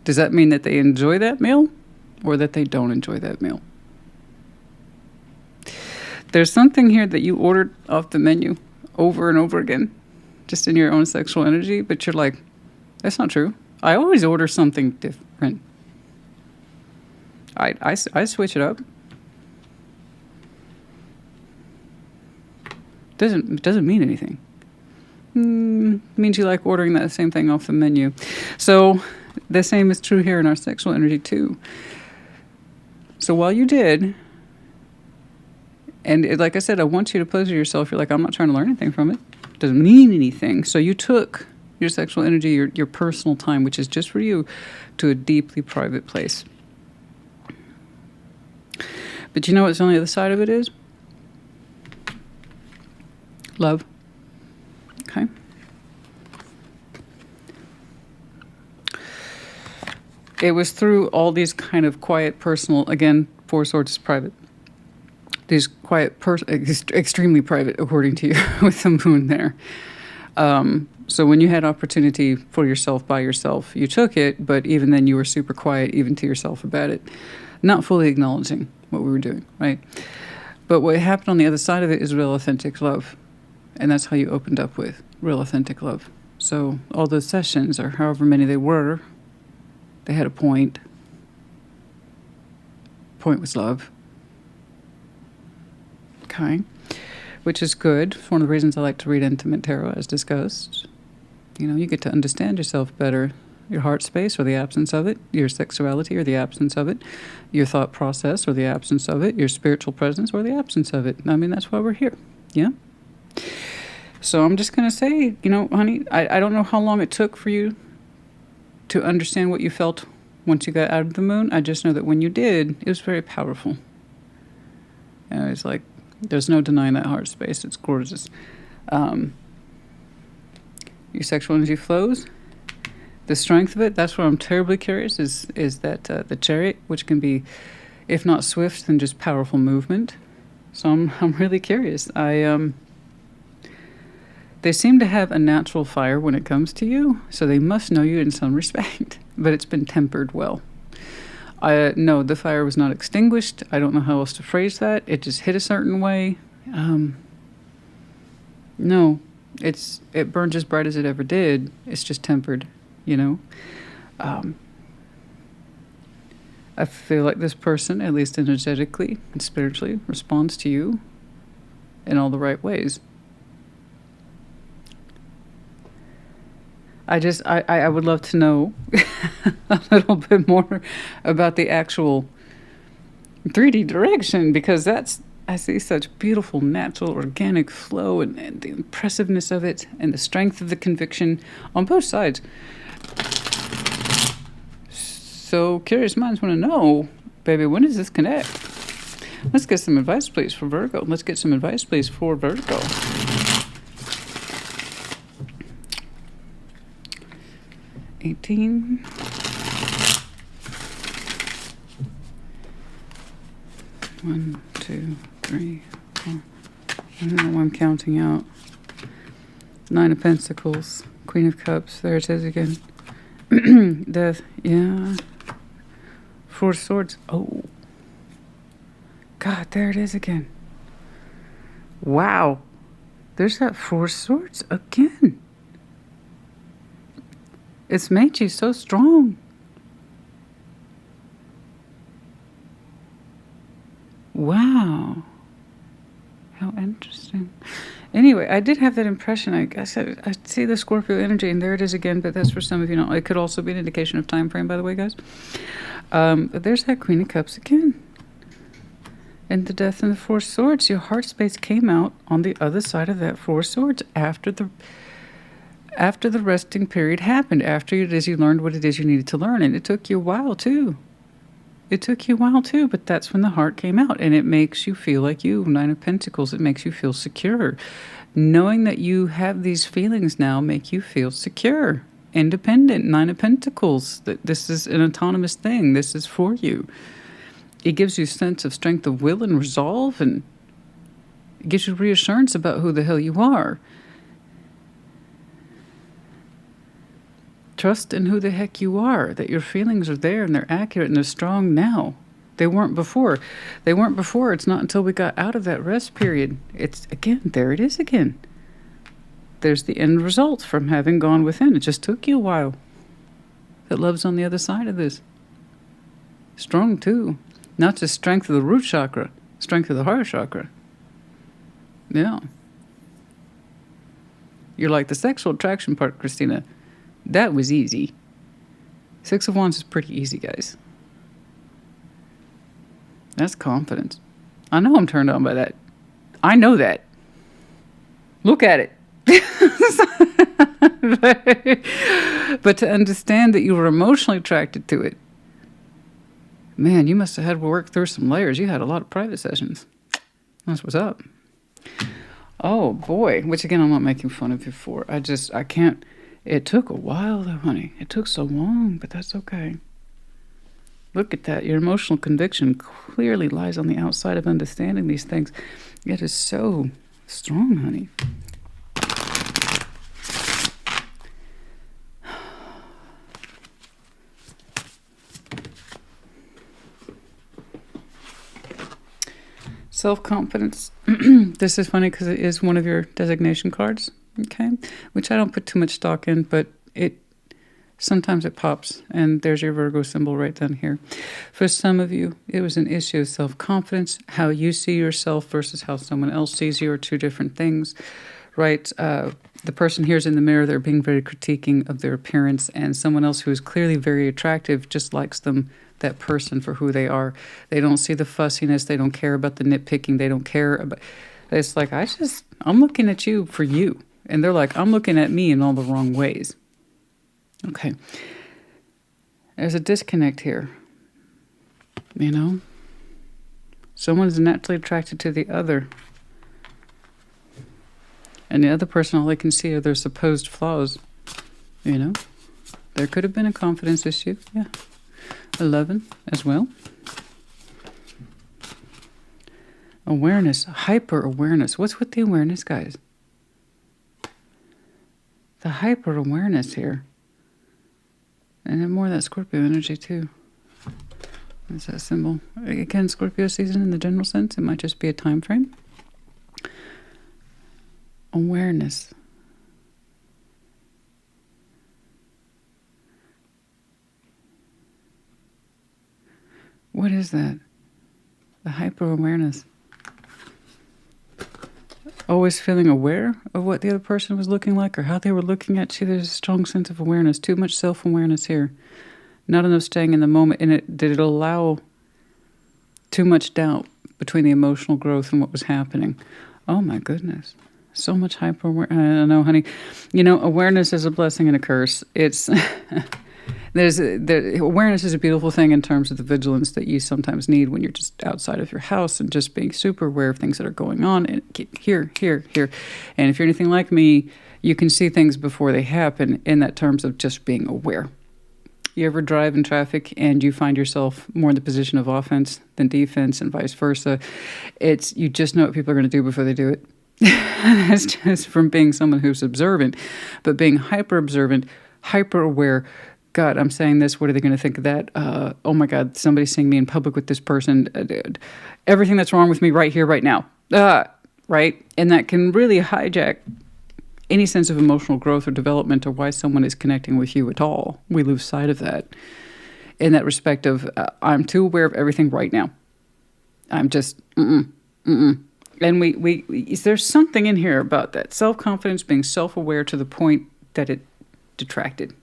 S1: does that mean that they enjoy that meal or that they don't enjoy that meal? There's something here that you ordered off the menu over and over again, just in your own sexual energy, but you're like, that's not true. I always order something different. I switch it up. Doesn't mean anything. Means you like ordering that same thing off the menu. So the same is true here in our sexual energy too. So while you did, and like I said, I want you to pleasure yourself. You're like, I'm not trying to learn anything from it. It doesn't mean anything. So you took your sexual energy, your personal time, which is just for you, to a deeply private place. But you know what's on the other side of it is? Love. Okay. It was through all these kind of quiet, personal, again, Four Swords is private. These quiet, extremely private, according to you, with the moon there. So when you had opportunity for yourself by yourself, you took it, but even then you were super quiet, even to yourself about it, not fully acknowledging what we were doing, right? But what happened on the other side of it is real authentic love. And that's how you opened up with real authentic love. So all those sessions, or however many they were, they had a point. Point was love. Okay. Which is good. It's one of the reasons I like to read intimate tarot, as discussed. You know, you get to understand yourself better. Your heart space or the absence of it, your sexuality or the absence of it, your thought process or the absence of it, your spiritual presence or the absence of it. I mean, that's why we're here. Yeah? So I'm just going to say, you know, honey, I don't know how long it took for you to understand what you felt once you got out of the moon. I just know that when you did, it was very powerful. And it's like, there's no denying that heart space. It's gorgeous. Your sexual energy flows. The strength of it, that's where I'm terribly curious, is that the chariot, which can be, if not swift, then just powerful movement. So I'm really curious. They seem to have a natural fire when it comes to you, so they must know you in some respect, but it's been tempered well. No, the fire was not extinguished. I don't know how else to phrase that. It just hit a certain way. No, it burned as bright as it ever did. It's just tempered, you know. I feel like this person, at least energetically and spiritually, responds to you in all the right ways. I would love to know a little bit more about the actual 3D direction, because I see such beautiful, natural, organic flow and the impressiveness of it and the strength of the conviction on both sides. So curious minds want to know, baby, when does this connect? Let's get some advice, please, for Virgo. Let's get some advice, please, for Virgo. $18. One, two, three, four. I don't know why I'm counting out. 9 of Pentacles, Queen of Cups. There it is again. Death. Yeah. 4 Swords. Oh. God, there it is again. Wow. There's that 4 Swords again. It's made you so strong. Wow. How interesting. Anyway, I did have that impression. I said I see the Scorpio energy, and there it is again. But that's for some of you. It could also be an indication of time frame, by the way, guys. But there's that Queen of Cups again, and the Death and the Four of Swords. Your heart space came out on the other side of that Four of Swords after the resting period happened. After it is you learned what it is you needed to learn, and it took you a while too. But that's when the heart came out, and it makes you feel like you. Nine of Pentacles, it makes you feel secure. Knowing that you have these feelings now make you feel secure, independent. Nine of Pentacles, that this is an autonomous thing. This is for you. It gives you a sense of strength of will and resolve, and it gives you reassurance about who the hell you are. Trust in who the heck you are, that your feelings are there and they're accurate and they're strong now. They weren't before. It's not until we got out of that rest period. It's again, there it is again. There's the end result from having gone within. It just took you a while. That love's on the other side of this. Strong too. Not just strength of the root chakra, strength of the heart chakra. Yeah. You're like the sexual attraction part, Christina. That was easy. Six of Wands is pretty easy, guys. That's confidence. I know I'm turned on by that. I know that. Look at it. But to understand that you were emotionally attracted to it, man, you must have had to work through some layers. You had a lot of private sessions. That's what's up. Oh, boy. Which, again, I'm not making fun of you for. I can't. It took a while, though, honey. It took so long, but that's okay. Look at that. Your emotional conviction clearly lies on the outside of understanding these things. It is so strong, honey. Self-confidence. This is funny because it is one of your designation cards. Okay, which I don't put too much stock in, but sometimes it pops, and there's your Virgo symbol right down here. For some of you, it was an issue of self-confidence. How you see yourself versus how someone else sees you are two different things, right? The person here's in the mirror, they're being very critiquing of their appearance, and someone else who is clearly very attractive just likes them, that person, for who they are. They don't see the fussiness. They don't care about the nitpicking. They don't care about... It's like, I'm looking at you for you. And they're like, I'm looking at me in all the wrong ways. Okay. There's a disconnect here. You know? Someone's naturally attracted to the other. And the other person, all they can see are their supposed flaws. You know? There could have been a confidence issue. Yeah. 11 as well. Awareness. Hyper-awareness. What's with the awareness, guys? The hyper-awareness here. And then more of that Scorpio energy, too. That's that symbol. Again, Scorpio season in the general sense. It might just be a time frame. Awareness. What is that? The hyper-awareness. Always feeling aware of what the other person was looking like or how they were looking at you. There's a strong sense of awareness. Too much self-awareness here. Not enough staying in the moment. And did it allow too much doubt between the emotional growth and what was happening? Oh, my goodness. So much hyper-awareness. I don't know, honey. You know, awareness is a blessing and a curse. It's... Awareness is a beautiful thing in terms of the vigilance that you sometimes need when you're just outside of your house and just being super aware of things that are going on. And here. And if you're anything like me, you can see things before they happen in that terms of just being aware. You ever drive in traffic and you find yourself more in the position of offense than defense and vice versa? You just know what people are going to do before they do it. That's just from being someone who's observant, but being hyper-observant, hyper-aware. God, I'm saying this. What are they going to think of that? Oh my God, somebody's seeing me in public with this person. Everything that's wrong with me right here, right now. Right? And that can really hijack any sense of emotional growth or development or why someone is connecting with you at all. We lose sight of that. In that respect of, I'm too aware of everything right now. I'm just, And there's something in here about that self-confidence, being self-aware to the point that it detracted.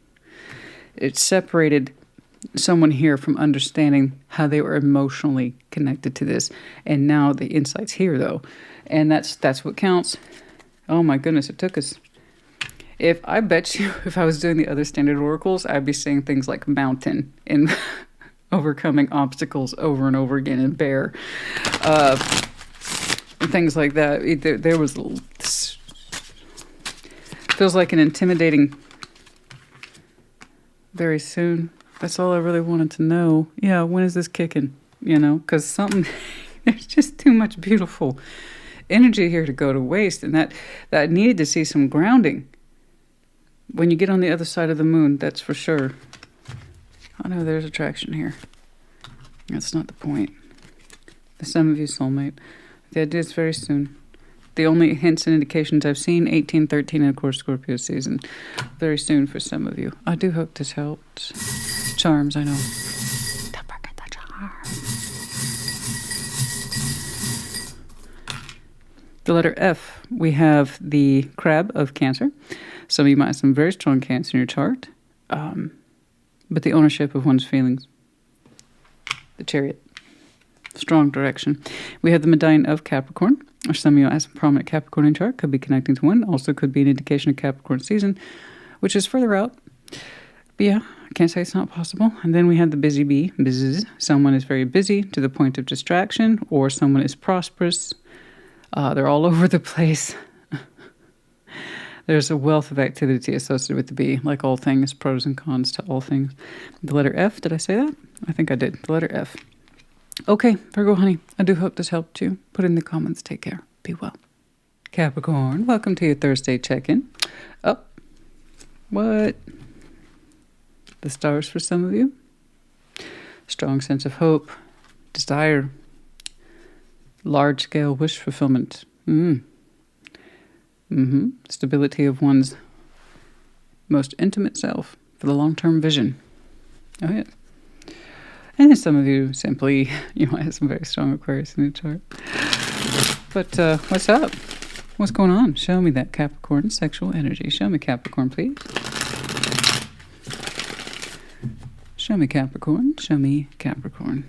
S1: It separated someone here from understanding how they were emotionally connected to this. And now the insight's here, though. And that's what counts. Oh, my goodness, it took us. I bet you, if I was doing the other standard oracles, I'd be saying things like mountain and overcoming obstacles over and over again, and bear. Things like that. There was... Feels like an intimidating... Very soon. That's all I really wanted to know. Yeah, when is this kicking? You know, because something... There's just too much beautiful energy here to go to waste. And that needed to see some grounding. When you get on the other side of the moon, that's for sure. Oh no, there's attraction here. That's not the point. For some of you, soulmate. The idea is very soon. The only hints and indications I've seen, 18, 13, and of course Scorpio season. Very soon for some of you. I do hope this helped. Charms, I know. Don't forget the charms. The letter F, we have the crab of Cancer. Some of you might have some very strong Cancer in your chart. But the ownership of one's feelings. The Chariot. Strong direction. We have the medallion of Capricorn. Or some of you have some prominent Capricorn in chart. Could be connecting to one. Also could be an indication of Capricorn season, which is further out. But yeah, I can't say it's not possible. And then we have the busy bee. Bzzz. Someone is very busy to the point of distraction, or someone is prosperous. They're all over the place. There's a wealth of activity associated with the bee, like all things, pros and cons to all things. The letter F, did I say that? I think I did. The letter F. Okay, Virgo honey, I do hope this helped you. Put in the comments. Take care. Be well. Capricorn, welcome to your Thursday check-in. Oh, what? The stars for some of you. Strong sense of hope, desire, large-scale wish fulfillment. Stability of one's most intimate self for the long-term vision. Oh, yeah. And then some of you simply, you might have some very strong Aquarius in your chart. But what's up? What's going on? Show me that Capricorn sexual energy. Show me Capricorn, please. Show me Capricorn. Show me Capricorn.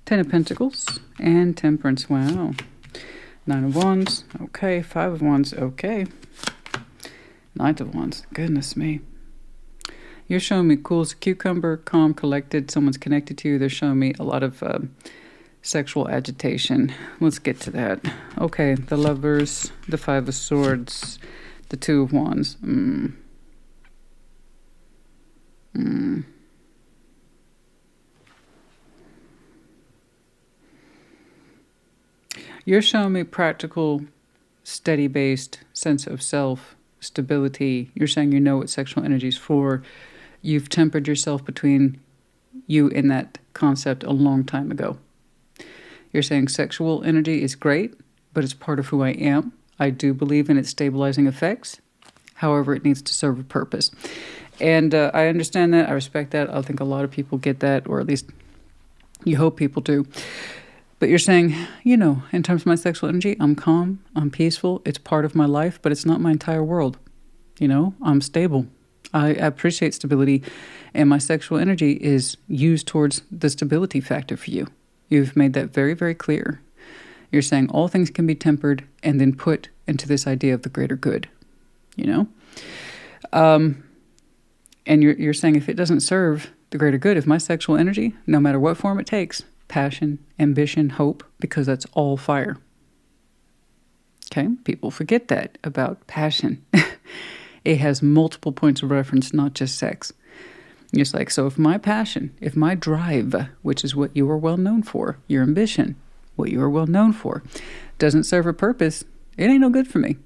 S1: Ten of Pentacles and Temperance. Wow. Nine of Wands. Okay. Five of Wands. Okay. Knight of Wands. Goodness me. You're showing me cool as a cucumber, calm, collected. Someone's connected to you. They're showing me a lot of sexual agitation. Let's get to that. Okay. The Lovers. The Five of Swords. The Two of Wands. You're showing me practical, steady-based sense of self, stability. You're saying you know what sexual energy is for. You've tempered yourself between you and that concept a long time ago. You're saying sexual energy is great, but it's part of who I am. I do believe in its stabilizing effects. However, it needs to serve a purpose. And I understand that. I respect that. I think a lot of people get that, or at least you hope people do. But you're saying, you know, in terms of my sexual energy, I'm calm, I'm peaceful, it's part of my life, but it's not my entire world. You know, I'm stable. I appreciate stability, and my sexual energy is used towards the stability factor for you. You've made that very, very clear. You're saying all things can be tempered and then put into this idea of the greater good, you know? And you're saying if it doesn't serve the greater good, if my sexual energy, no matter what form it takes, passion, ambition, hope, because that's all fire. Okay? People forget that about passion. It has multiple points of reference, not just sex. It's like, so if my passion, if my drive, which is what you are well known for, your ambition, what you are well known for, doesn't serve a purpose, it ain't no good for me.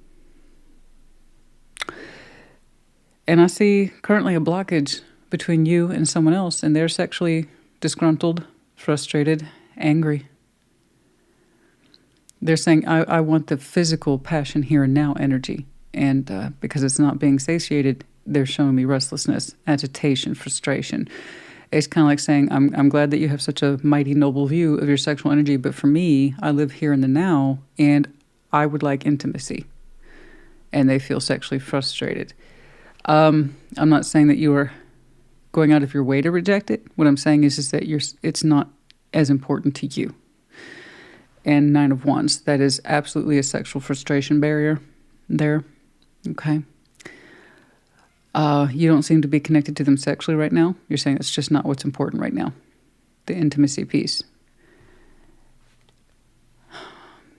S1: And I see currently a blockage between you and someone else, and they're sexually disgruntled, frustrated, angry. They're saying, I want the physical passion here and now energy. And because it's not being satiated, they're showing me restlessness, agitation, frustration. It's kind of like saying, I'm glad that you have such a mighty, noble view of your sexual energy, but for me, I live here in the now, and I would like intimacy. And they feel sexually frustrated. I'm not saying that you are going out of your way to reject it. What I'm saying is that it's not as important to you. And 9 of Wands, that is absolutely a sexual frustration barrier there. Okay. You don't seem to be connected to them sexually right now. You're saying it's just not what's important right now. The intimacy piece.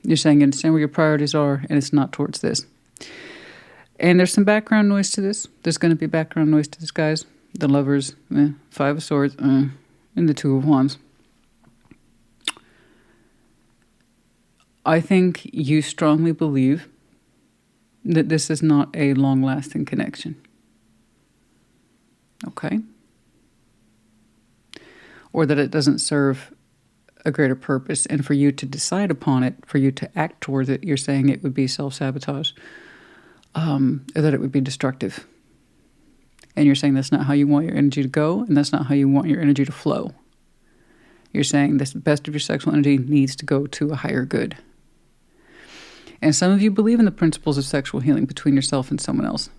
S1: You're saying you understand where your priorities are, and it's not towards this. And there's some background noise to this. There's going to be background noise to this, guys. The Lovers, 5 of Swords, and the 2 of Wands. I think you strongly believe that this is not a long-lasting connection. Okay? Or that it doesn't serve a greater purpose. And for you to decide upon it, for you to act towards it, you're saying it would be self-sabotage. Or that it would be destructive. And you're saying that's not how you want your energy to go, and that's not how you want your energy to flow. You're saying the best of your sexual energy needs to go to a higher good. And some of you believe in the principles of sexual healing between yourself and someone else.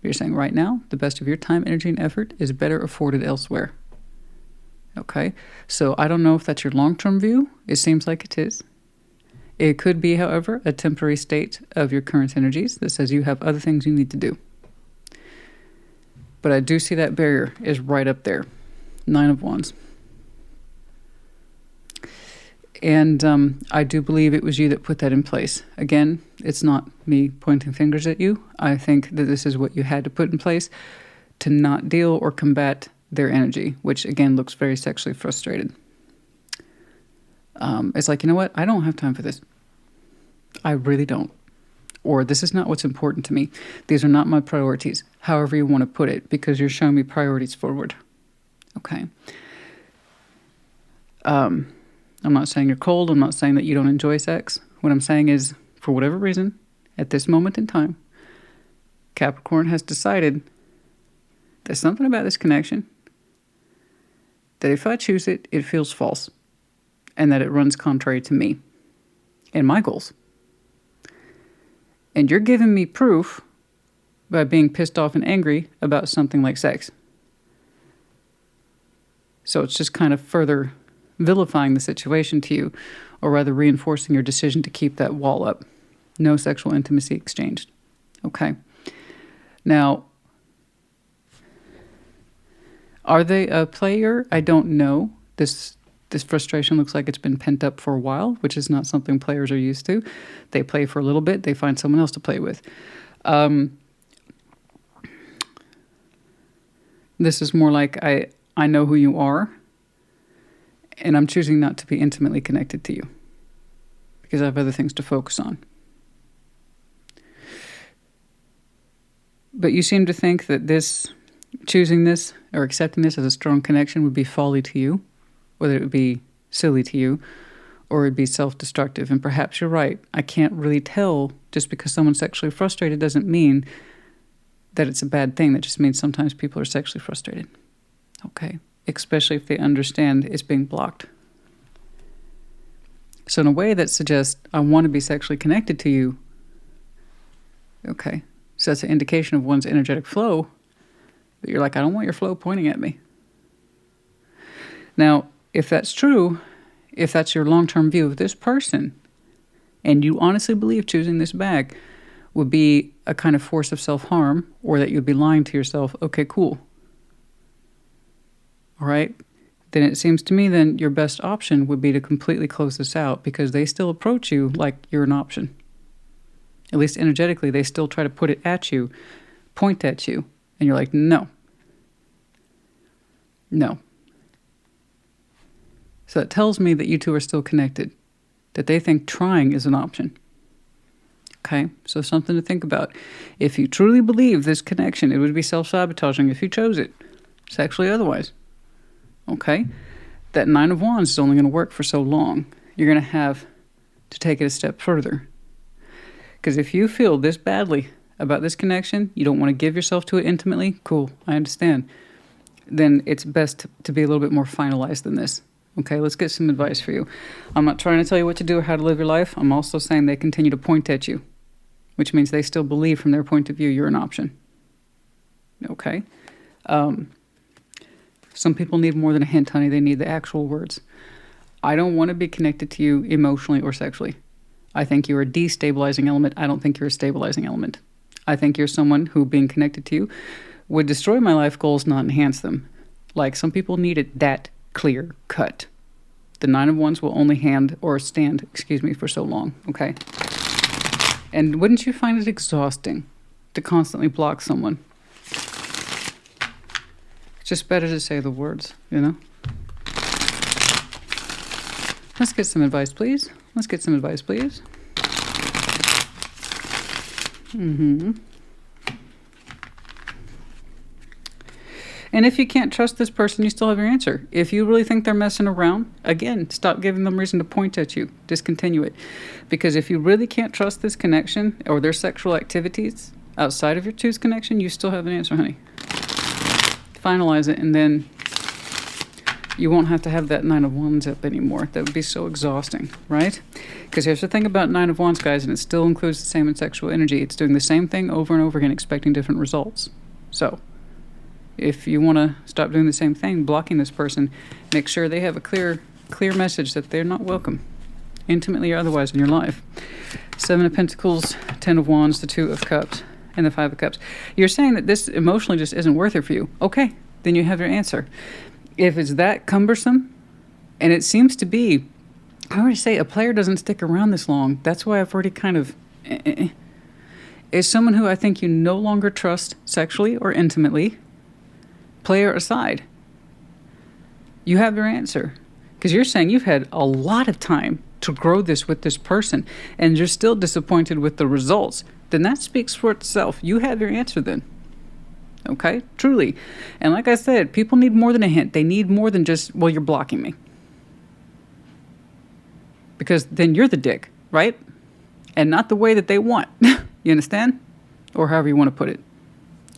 S1: You're saying right now, the best of your time, energy, and effort is better afforded elsewhere. Okay? So I don't know if that's your long-term view. It seems like it is. It could be, however, a temporary state of your current energies that says you have other things you need to do. But I do see that barrier is right up there. 9 of Wands. And I do believe it was you that put that in place. Again, it's not me pointing fingers at you. I think that this is what you had to put in place to not deal or combat their energy, which again looks very sexually frustrated. It's like, you know what? I don't have time for this. I really don't. Or this is not what's important to me. These are not my priorities, however you want to put it, because you're showing me priorities forward. Okay. I'm not saying you're cold. I'm not saying that you don't enjoy sex. What I'm saying is, for whatever reason, at this moment in time, Capricorn has decided there's something about this connection that if I choose it, it feels false, and that it runs contrary to me and my goals. And you're giving me proof by being pissed off and angry about something like sex. So it's just kind of further vilifying the situation to you, or rather reinforcing your decision to keep that wall up. No sexual intimacy exchanged. Okay. Now, are they a player? I don't know. This frustration looks like it's been pent up for a while, which is not something players are used to. They play for a little bit. They find someone else to play with. This is more like I know who you are, and I'm choosing not to be intimately connected to you because I have other things to focus on. But you seem to think that choosing this or accepting this as a strong connection would be folly to you, whether it would be silly to you, or it would be self-destructive. And perhaps you're right. I can't really tell. Just because someone's sexually frustrated doesn't mean that it's a bad thing. That just means sometimes people are sexually frustrated. Okay. Especially if they understand it's being blocked. So in a way that suggests, I want to be sexually connected to you. Okay. So that's an indication of one's energetic flow. But you're like, I don't want your flow pointing at me. Now, if that's true, if that's your long-term view of this person, and you honestly believe choosing this bag would be a kind of force of self-harm, or that you'd be lying to yourself, okay, cool. All right? Then it seems to me then your best option would be to completely close this out, because they still approach you like you're an option. At least energetically, they still try to put it at you, point at you, and you're like, no. No. So it tells me that you two are still connected, that they think trying is an option. Okay, so something to think about. If you truly believe this connection, it would be self-sabotaging if you chose it, sexually otherwise. Okay, that 9 of Wands is only going to work for so long. You're going to have to take it a step further. Because if you feel this badly about this connection, you don't want to give yourself to it intimately, cool, I understand. Then it's best to be a little bit more finalized than this. Okay, let's get some advice for you. I'm not trying to tell you what to do or how to live your life. I'm also saying they continue to point at you, which means they still believe from their point of view you're an option. Okay? Some people need more than a hint, honey. They need the actual words. I don't want to be connected to you emotionally or sexually. I think you're a destabilizing element. I don't think you're a stabilizing element. I think you're someone who, being connected to you, would destroy my life goals, not enhance them. Like, some people need it that clear cut. The 9 of Wands will only stand for so long, okay? And wouldn't you find it exhausting to constantly block someone? It's just better to say the words, you know? Let's get some advice, please. Let's get some advice, please. And if you can't trust this person, you still have your answer. If you really think they're messing around, again, stop giving them reason to point at you. Discontinue it. Because if you really can't trust this connection or their sexual activities outside of your two's connection, you still have an answer, honey. Finalize it, and then you won't have to have that 9 of Wands up anymore. That would be so exhausting, right? Because here's the thing about 9 of Wands, guys, and it still includes the same in sexual energy. It's doing the same thing over and over again, expecting different results. So if you want to stop doing the same thing, blocking this person, make sure they have a clear message that they're not welcome, intimately or otherwise, in your life. 7 of Pentacles, 10 of Wands, the 2 of Cups, and the 5 of Cups. You're saying that this emotionally just isn't worth it for you. Okay, then you have your answer. If it's that cumbersome, and it seems to be, I already say a player doesn't stick around this long. That's why I've already kind of... Is someone who I think you no longer trust sexually or intimately. Player aside, you have your answer. Because you're saying you've had a lot of time to grow this with this person, and you're still disappointed with the results. Then that speaks for itself. You have your answer then. Okay? Truly. And like I said, people need more than a hint. They need more than just, well, you're blocking me. Because then you're the dick, right? And not the way that they want. You understand? Or however you want to put it.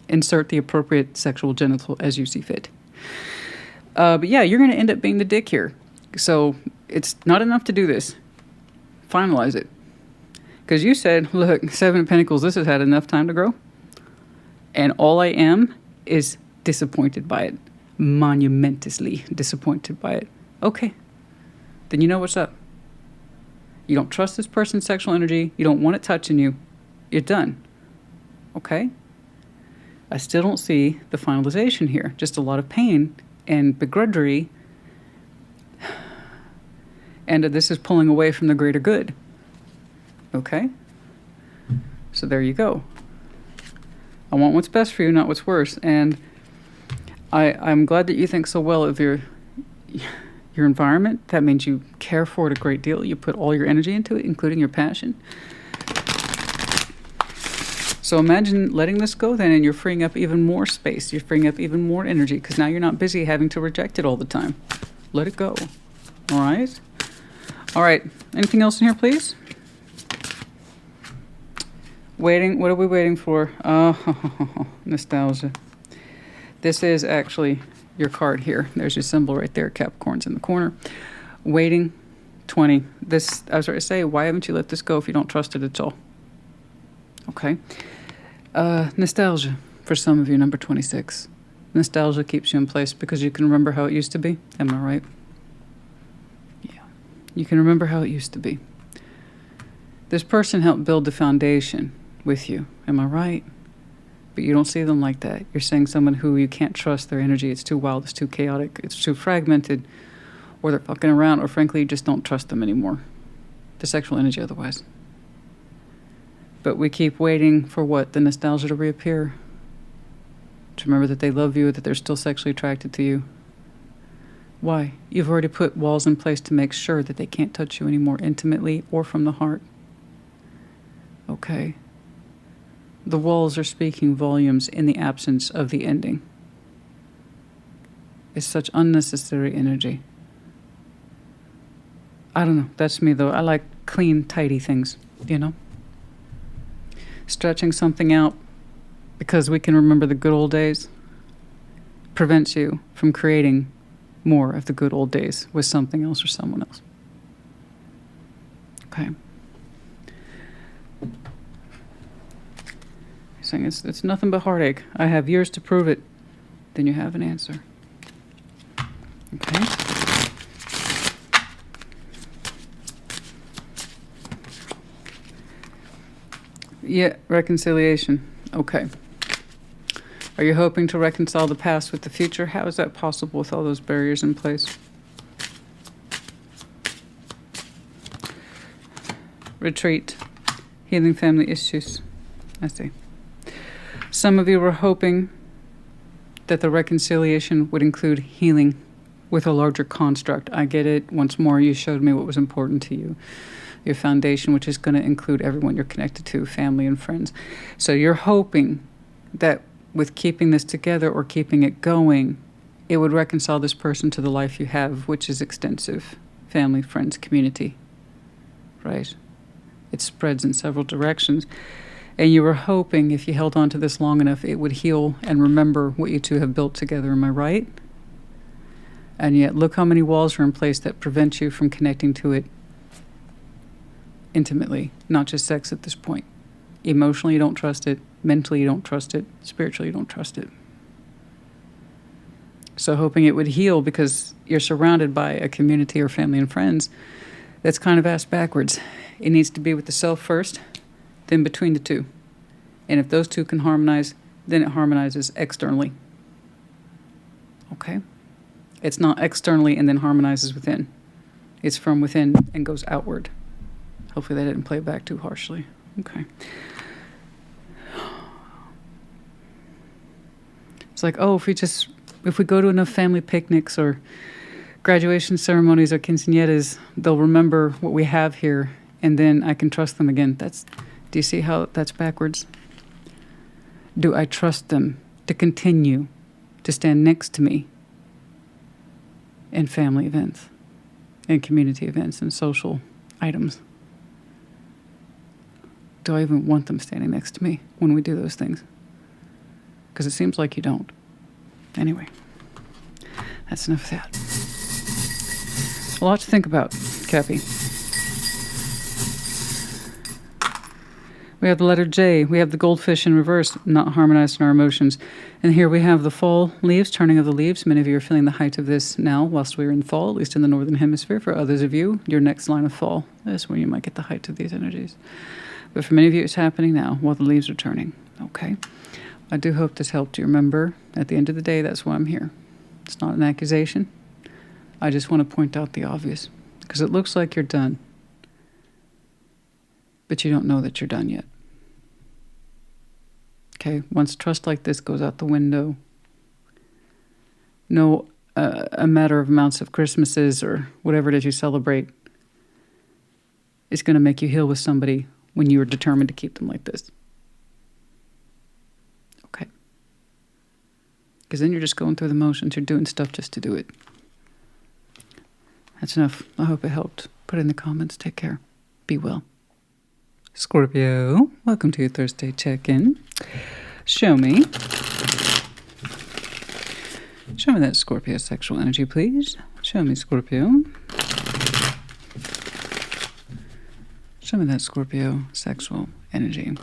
S1: Insert the appropriate sexual genital as you see fit. But yeah, you're going to end up being the dick here. So it's not enough to do this. Finalize it. Because you said, look, 7 of Pentacles, this has had enough time to grow. And all I am is disappointed by it. Monumentously disappointed by it. Okay. Then you know what's up. You don't trust this person's sexual energy. You don't want it touching you. You're done. Okay? I still don't see the finalization here. Just a lot of pain and begrudgery. And this is pulling away from the greater good. Okay? So there you go. I want what's best for you, not what's worse. And I'm glad that you think so well of your environment. That means you care for it a great deal. You put all your energy into it, including your passion. So imagine letting this go then, and you're freeing up even more space. You're freeing up even more energy, because now you're not busy having to reject it all the time. Let it go. All right? All right. Anything else in here, please? Waiting. What are we waiting for? Nostalgia. This is actually your card here. There's your symbol right there. Capricorn's in the corner. Waiting. 20. This, I was going to say, why haven't you let this go if you don't trust it at all? Okay. Nostalgia for some of you, number 26. Nostalgia keeps you in place because you can remember how it used to be. Am I right? Yeah. You can remember how it used to be. This person helped build the foundation with you. Am I right? But you don't see them like that. You're saying someone who you can't trust their energy. It's too wild. It's too chaotic. It's too fragmented. Or they're fucking around. Or frankly, you just don't trust them anymore. The sexual energy otherwise. But we keep waiting for what? The nostalgia to reappear. To remember that they love you, that they're still sexually attracted to you. Why? You've already put walls in place to make sure that they can't touch you anymore intimately or from the heart. Okay. The walls are speaking volumes in the absence of the ending. It's such unnecessary energy. I don't know. That's me, though. I like clean, tidy things, you know? Stretching something out because we can remember the good old days prevents you from creating more of the good old days with something else or someone else. Okay. He's saying it's nothing but heartache. I have years to prove it. Then you have an answer. Okay. Yeah, reconciliation. Okay. Are you hoping to reconcile the past with the future? How is that possible with all those barriers in place? Retreat. Healing family issues. I see. Some of you were hoping that the reconciliation would include healing with a larger construct. I get it. Once more, you showed me what was important to you. Your foundation, which is going to include everyone you're connected to, family and friends. So you're hoping that with keeping this together or keeping it going, it would reconcile this person to the life you have, which is extensive. Family, friends, community. Right? It spreads in several directions. And you were hoping if you held on to this long enough, it would heal and remember what you two have built together. Am I right? And yet, look how many walls are in place that prevent you from connecting to it intimately, not just sex at this point. Emotionally, you don't trust it. Mentally, you don't trust it. Spiritually, you don't trust it. So hoping it would heal because you're surrounded by a community or family and friends that's kind of ass backwards. It needs to be with the self first, then between the two. And if those two can harmonize, then it harmonizes externally. Okay? It's not externally and then harmonizes within. It's from within and goes outward. Hopefully that didn't play back too harshly. Okay. It's like, oh, if we go to enough family picnics or graduation ceremonies or quinceañeras, they'll remember what we have here, and then I can trust them again. Do you see how that's backwards? Do I trust them to continue to stand next to me in family events, in community events, and social items? Do I even want them standing next to me when we do those things? Because it seems like you don't. Anyway, that's enough of that. A lot to think about, Cappy. We have the letter J. We have the goldfish in reverse, not harmonized in our emotions. And here we have the fall leaves, turning of the leaves. Many of you are feeling the height of this now whilst we're in fall, at least in the northern hemisphere. For others of you, your next line of fall is when you might get the height of these energies. But for many of you, it's happening now while the leaves are turning. Okay? I do hope this helped you. Remember, at the end of the day, that's why I'm here. It's not an accusation. I just want to point out the obvious. Because it looks like you're done. But you don't know that you're done yet. Okay? Once trust like this goes out the window, no a matter of amounts of Christmases or whatever it is you celebrate is going to make you heal with somebody when you are determined to keep them like this. Okay. Because then you're just going through the motions. You're doing stuff just to do it. That's enough. I hope it helped. Put it in the comments. Take care. Be well. Scorpio, welcome to your Thursday check-in. Show me that Scorpio sexual energy, please. Show me, Scorpio. Show me that Scorpio sexual energy.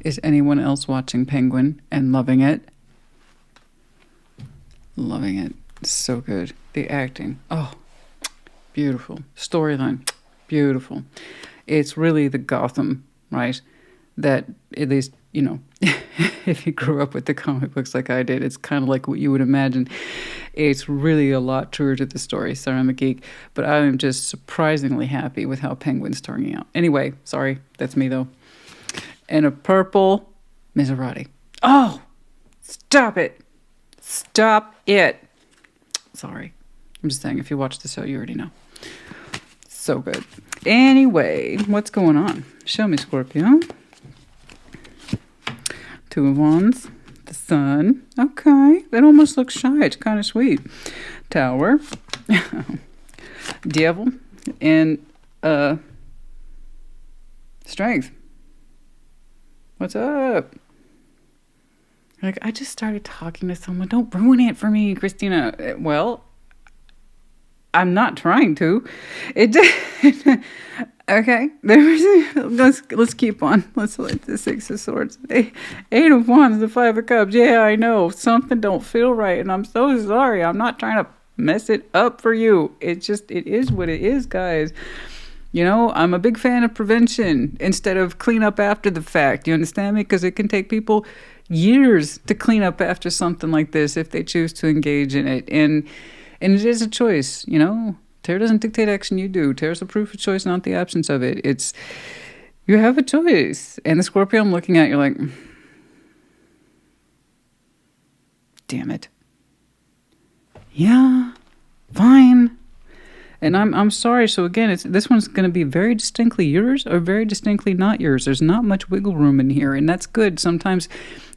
S1: Is anyone else watching Penguin and loving it? Loving it. So good. The acting. Oh, beautiful. Storyline. Beautiful. It's really the Gotham, right? That, at least, you know, if you grew up with the comic books like I did, it's kind of like what you would imagine. It's really a lot truer to the story. Sorry, I'm a geek. But I am just surprisingly happy with how Penguin's turning out. Anyway, sorry. That's me, though. And a purple Maserati. Oh! Stop it! Stop it! Sorry. I'm just saying, if you watch the show, you already know. So good. Anyway, what's going on? Show me, Scorpio. Two of Wands. The Sun. Okay. That almost looks shy. It's kind of sweet. Tower. Devil. And Strength. What's up? Like, I just started talking to someone. Don't ruin it for me, Christina. Well, I'm not trying to. It okay. Let's keep on. Let's let the Six of Swords. Eight of Wands, the Five of Cups. Yeah, I know something don't feel right, and I'm so sorry. I'm not trying to mess it up for you. It is what it is, guys. You know, I'm a big fan of prevention instead of clean up after the fact. You understand me? Because it can take people years to clean up after something like this if they choose to engage in it. And it is a choice, you know. Tarot doesn't dictate action, you do. Tarot's the proof of choice, not the absence of it. It's, you have a choice. And the Scorpio I'm looking at, you're like, damn it. Yeah, fine. And I'm sorry. So again, this one's going to be very distinctly yours or very distinctly not yours. There's not much wiggle room in here, and that's good. Sometimes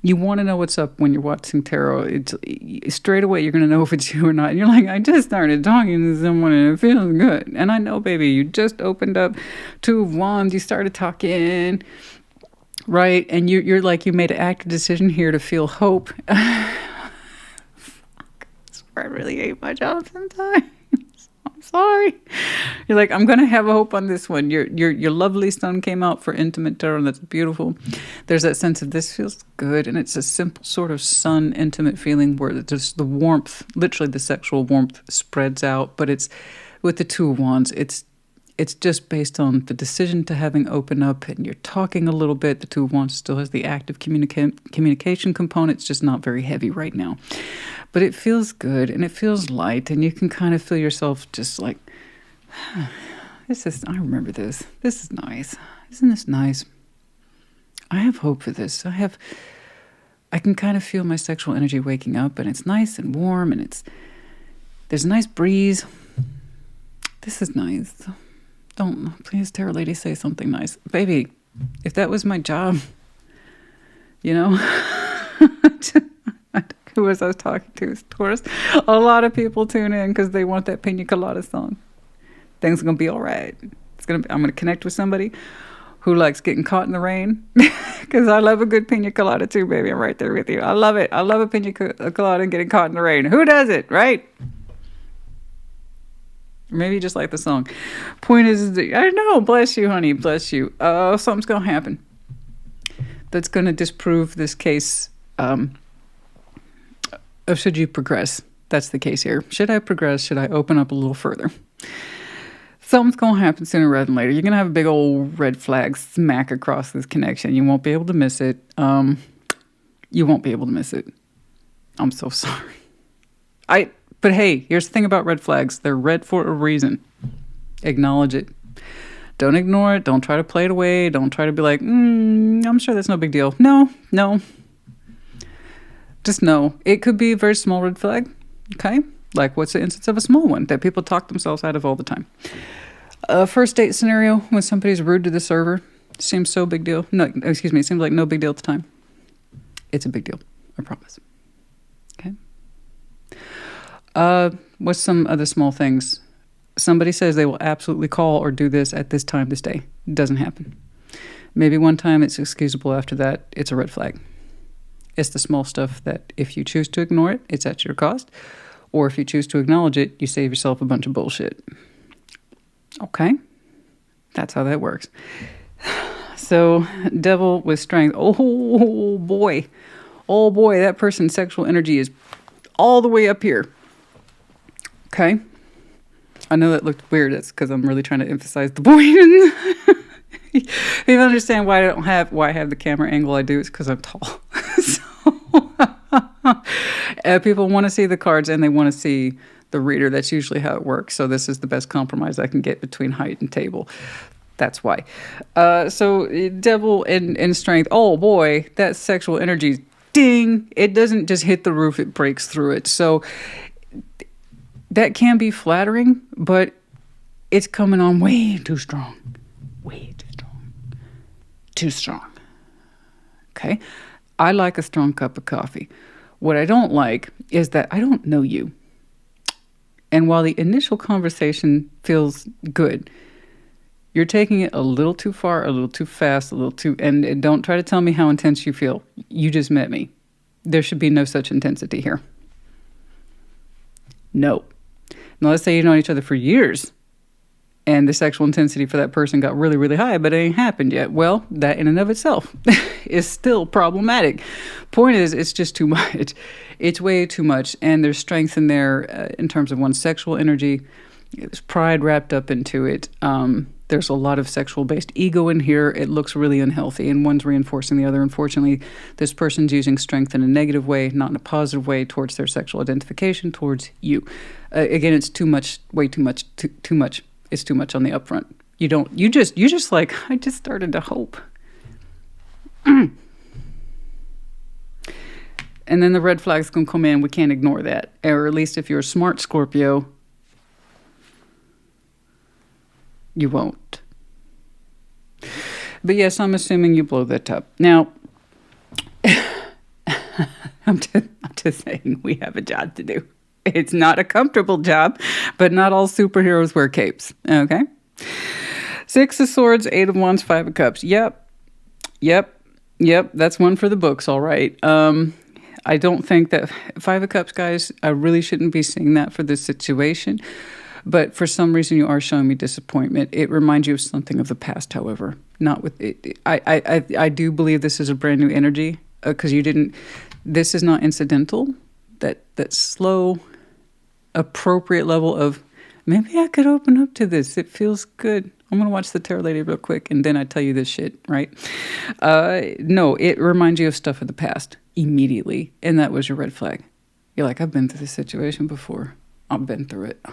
S1: you want to know what's up when you're watching tarot. It's straight away you're going to know if it's you or not. And you're like, I just started talking to someone and it feels good. And I know, baby, you just opened up Two of Wands. You started talking, right? And you're like, you made an active decision here to feel hope. Fuck, I swear I really hate my job sometimes. Sorry. You're like, I'm going to have a hope on this one. Your lovely sun came out for intimate tarot, and that's beautiful. There's that sense of this feels good, and it's a simple sort of sun intimate feeling where just the warmth, literally the sexual warmth spreads out, but it's with the Two of Wands, it's just based on the decision to having open up, and you're talking a little bit. The Two of Wands still has the active communication component. It's just not very heavy right now. But it feels good, and it feels light, and you can kind of feel yourself just like, I remember this. This is nice. Isn't this nice? I have hope for this. I can kind of feel my sexual energy waking up, and it's nice and warm, and there's a nice breeze. This is nice. Please, tarot lady, say something nice. Baby, if that was my job, you know, who was I was talking to? It's Taurus. A lot of people tune in because they want that Pina Colada song. Things are going to be all right. I'm going to connect with somebody who likes getting caught in the rain because I love a good Pina Colada too, baby. I'm right there with you. I love it. I love a Pina Colada and getting caught in the rain. Who does it, right? Maybe you just like the song. Point is, I know, bless you, honey, bless you. Something's going to happen that's going to disprove this case of should you progress. That's the case here. Should I progress? Should I open up a little further? Something's going to happen sooner rather than later. You're going to have a big old red flag smack across this connection. You won't be able to miss it. You won't be able to miss it. I'm so sorry. But hey, here's the thing about red flags. They're red for a reason. Acknowledge it. Don't ignore it. Don't try to play it away. Don't try to be like, I'm sure that's no big deal. No. Just know. It could be a very small red flag. Okay? Like, what's the instance of a small one that people talk themselves out of all the time? A first date scenario when somebody's rude to the server seems so big deal. No, excuse me. It seems like no big deal at the time. It's a big deal. I promise. Okay? What's some other small things? Somebody says they will absolutely call or do this at this time this day. It doesn't happen. Maybe one time it's excusable. After that, it's a red flag. It's the small stuff that if you choose to ignore it, it's at your cost. Or if you choose to acknowledge it, you save yourself a bunch of bullshit. Okay? That's how that works. So, devil with strength. Oh boy. Oh boy, that person's sexual energy is all the way up here. Okay? I know that looked weird. That's because I'm really trying to emphasize the point. If you understand why I have the camera angle I do, it's because I'm tall. People want to see the cards and they want to see the reader. That's usually how it works. So this is the best compromise I can get between height and table. That's why. So devil and strength. Oh boy, that sexual energy, ding! It doesn't just hit the roof, it breaks through it. So that can be flattering, but it's coming on way too strong. Way too strong. Too strong. Okay? I like a strong cup of coffee. What I don't like is that I don't know you. And while the initial conversation feels good, You're taking it a little too far, a little too fast, a little too... And don't try to tell me how intense you feel. You just met me. There should be no such intensity here. No. Now, let's say you've known each other for years, and the sexual intensity for that person got really, really high, but it ain't happened yet. Well, that in and of itself is still problematic. Point is, it's just too much. It's way too much, and there's strength in there in terms of one's sexual energy. There's pride wrapped up into it. There's a lot of sexual-based ego in here. It looks really unhealthy, and one's reinforcing the other. Unfortunately, this person's using strength in a negative way, not in a positive way, towards their sexual identification, towards you. Again, it's too much, way too much, too much. It's too much on the upfront. You just like, I just started to hope. And then the red flags can come in. We can't ignore that. Or at least if you're a smart Scorpio, you won't. But yes, I'm assuming you blow that up. Now, I'm just saying we have a job to do. It's not a comfortable job, but not all superheroes wear capes. Okay? 6 of Swords, 8 of Wands, 5 of Cups. Yep. That's one for the books, all right. I don't think that 5 of Cups, guys, I really shouldn't be seeing that for this situation. But for some reason, you are showing me disappointment. It reminds you of something of the past, however. Not with it. I do believe this is a brand new energy because you didn't. This is not incidental. That slow, appropriate level of maybe I could open up to this. It feels good. I'm gonna watch the Tarot Lady real quick, and then I tell you this shit, right? No, it reminds you of stuff of the past immediately, and that was your red flag. You're like, I've been through this situation before. I've been through it.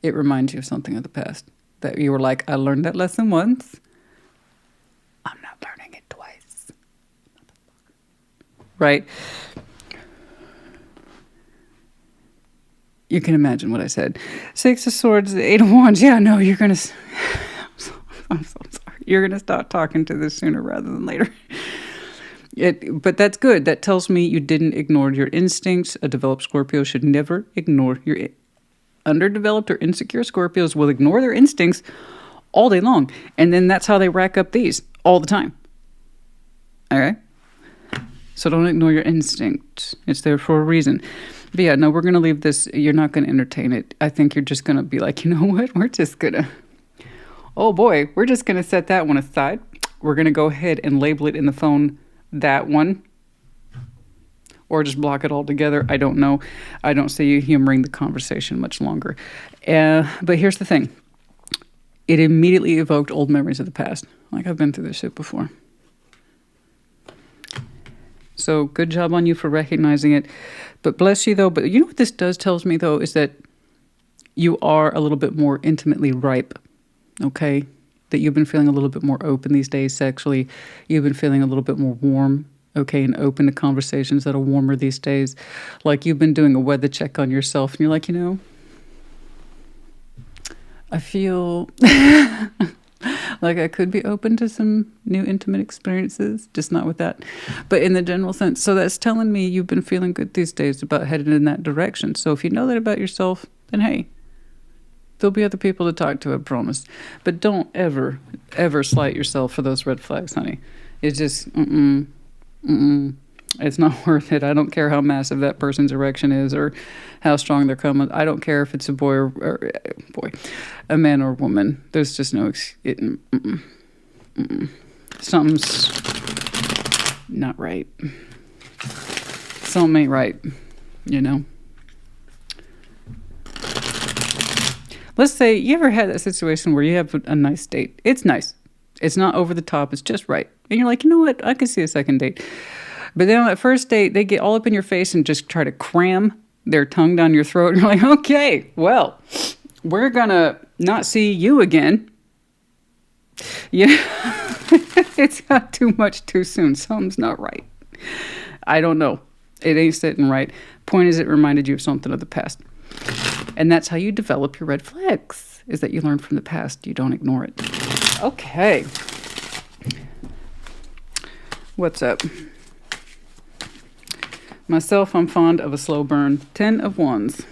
S1: It reminds you of something of the past. That you were like, I learned that lesson once. I'm not learning it twice. Right? You can imagine what I said. 6 of Swords, 8 of Wands. Yeah, no, you're going to... I'm so sorry. You're going to start talking to this sooner rather than later. But that's good. That tells me you didn't ignore your instincts. A developed Scorpio should never ignore your... Underdeveloped or insecure Scorpios will ignore their instincts all day long. And then that's how they rack up these all the time. All right? So don't ignore your instinct. It's there for a reason. But yeah, no, we're going to leave this. You're not going to entertain it. I think you're just going to be like, you know what? We're just going to... Oh boy, we're just going to set that one aside. We're going to go ahead and label it in the phone, that one. Or just block it all together. I don't know. I don't see you humoring the conversation much longer. But here's the thing. It immediately evoked old memories of the past. Like, I've been through this shit before. So good job on you for recognizing it. But bless you, though. But you know what this tells me, though, is that you are a little bit more intimately ripe. Okay? That you've been feeling a little bit more open these days sexually. You've been feeling a little bit more warm. Okay, and open to conversations that are warmer these days. Like you've been doing a weather check on yourself, and you're like, you know, I feel like I could be open to some new intimate experiences, just not with that. But in the general sense, so that's telling me you've been feeling good these days about heading in that direction. So if you know that about yourself, then hey, there'll be other people to talk to, I promise. But don't ever, ever slight yourself for those red flags, honey. It's just, it's not worth it. I don't care how massive that person's erection is or how strong they're coming. I don't care if it's a boy or a man or a woman. There's just no... Something's not right. Something ain't right, you know? Let's say you ever had that situation where you have a nice date. It's nice. It's not over the top. It's just right. And you're like, you know what? I could see a second date. But then on that first date, they get all up in your face and just try to cram their tongue down your throat. And you're like, okay, well, we're going to not see you again. Yeah, it's not too much too soon. Something's not right. I don't know. It ain't sitting right. Point is, it reminded you of something of the past. And that's how you develop your red flags, is that you learn from the past. You don't ignore it. Okay. What's up? Myself, I'm fond of a slow burn. 10 of Wands.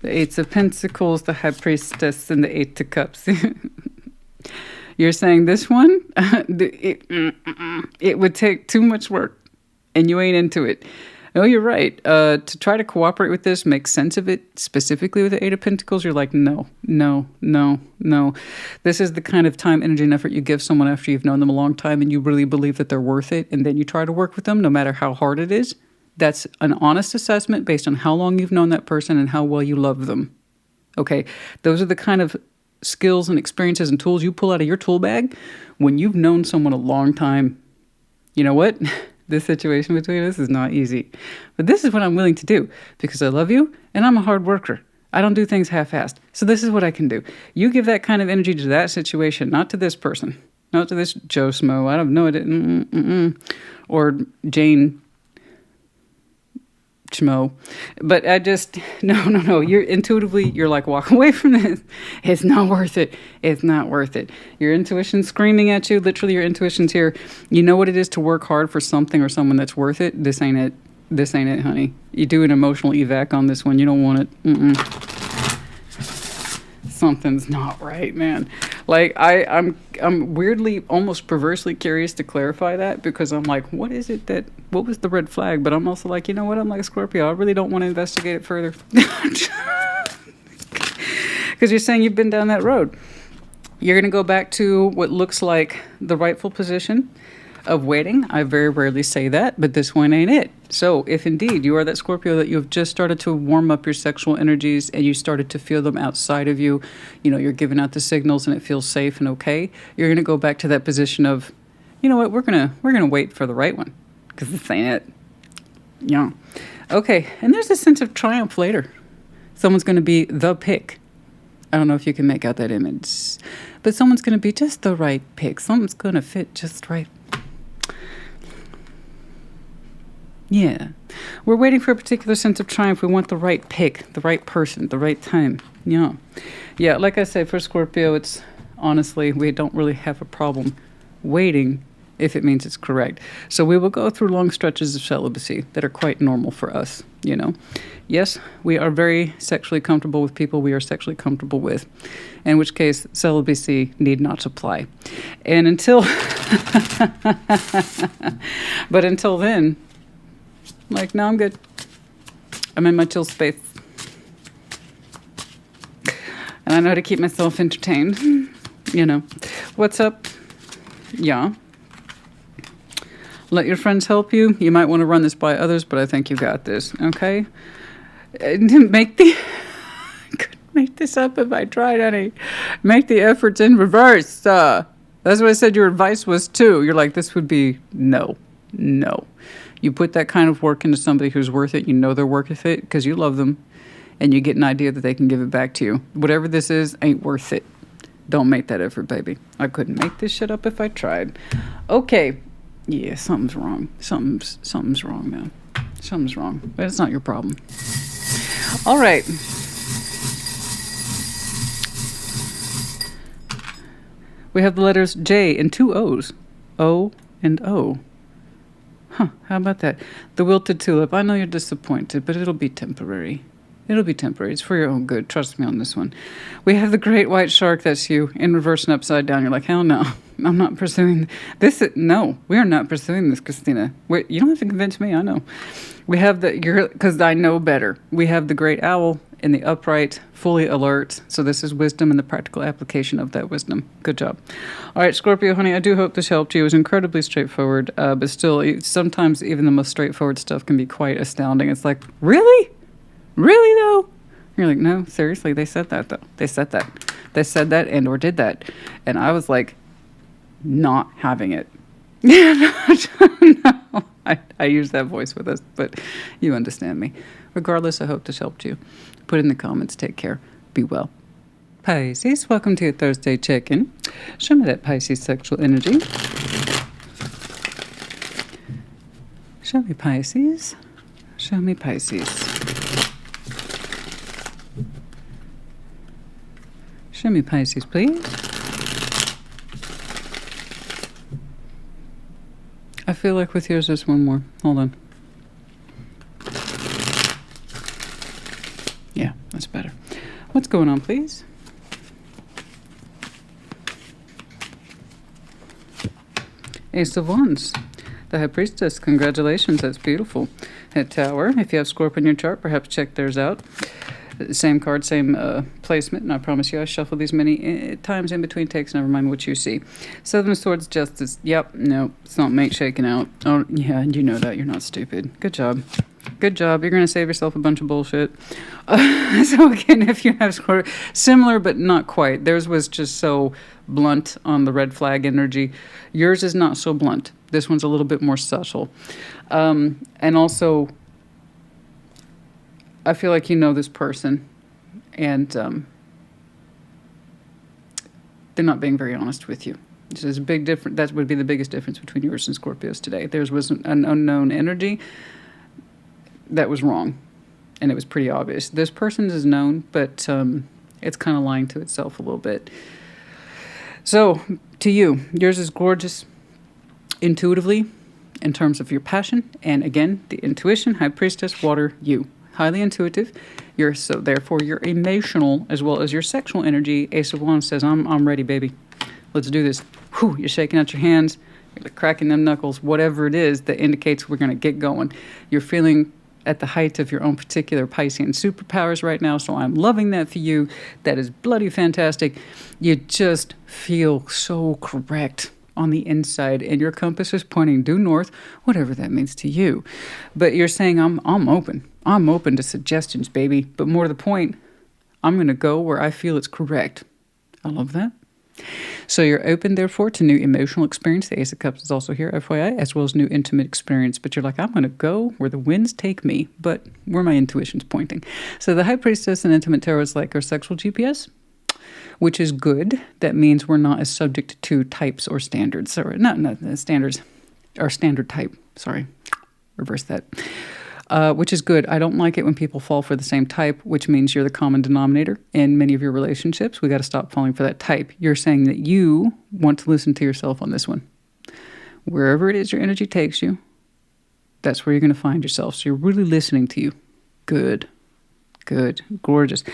S1: The Eights of Pentacles, the High Priestess, and the Eight of Cups. You're saying this one, it would take too much work, and you ain't into it. No, you're right. To try to cooperate with this, make sense of it, specifically with the Eight of Pentacles, you're like, no, no, no, no. This is the kind of time, energy, and effort you give someone after you've known them a long time and you really believe that they're worth it, and then you try to work with them no matter how hard it is. That's an honest assessment based on how long you've known that person and how well you love them. Okay, those are the kind of skills and experiences and tools you pull out of your tool bag when you've known someone a long time. You know what? This situation between us is not easy. But this is what I'm willing to do because I love you and I'm a hard worker. I don't do things half-assed. So this is what I can do. You give that kind of energy to that situation, not to this person. Not to this Joe Smo. I don't know it. Or Jane Schmo. But I just, no. You're intuitively, you're like, walk away from this. It's not worth it. It's not worth it. Your intuition's screaming at you. Literally, your intuition's here. You know what it is to work hard for something or someone that's worth it. This ain't it. This ain't it, honey. You do an emotional evac on this one. You don't want it. Something's not right, man. Like, I'm weirdly, almost perversely curious to clarify that because I'm like, what was the red flag? But I'm also like, you know what? I'm like a Scorpio. I really don't want to investigate it further. Because you're saying you've been down that road. You're going to go back to what looks like the rightful position of waiting. I very rarely say that, but this one ain't it. So if indeed you are that Scorpio that you've just started to warm up your sexual energies and you started to feel them outside of you, you know, you're giving out the signals and it feels safe and okay, you're going to go back to that position of, you know what, we're going to wait for the right one because this ain't it. Yeah. Okay. And there's a sense of triumph later. Someone's going to be the pick. I don't know if you can make out that image, but someone's going to be just the right pick. Someone's going to fit just right. Yeah. We're waiting for a particular sense of triumph. We want the right pick, the right person, the right time. Yeah. Yeah, like I said, for Scorpio, it's honestly, we don't really have a problem waiting if it means it's correct. So we will go through long stretches of celibacy that are quite normal for us, you know. Yes, we are very sexually comfortable with people we are sexually comfortable with, in which case celibacy need not apply. And until, but until then, like, no, I'm good. I'm in my chill space. And I know how to keep myself entertained. You know. What's up? Yeah. Let your friends help you. You might want to run this by others, but I think you got this. Okay? Couldn't make this up if I tried, honey. Make the efforts in reverse. That's what I said your advice was too. You're like, this would be no. You put that kind of work into somebody who's worth it. You know they're worth it because you love them. And you get an idea that they can give it back to you. Whatever this is ain't worth it. Don't make that effort, baby. I couldn't make this shit up if I tried. Okay. Yeah, something's wrong. Something's wrong, man. Something's wrong. But it's not your problem. All right. We have the letters J and 2 O's. O and O. Huh, how about that? The wilted tulip. I know you're disappointed, but it'll be temporary. It'll be temporary. It's for your own good. Trust me on this one. We have the great white shark. That's you. In reverse and upside down. You're like, hell no. I'm not pursuing this. No, we are not pursuing this, Christina. You don't have to convince me. I know. We have because I know better. We have the great owl in the upright, fully alert. So this is wisdom and the practical application of that wisdom. Good job. All right, Scorpio, honey, I do hope this helped you. It was incredibly straightforward, but still, sometimes even the most straightforward stuff can be quite astounding. It's like, really? Really, though? You're like, no, seriously, they said that, though. They said that. They said that and or did that. And I was like, not having it. No, I use that voice with us, but you understand me. Regardless, I hope this helped you. Put in the comments. Take care. Be well. Pisces, welcome to your Thursday check-in. Show me that Pisces sexual energy. Show me Pisces. Show me Pisces. Show me Pisces, please. I feel like with yours there's one more. Hold on. Yeah, that's better. going on, please? Ace of Wands. The High Priestess. Congratulations. That's beautiful. A Tower. If you have Scorpio in your chart, perhaps check theirs out. Same card, same placement, and I promise you I shuffle these many times in between takes, never mind what you see. Seven of Swords, Justice. Yep, no, it's not mate shaking out. Oh, yeah, you know that. You're not stupid. Good job. Good job. You're going to save yourself a bunch of bullshit. So again, if you have Scorpio, similar but not quite. Theirs was just so blunt on the red flag energy. Yours is not so blunt. This one's a little bit more subtle. And also, I feel like you know this person, and they're not being very honest with you. This is a big difference. That would be the biggest difference between yours and Scorpios today. Theirs was an unknown energy that was wrong, and it was pretty obvious. This person's is known, but it's kind of lying to itself a little bit. So, to you, yours is gorgeous intuitively in terms of your passion, and again, the intuition, High Priestess, water, you. Highly intuitive. Therefore you're emotional as well as your sexual energy. Ace of Wands says, I'm ready, baby. Let's do this. Whew, you're shaking out your hands, you're cracking them knuckles, whatever it is that indicates we're going to get going. You're feeling at the height of your own particular Piscean superpowers right now, so I'm loving that for you. That is bloody fantastic. You just feel so correct on the inside, and your compass is pointing due north, whatever that means to you. But you're saying, I'm open. I'm open to suggestions, baby. But more to the point, I'm going to go where I feel it's correct. I love that. So you're open, therefore, to new emotional experience. The Ace of Cups is also here, FYI, as well as new intimate experience. But you're like, I'm going to go where the winds take me, but where my intuition's pointing. So the High Priestess and Intimate Tarot is like our sexual GPS, which is good. That means we're not as subject to types or standards. Or not standards, or standard type. Sorry, reverse that. Which is good. I don't like it when people fall for the same type, which means you're the common denominator in many of your relationships. We got to stop falling for that type. You're saying that you want to listen to yourself on this one. Wherever it is your energy takes you, that's where you're going to find yourself. So you're really listening to you. Good. Good. Gorgeous.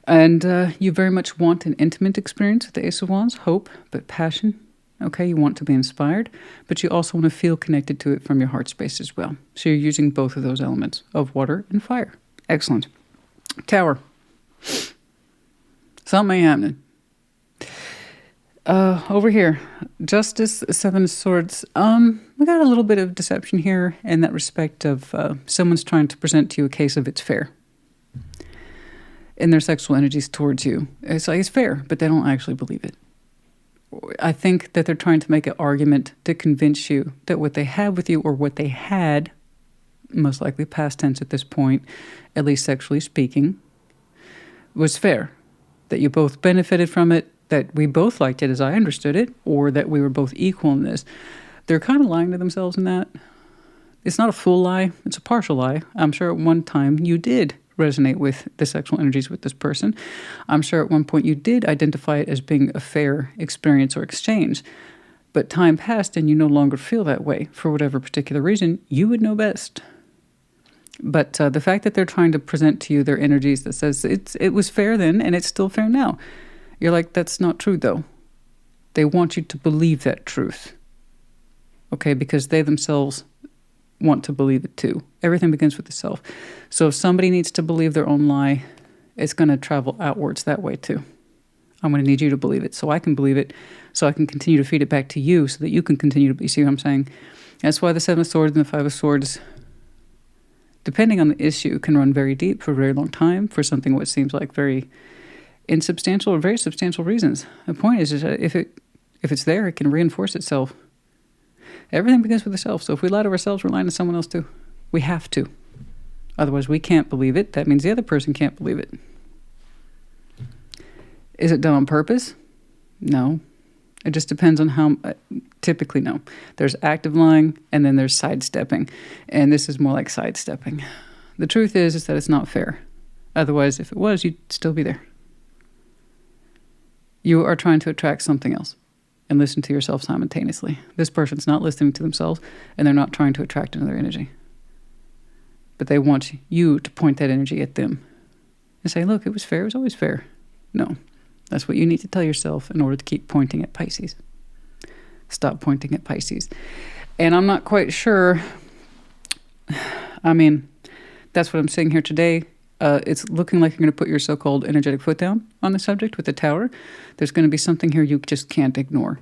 S1: And you very much want an intimate experience with the Ace of Wands, hope, but passion. Okay, you want to be inspired, but you also want to feel connected to it from your heart space as well. So you're using both of those elements of water and fire. Excellent. Tower. Something happening. Over here, Justice, Seven of Swords. We got a little bit of deception here in that respect of someone's trying to present to you a case of it's fair in their sexual energies towards you. It's like it's fair, but they don't actually believe it. I think that they're trying to make an argument to convince you that what they have with you, or what they had, most likely past tense at this point, at least sexually speaking, was fair. That you both benefited from it, that we both liked it as I understood it, or that we were both equal in this. They're kind of lying to themselves in that. It's not a full lie, it's a partial lie. I'm sure at one time you did resonate with the sexual energies with this person. I'm sure at one point you did identify it as being a fair experience or exchange, but time passed and you no longer feel that way for whatever particular reason. You would know best. But the fact that they're trying to present to you their energies that says it was fair then and it's still fair now, you're like, that's not true though. They want you to believe that truth, okay, because they themselves want to believe it too. Everything begins with the self. So if somebody needs to believe their own lie, it's going to travel outwards that way too. I'm going to need you to believe it so I can believe it, so I can continue to feed it back to you so that you can continue to, you see what I'm saying? That's why the Seven of Swords and the Five of Swords, depending on the issue, can run very deep for a very long time for something what seems like very insubstantial or very substantial reasons. The point is that if it's there, it can reinforce itself. Everything begins with the self. So if we lie to ourselves, we're lying to someone else too. We have to. Otherwise, we can't believe it. That means the other person can't believe it. Is it done on purpose? No. It just depends on how, typically no. There's active lying and then there's sidestepping. And this is more like sidestepping. The truth is that it's not fair. Otherwise, if it was, you'd still be there. You are trying to attract something else. And listen to yourself simultaneously. This person's not listening to themselves, and they're not trying to attract another energy. But they want you to point that energy at them. and say, look, it was fair. It was always fair. No, that's what you need to tell yourself in order to keep pointing at Pisces. Stop pointing at Pisces. And I'm not quite sure. I mean, that's what I'm saying here today. It's looking like you're going to put your so-called energetic foot down on the subject with the Tower. There's going to be something here you just can't ignore.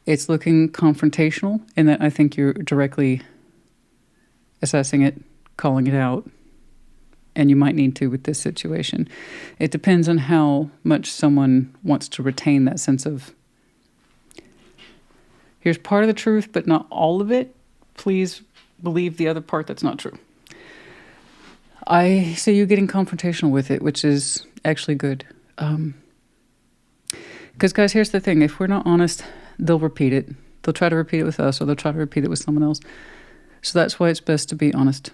S1: It's looking confrontational in that I think you're directly assessing it, calling it out, and you might need to with this situation. It depends on how much someone wants to retain that sense of, here's part of the truth, but not all of it. Please believe the other part that's not true. I see you getting confrontational with it, which is actually good. Because, guys, here's the thing. If we're not honest, they'll repeat it. They'll try to repeat it with us, or they'll try to repeat it with someone else. So that's why it's best to be honest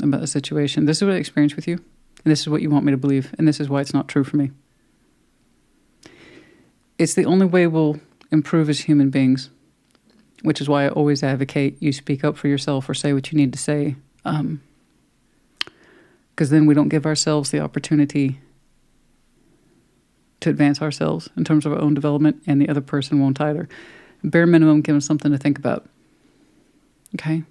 S1: about the situation. This is what I experienced with you, and this is what you want me to believe, and this is why it's not true for me. It's the only way we'll improve as human beings, which is why I always advocate you speak up for yourself or say what you need to say. Because then we don't give ourselves the opportunity to advance ourselves in terms of our own development, and the other person won't either. Bare minimum, give them something to think about. Okay?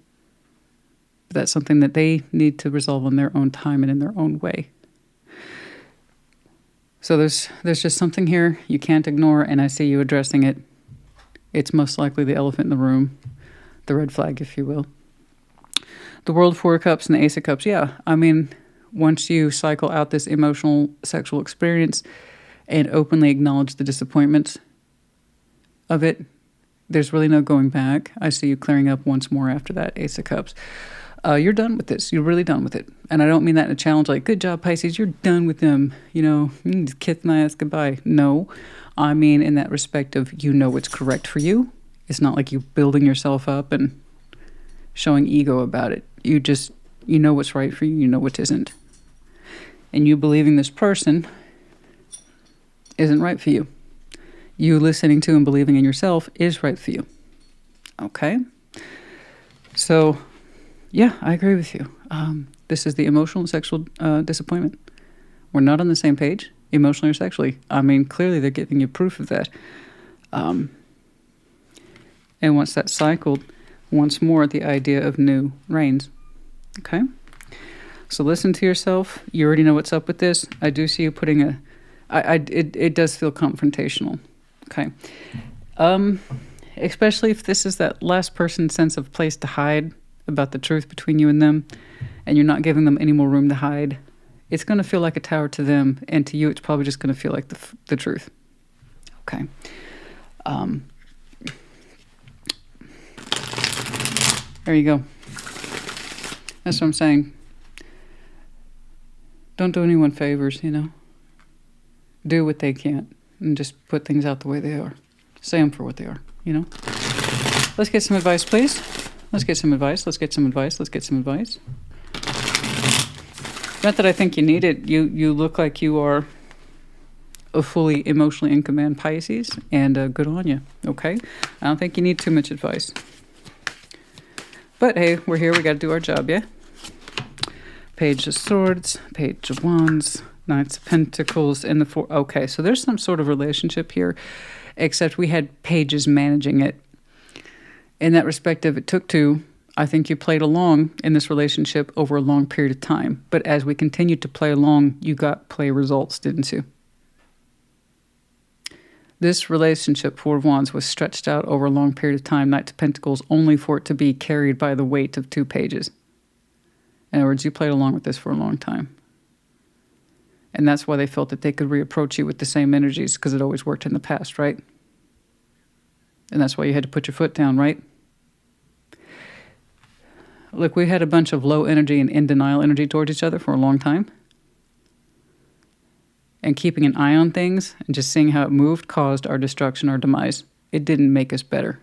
S1: But that's something that they need to resolve on their own time and in their own way. So there's just something here you can't ignore, and I see you addressing it. It's most likely the elephant in the room, the red flag, if you will. The World, Four of Cups, and the Ace of Cups. Yeah, I mean, once you cycle out this emotional sexual experience and openly acknowledge the disappointment of it, there's really no going back. I see you clearing up once more after that Ace of Cups. You're done with this. You're really done with it. And I don't mean that in a challenge like, good job, Pisces, you're done with them. You know, you need to kiss my ass goodbye. No, I mean in that respect of, you know what's correct for you. It's not like you building yourself up and showing ego about it. You know what's right for you. You know what isn't. And you believing this person isn't right for you. You listening to and believing in yourself is right for you. Okay? So, yeah, I agree with you. This is the emotional and sexual disappointment. We're not on the same page, emotionally or sexually. I mean, clearly they're giving you proof of that. And once that's cycled, once more, the idea of new reigns. Okay? So listen to yourself. You already know what's up with this. I do see you putting it does feel confrontational. Okay. Especially if this is that last person's sense of place to hide about the truth between you and them, and you're not giving them any more room to hide. It's going to feel like a tower to them, and to you it's probably just going to feel like the truth. Okay. There you go. That's what I'm saying. Don't do anyone favors, you know. Do what they can't, and just put things out the way they are. Say them for what they are, you know. Let's get some advice, please. Let's get some advice. Let's get some advice. Let's get some advice. Not that I think you need it. You look like you are a fully emotionally in command Pisces, and good on you, okay? I don't think you need too much advice. But hey, we're here. We got to do our job, yeah? Page of Swords, Page of Wands, Knights of Pentacles, and the Four. Okay, so there's some sort of relationship here, except we had pages managing it. In that respect, if it took two, I think you played along in this relationship over a long period of time. But as we continued to play along, you got play results, didn't you? This relationship, Four of Wands, was stretched out over a long period of time, Knight of Pentacles, only for it to be carried by the weight of 2 pages. In other words, you played along with this for a long time. And that's why they felt that they could reapproach you with the same energies, because it always worked in the past, right? And that's why you had to put your foot down, right? Look, we had a bunch of low energy and in denial energy towards each other for a long time. And keeping an eye on things and just seeing how it moved caused our destruction, our demise. It didn't make us better.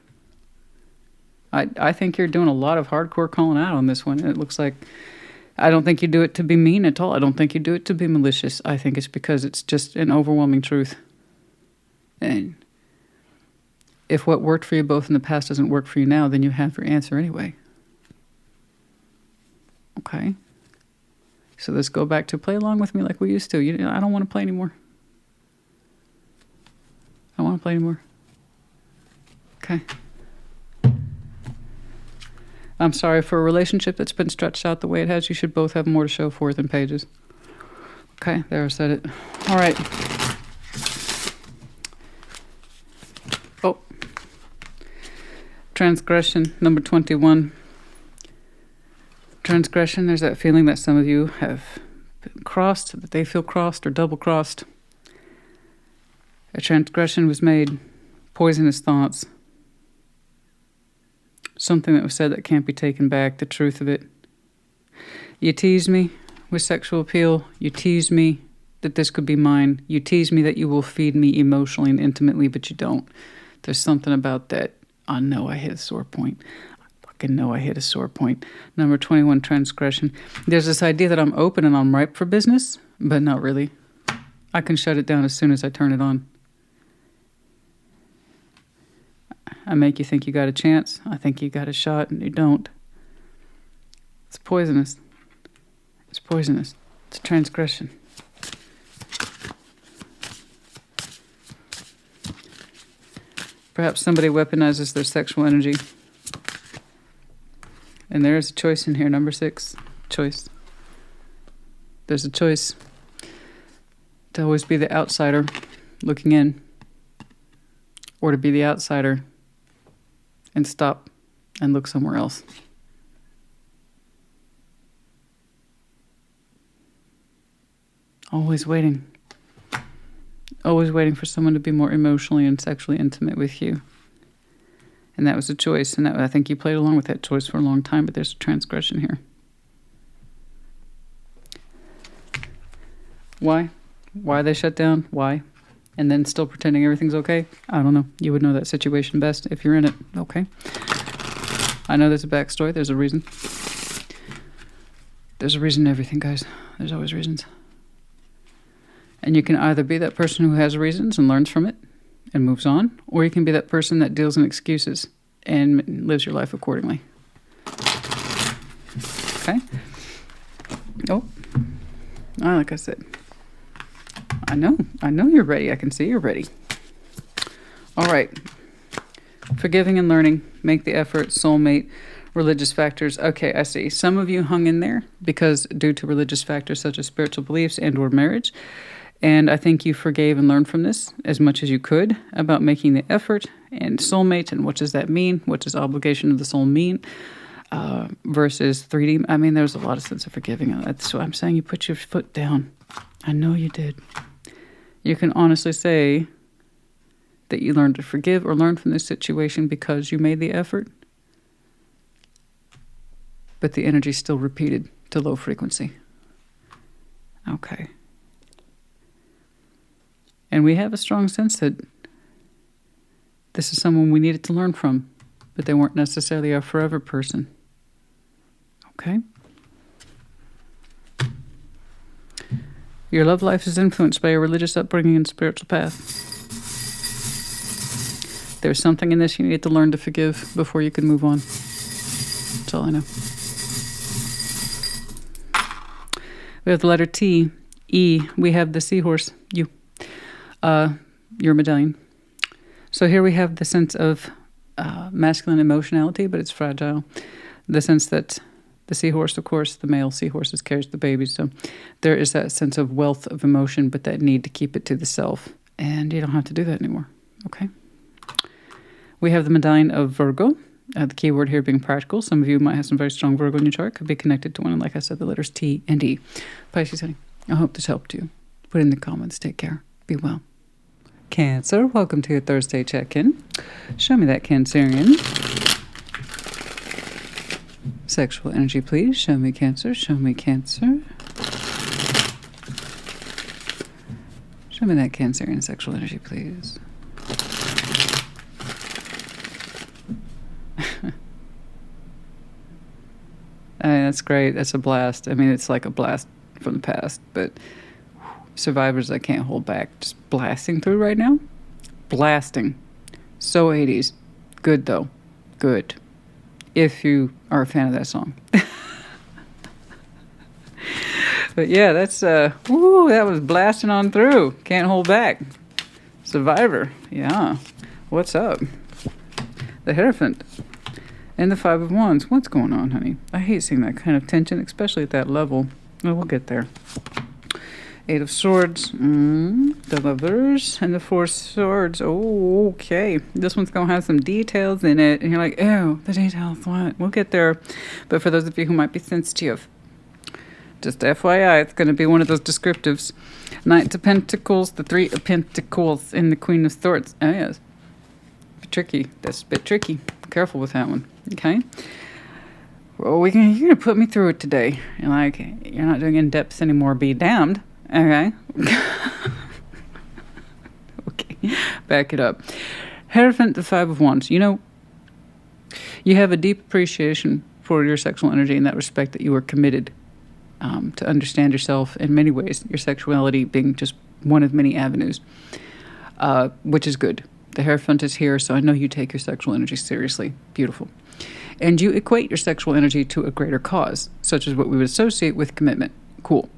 S1: I think you're doing a lot of hardcore calling out on this one. It looks like, I don't think you do it to be mean at all. I don't think you do it to be malicious. I think it's because it's just an overwhelming truth. And if what worked for you both in the past doesn't work for you now, then you have your answer anyway. Okay? So let's go back to play along with me like we used to. You know, I don't want to play anymore. I don't want to play anymore. Okay. I'm sorry for a relationship that's been stretched out the way it has. You should both have more to show for it than pages. Okay, there I said it. All right. Oh. Transgression, number 21. Transgression, there's that feeling that some of you have been crossed, that they feel crossed or double-crossed. A transgression was made, poisonous thoughts. Something that was said that can't be taken back, the truth of it. You tease me with sexual appeal. You tease me that this could be mine. You tease me that you will feed me emotionally and intimately, but you don't. There's something about that. I know I hit a sore point. Know I hit a sore point. Number 21, transgression. There's this idea that I'm open and I'm ripe for business, but not really. I can shut it down as soon as I turn it on. I make you think you got a chance. I think you got a shot, and you don't. It's poisonous. It's poisonous. It's a transgression. Perhaps somebody weaponizes their sexual energy. And there is a choice in here, number 6, choice. There's a choice to always be the outsider looking in, or to be the outsider and stop and look somewhere else. Always waiting. Always waiting for someone to be more emotionally and sexually intimate with you. And that was a choice, and I think you played along with that choice for a long time, but there's a transgression here. Why? Why they shut down? Why? And then still pretending everything's okay? I don't know. You would know that situation best if you're in it. Okay. I know there's a backstory. There's a reason. There's a reason to everything, guys. There's always reasons. And you can either be that person who has reasons and learns from it and moves on, or you can be that person that deals in excuses and lives your life accordingly. Okay? Oh, like I said, I know you're ready. I can see you're ready. All right. Forgiving and learning, make the effort, soulmate, religious factors. Okay, I see. Some of you hung in there because due to religious factors such as spiritual beliefs and or marriage. And I think you forgave and learned from this as much as you could about making the effort and soulmate and what does that mean? What does obligation of the soul mean? Versus 3D. I mean, there's a lot of sense of forgiving. So I'm saying you put your foot down. I know you did. You can honestly say that you learned to forgive or learn from this situation because you made the effort. But the energy still repeated to low frequency. Okay. And we have a strong sense that this is someone we needed to learn from, but they weren't necessarily a forever person. Okay? Your love life is influenced by your religious upbringing and spiritual path. There's something in this you need to learn to forgive before you can move on. That's all I know. We have the letter T. E. We have the seahorse. You. Your medallion. So here we have the sense of masculine emotionality, but it's fragile. The sense that the seahorse, of course, the male seahorses carries the baby. So there is that sense of wealth of emotion, but that need to keep it to the self. And you don't have to do that anymore. Okay. We have the medallion of Virgo. The key word here being practical. Some of you might have some very strong Virgo in your chart. Could be connected to one. And like I said, the letters T and E. Pisces, honey, I hope this helped you. Put in the comments. Take care. Be well. Cancer, welcome to your Thursday check-in. Show me that Cancerian. Sexual energy, please. Show me Cancer. Show me Cancer. Show me that Cancerian sexual energy, please. I mean, that's great. That's a blast. I mean, it's like a blast from the past, but survivors I can't hold back. Just blasting through right now. Blasting. So 80s. Good, though. Good. If you are a fan of that song. But yeah, that's, woo, that was blasting on through. Can't hold back. Survivor. Yeah. What's up? The Hierophant. And the Five of Wands. What's going on, honey? I hate seeing that kind of tension, especially at that level. Well, we'll get there. Eight of Swords. The Lovers. And the Four Swords. Oh, okay. This one's going to have some details in it. And you're like, ew, the details, what? We'll get there. But for those of you who might be sensitive, just FYI, it's going to be one of those descriptives. Knight of Pentacles, the Three of Pentacles, and the Queen of Swords. Oh, yes. Tricky. That's a bit tricky. Careful with that one. Okay. Well, you're going to put me through it today. You're like, you're not doing in-depths anymore. Be damned. Okay. Okay. Back it up. Hierophant, the Five of Wands. You know, you have a deep appreciation for your sexual energy in that respect that you are committed to understand yourself in many ways, your sexuality being just one of many avenues, which is good. The Hierophant is here, so I know you take your sexual energy seriously. Beautiful. And you equate your sexual energy to a greater cause, such as what we would associate with commitment. Cool.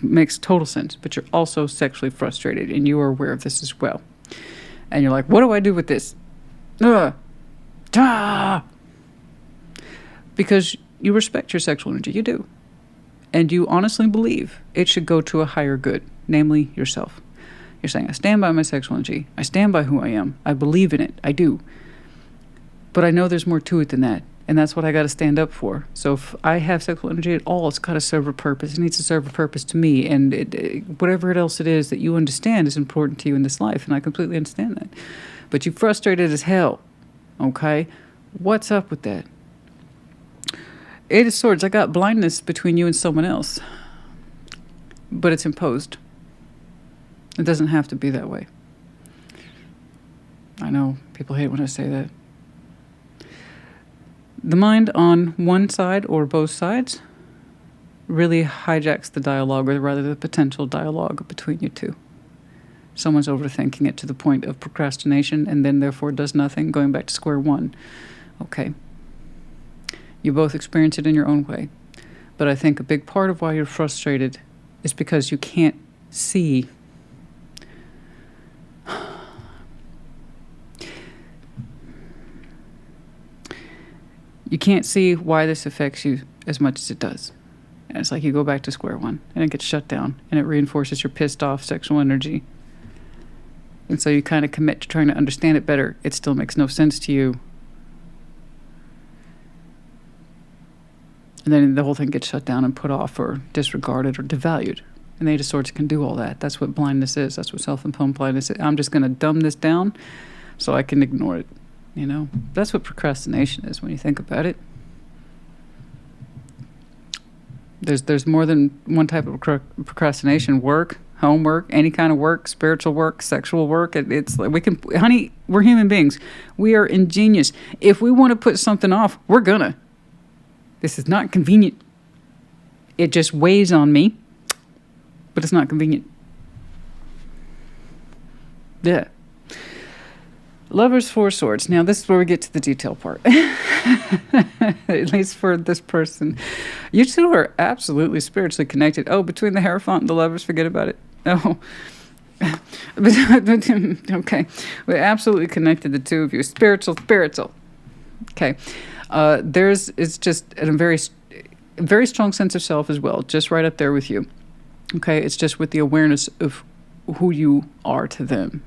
S1: Makes total sense, but you're also sexually frustrated, and you are aware of this as well. And you're like, what do I do with this? Because you respect your sexual energy. You do. And you honestly believe it should go to a higher good, namely yourself. You're saying, I stand by my sexual energy. I stand by who I am. I believe in it. I do. But I know there's more to it than that. And that's what I got to stand up for. So if I have sexual energy at all, it's got to serve a purpose. It needs to serve a purpose to me. And whatever else it is that you understand is important to you in this life. And I completely understand that. But you're frustrated as hell. Okay? What's up with that? Eight of Swords. I got blindness between you and someone else. But it's imposed. It doesn't have to be that way. I know people hate when I say that. The mind on one side or both sides really hijacks the dialogue, or rather the potential dialogue between you two. Someone's overthinking it to the point of procrastination and then therefore does nothing, going back to square one. Okay. You both experience it in your own way. But I think a big part of why you're frustrated is because you can't see. You can't see why this affects you as much as it does. And it's like you go back to square one and it gets shut down and it reinforces your pissed off sexual energy. And so you kind of commit to trying to understand it better. It still makes no sense to you. And then the whole thing gets shut down and put off or disregarded or devalued. And the Eight of Swords can do all that. That's what blindness is. That's what self-imposed blindness is. I'm just going to dumb this down so I can ignore it. You know, that's what procrastination is when you think about it. There's more than one type of procrastination. Work, homework, any kind of work, spiritual work, sexual work. It's like honey, we're human beings. We are ingenious. If we want to put something off, we're gonna. This is not convenient. It just weighs on me, but it's not convenient. Yeah. Lovers, Four Swords. Now, this is where we get to the detail part. At least for this person. You two are absolutely spiritually connected. Oh, between the Hierophant and the Lovers, forget about it. Oh. Okay. We're absolutely connected, the two of you. Spiritual. Okay. It's just a very strong sense of self as well. Just right up there with you. Okay. It's just with the awareness of who you are to them.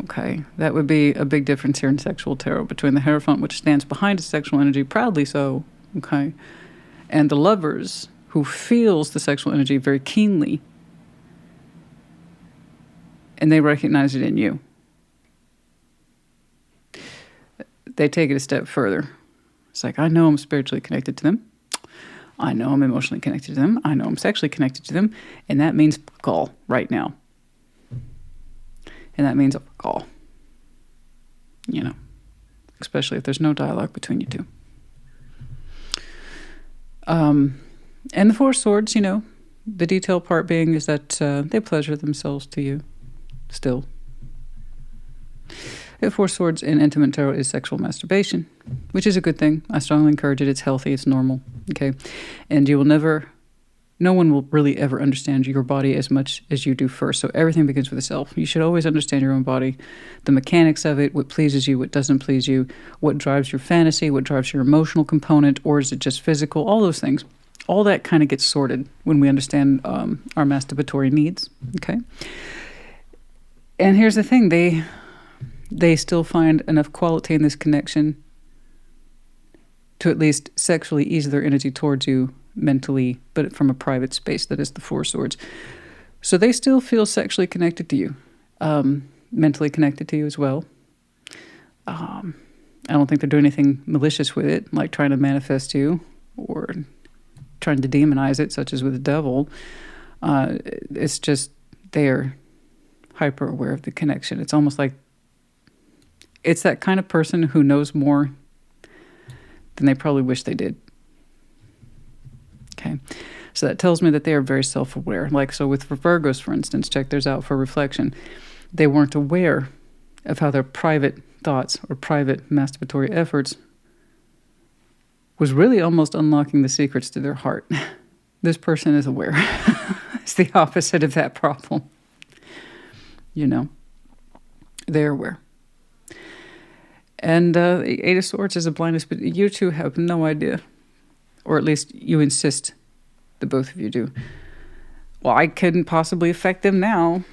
S1: Okay, that would be a big difference here in sexual tarot between the Hierophant, which stands behind his sexual energy, proudly so, okay, and the Lovers, who feels the sexual energy very keenly, and they recognize it in you. They take it a step further. It's like, I know I'm spiritually connected to them. I know I'm emotionally connected to them. I know I'm sexually connected to them, and that means call right now. And that means a call, you know, especially if there's no dialogue between you two. And the Four Swords, you know, the detail part being is that they pleasure themselves to you still. The Four Swords in intimate tarot is sexual masturbation, which is a good thing. I strongly encourage it. It's healthy. It's normal. Okay. And you will never No one will really ever understand your body as much as you do first. So everything begins with the self. You should always understand your own body, the mechanics of it, what pleases you, what doesn't please you, what drives your fantasy, what drives your emotional component, or is it just physical? All those things. All that kind of gets sorted when we understand our masturbatory needs. Okay. And here's the thing. They still find enough quality in this connection to at least sexually ease their energy towards you mentally, but from a private space. That is the Four Swords. So they still feel sexually connected to you, mentally connected to you as well. I don't think they're doing anything malicious with it, like trying to manifest you or trying to demonize it, such as with the devil. It's just they're hyper aware of the connection. It's almost like it's that kind of person who knows more than they probably wish they did. Okay, so that tells me that they are very self-aware. Like, so with Virgos, for instance, check theirs out for reflection. They weren't aware of how their private thoughts or private masturbatory efforts was really almost unlocking the secrets to their heart. This person is aware. It's the opposite of that problem. You know, they're aware. And the Eight of Swords is a blindness, but you two have no idea. Or at least you insist, the both of you do. Well, I couldn't possibly affect them now.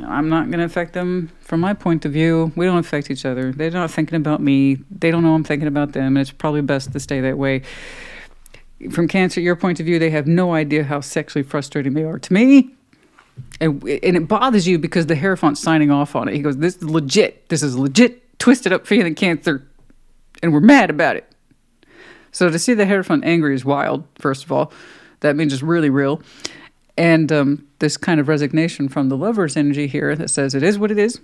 S1: I'm not going to affect them from my point of view. We don't affect each other. They're not thinking about me. They don't know I'm thinking about them. And it's probably best to stay that way. From Cancer, your point of view, they have no idea how sexually frustrating they are to me. And it bothers you because the Hierophant's signing off on it. He goes, this is legit. This is legit twisted up feeling, Cancer. And we're mad about it. So to see the Hierophant angry is wild, first of all. That means it's really real. And this kind of resignation from the Lover's energy here that says it is what it is.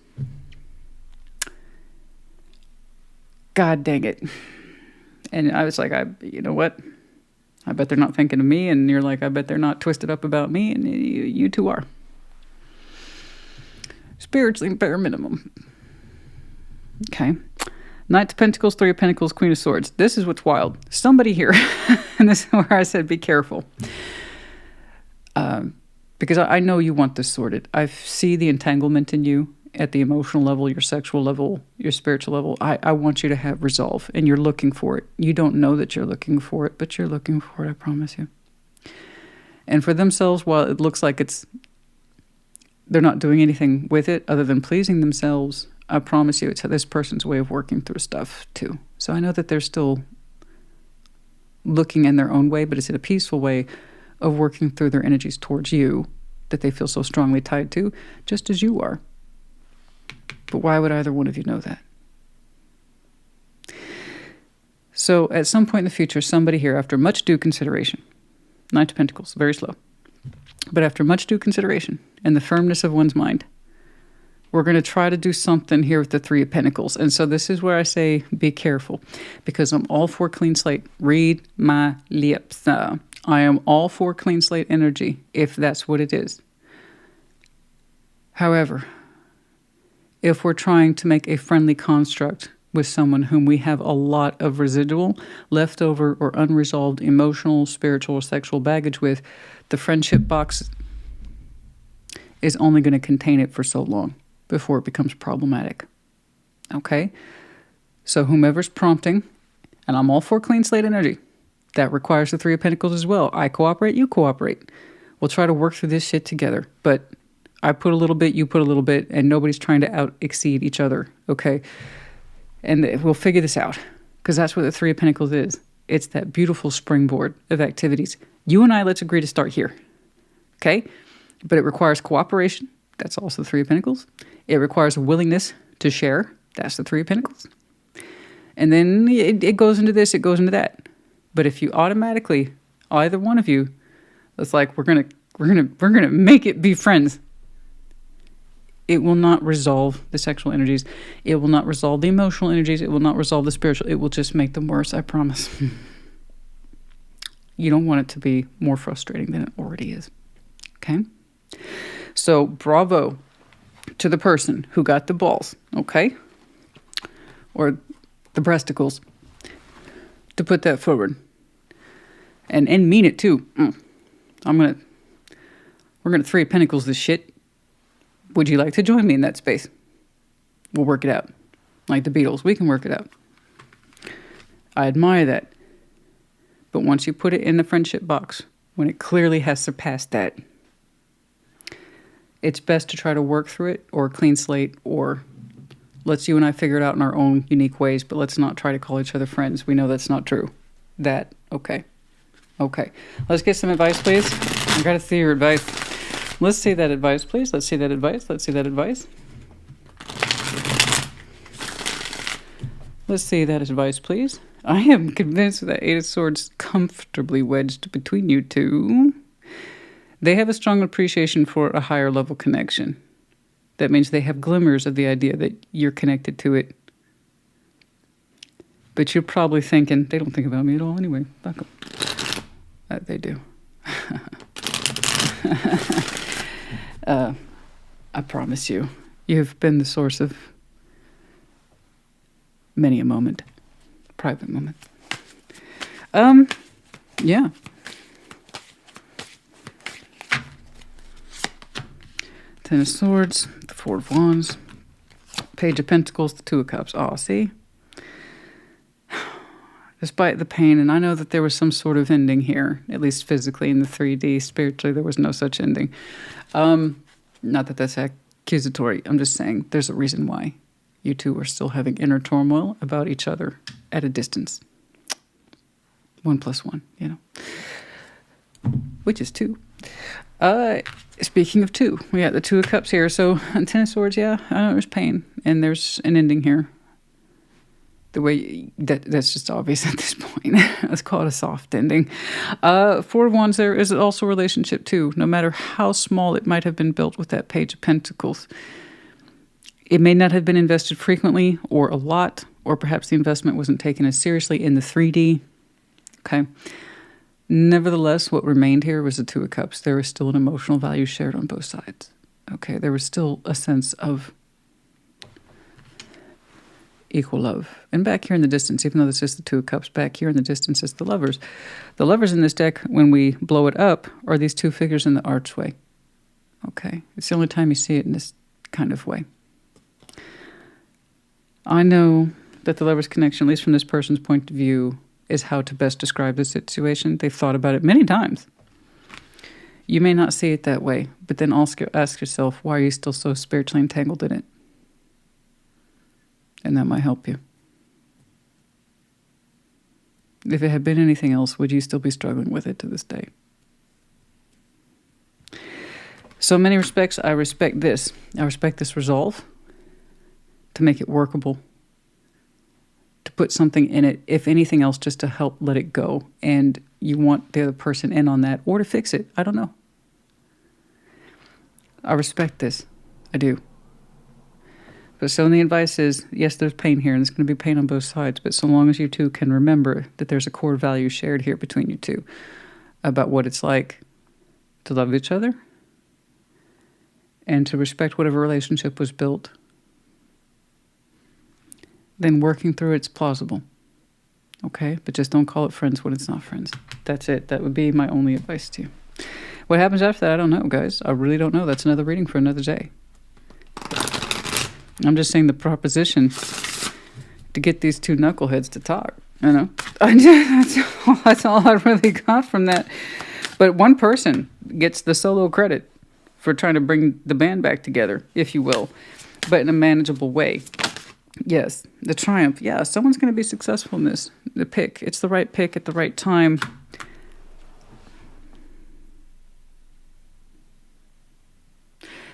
S1: God dang it. And I was like, you know what? I bet they're not thinking of me. And you're like, I bet they're not twisted up about me. And you two are. Spiritually, bare minimum. Okay. Knight of Pentacles, Three of Pentacles, Queen of Swords. This is what's wild. Somebody here, and this is where I said be careful. Because I know you want this sorted. I see the entanglement in you at the emotional level, your sexual level, your spiritual level. I want you to have resolve, and you're looking for it. You don't know that you're looking for it, but you're looking for it, I promise you. And for themselves, while it looks like they're not doing anything with it other than pleasing themselves, I promise you it's this person's way of working through stuff too. So I know that they're still looking in their own way, but it's in a peaceful way of working through their energies towards you that they feel so strongly tied to, just as you are. But why would either one of you know that? So at some point in the future, somebody here, after much due consideration, Knight of Pentacles, very slow, but after much due consideration and the firmness of one's mind, we're going to try to do something here with the Three of Pentacles. And so this is where I say be careful, because I'm all for clean slate. Read my lips. I am all for clean slate energy, if that's what it is. However, if we're trying to make a friendly construct with someone whom we have a lot of residual, leftover, or unresolved emotional, spiritual, or sexual baggage with, the friendship box is only going to contain it for so long before it becomes problematic. Okay? So whomever's prompting, and I'm all for clean slate energy, that requires the Three of Pentacles as well. I cooperate, you cooperate. We'll try to work through this shit together. But I put a little bit, you put a little bit, and nobody's trying to out-exceed each other, okay? And we'll figure this out, because that's what the Three of Pentacles is. It's that beautiful springboard of activities. You and I, let's agree to start here, okay? But it requires cooperation. That's also the Three of Pentacles. It requires a willingness to share. That's the Three of Pentacles. And then it goes into this, it goes into that. But if you automatically, either one of you, it's like we're gonna make it be friends. It will not resolve the sexual energies. It will not resolve the emotional energies. It will not resolve the spiritual. It will just make them worse, I promise. You don't want it to be more frustrating than it already is. Okay? So, bravo to the person who got the balls, okay? Or the breasticles, to put that forward. And mean it too. We're gonna Three of Pentacles this shit. Would you like to join me in that space? We'll work it out. Like the Beatles, we can work it out. I admire that. But once you put it in the friendship box, when it clearly has surpassed that, it's best to try to work through it, or clean slate, or let's you and I figure it out in our own unique ways, but let's not try to call each other friends. We know that's not true. Okay. Let's get some advice, please. I gotta see your advice. Let's see that advice, please. Let's see that advice. Let's see that advice. Let's see that advice, please. I am convinced that Eight of Swords comfortably wedged between you two. They have a strong appreciation for a higher level connection. That means they have glimmers of the idea that you're connected to it. But you're probably thinking, they don't think about me at all anyway. Fuck them. They do. I promise you, you've been the source of many a moment. Private moment. Yeah. Ten of Swords, the Four of Wands, Page of Pentacles, the Two of Cups. Oh, see? Despite the pain, and I know that there was some sort of ending here, at least physically in the 3D, spiritually there was no such ending. Not that that's accusatory. I'm just saying there's a reason why you two are still having inner turmoil about each other at a distance. 1 + 1, you know, which is 2. Speaking of 2, we got the Two of Cups here. So on Ten of Swords, yeah, I know there's pain and there's an ending here. The way that's just obvious at this point. Let's call it a soft ending. Four of Wands, there is also a relationship too. No matter how small it might have been built with that Page of Pentacles, it may not have been invested frequently or a lot, or perhaps the investment wasn't taken as seriously in the 3D. Okay. Nevertheless, what remained here was the Two of Cups. There was still an emotional value shared on both sides. Okay. There was still a sense of equal love. And back here in the distance, even though this is the Two of Cups, back here in the distance is the Lovers. The Lovers in this deck, when we blow it up, are these two figures in the archway. Okay. It's the only time you see it in this kind of way. I know that the Lovers connection, at least from this person's point of view, is how to best describe the situation. They've thought about it many times. You may not see it that way, but then also ask yourself, why are you still so spiritually entangled in it? And that might help you. If it had been anything else, would you still be struggling with it to this day? So in many respects, I respect this. I respect this resolve to make it workable, to put something in it, if anything else, just to help let it go. And you want the other person in on that, or to fix it. I don't know. I respect this. I do. But so the advice is, yes, there's pain here, and there's going to be pain on both sides, but so long as you two can remember that there's a core value shared here between you two about what it's like to love each other and to respect whatever relationship was built, then working through it's plausible. Okay? But just don't call it friends when it's not friends. That's it. That would be my only advice to you. What happens after that, I don't know, guys. I really don't know. That's another reading for another day. I'm just saying the proposition to get these two knuckleheads to talk, you know. That's all I really got from that. But one person gets the solo credit for trying to bring the band back together, if you will, but in a manageable way. Yes, the triumph. Yeah, someone's going to be successful in this. The pick. It's the right pick at the right time.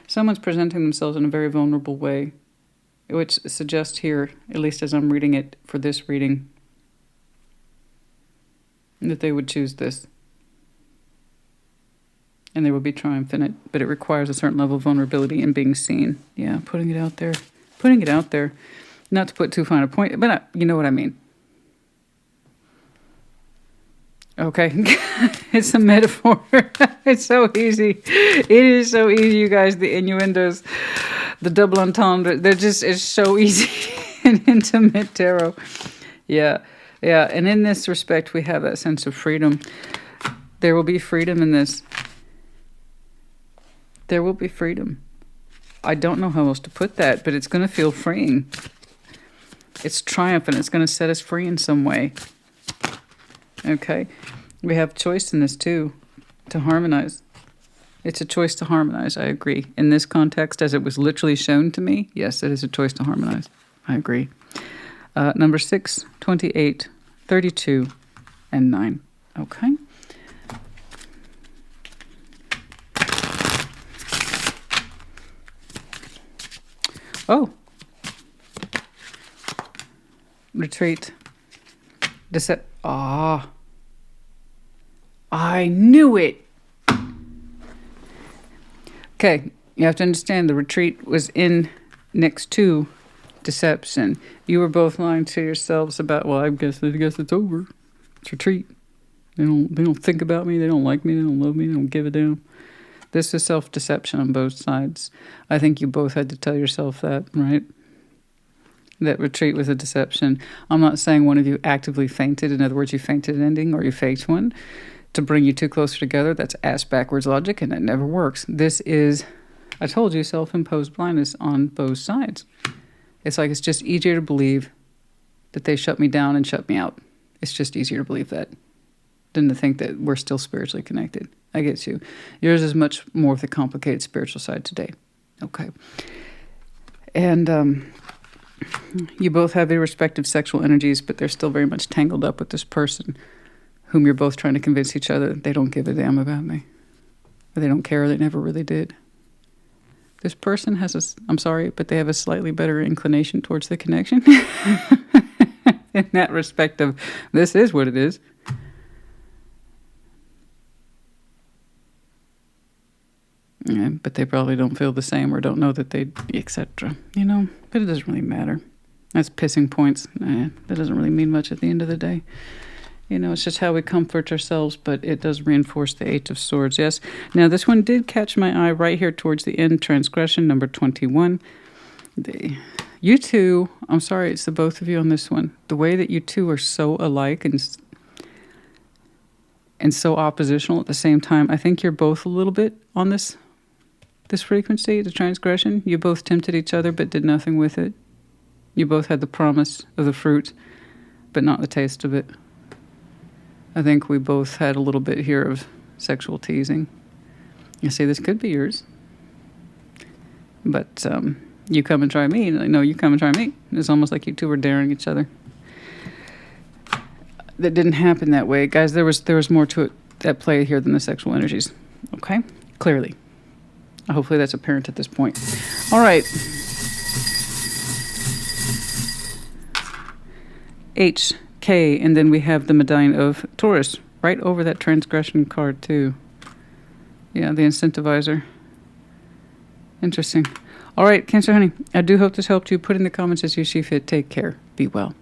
S1: Someone's presenting themselves in a very vulnerable way, which suggests here, at least as I'm reading it for this reading, that they would choose this. And there will be triumph in it, but it requires a certain level of vulnerability in being seen. Yeah, putting it out there. Putting it out there. Not to put too fine a point, but you know what I mean. Okay. It's a metaphor. It's so easy. It is so easy, you guys. The innuendos, the double entendre, it's so easy in intimate tarot. Yeah. Yeah. And in this respect, we have that sense of freedom. There will be freedom in this. There will be freedom. I don't know how else to put that, but it's going to feel freeing. It's triumphant. It's going to set us free in some way. Okay? We have choice in this too, to harmonize. It's a choice to harmonize, I agree. In this context, as it was literally shown to me, yes, it is a choice to harmonize. I agree. Number 6, 28, 32, and 9. Okay? Oh. Retreat. Ah. I knew it. Okay, you have to understand the retreat was in next to deception. You were both lying to yourselves about, well, I guess it's over. It's retreat. They don't think about me, they don't like me, they don't love me, they don't give a damn. This is self-deception on both sides. I think you both had to tell yourself that, right? That retreat was a deception. I'm not saying one of you actively fainted. In other words, you fainted an ending or you faked one to bring you two closer together. That's ass-backwards logic, and it never works. This is, I told you, self-imposed blindness on both sides. It's like it's just easier to believe that they shut me down and shut me out. It's just easier to believe that than to think that we're still spiritually connected. I get you. Yours is much more of the complicated spiritual side today. Okay. And you both have your respective sexual energies, but they're still very much tangled up with this person whom you're both trying to convince each other they don't give a damn about me. Or they don't care, or they never really did. This person has I'm sorry, but they have a slightly better inclination towards the connection. In that respect of, this is what it is. Yeah, but they probably don't feel the same or don't know that they, etc. You know, but it doesn't really matter. That's pissing points. That doesn't really mean much at the end of the day. You know, it's just how we comfort ourselves, but it does reinforce the Eight of Swords, yes. Now, this one did catch my eye right here towards the end, transgression, number 21. You two, I'm sorry, it's the both of you on this one. The way that you two are so alike and so oppositional at the same time, I think you're both a little bit on this frequency, the transgression. You both tempted each other but did nothing with it. You both had the promise of the fruit, but not the taste of it. I think we both had a little bit here of sexual teasing. You see, this could be yours. But you come and try me, and I know you come and try me. It's almost like you two were daring each other. That didn't happen that way. Guys, there was more to it at play here than the sexual energies. Okay? Clearly. Hopefully that's apparent at this point. All right. H, K, and then we have the medallion of Taurus right over that transgression card too. Yeah, the incentivizer. Interesting. All right, Cancer honey, I do hope this helped you. Put in the comments as you see fit. Take care. Be well.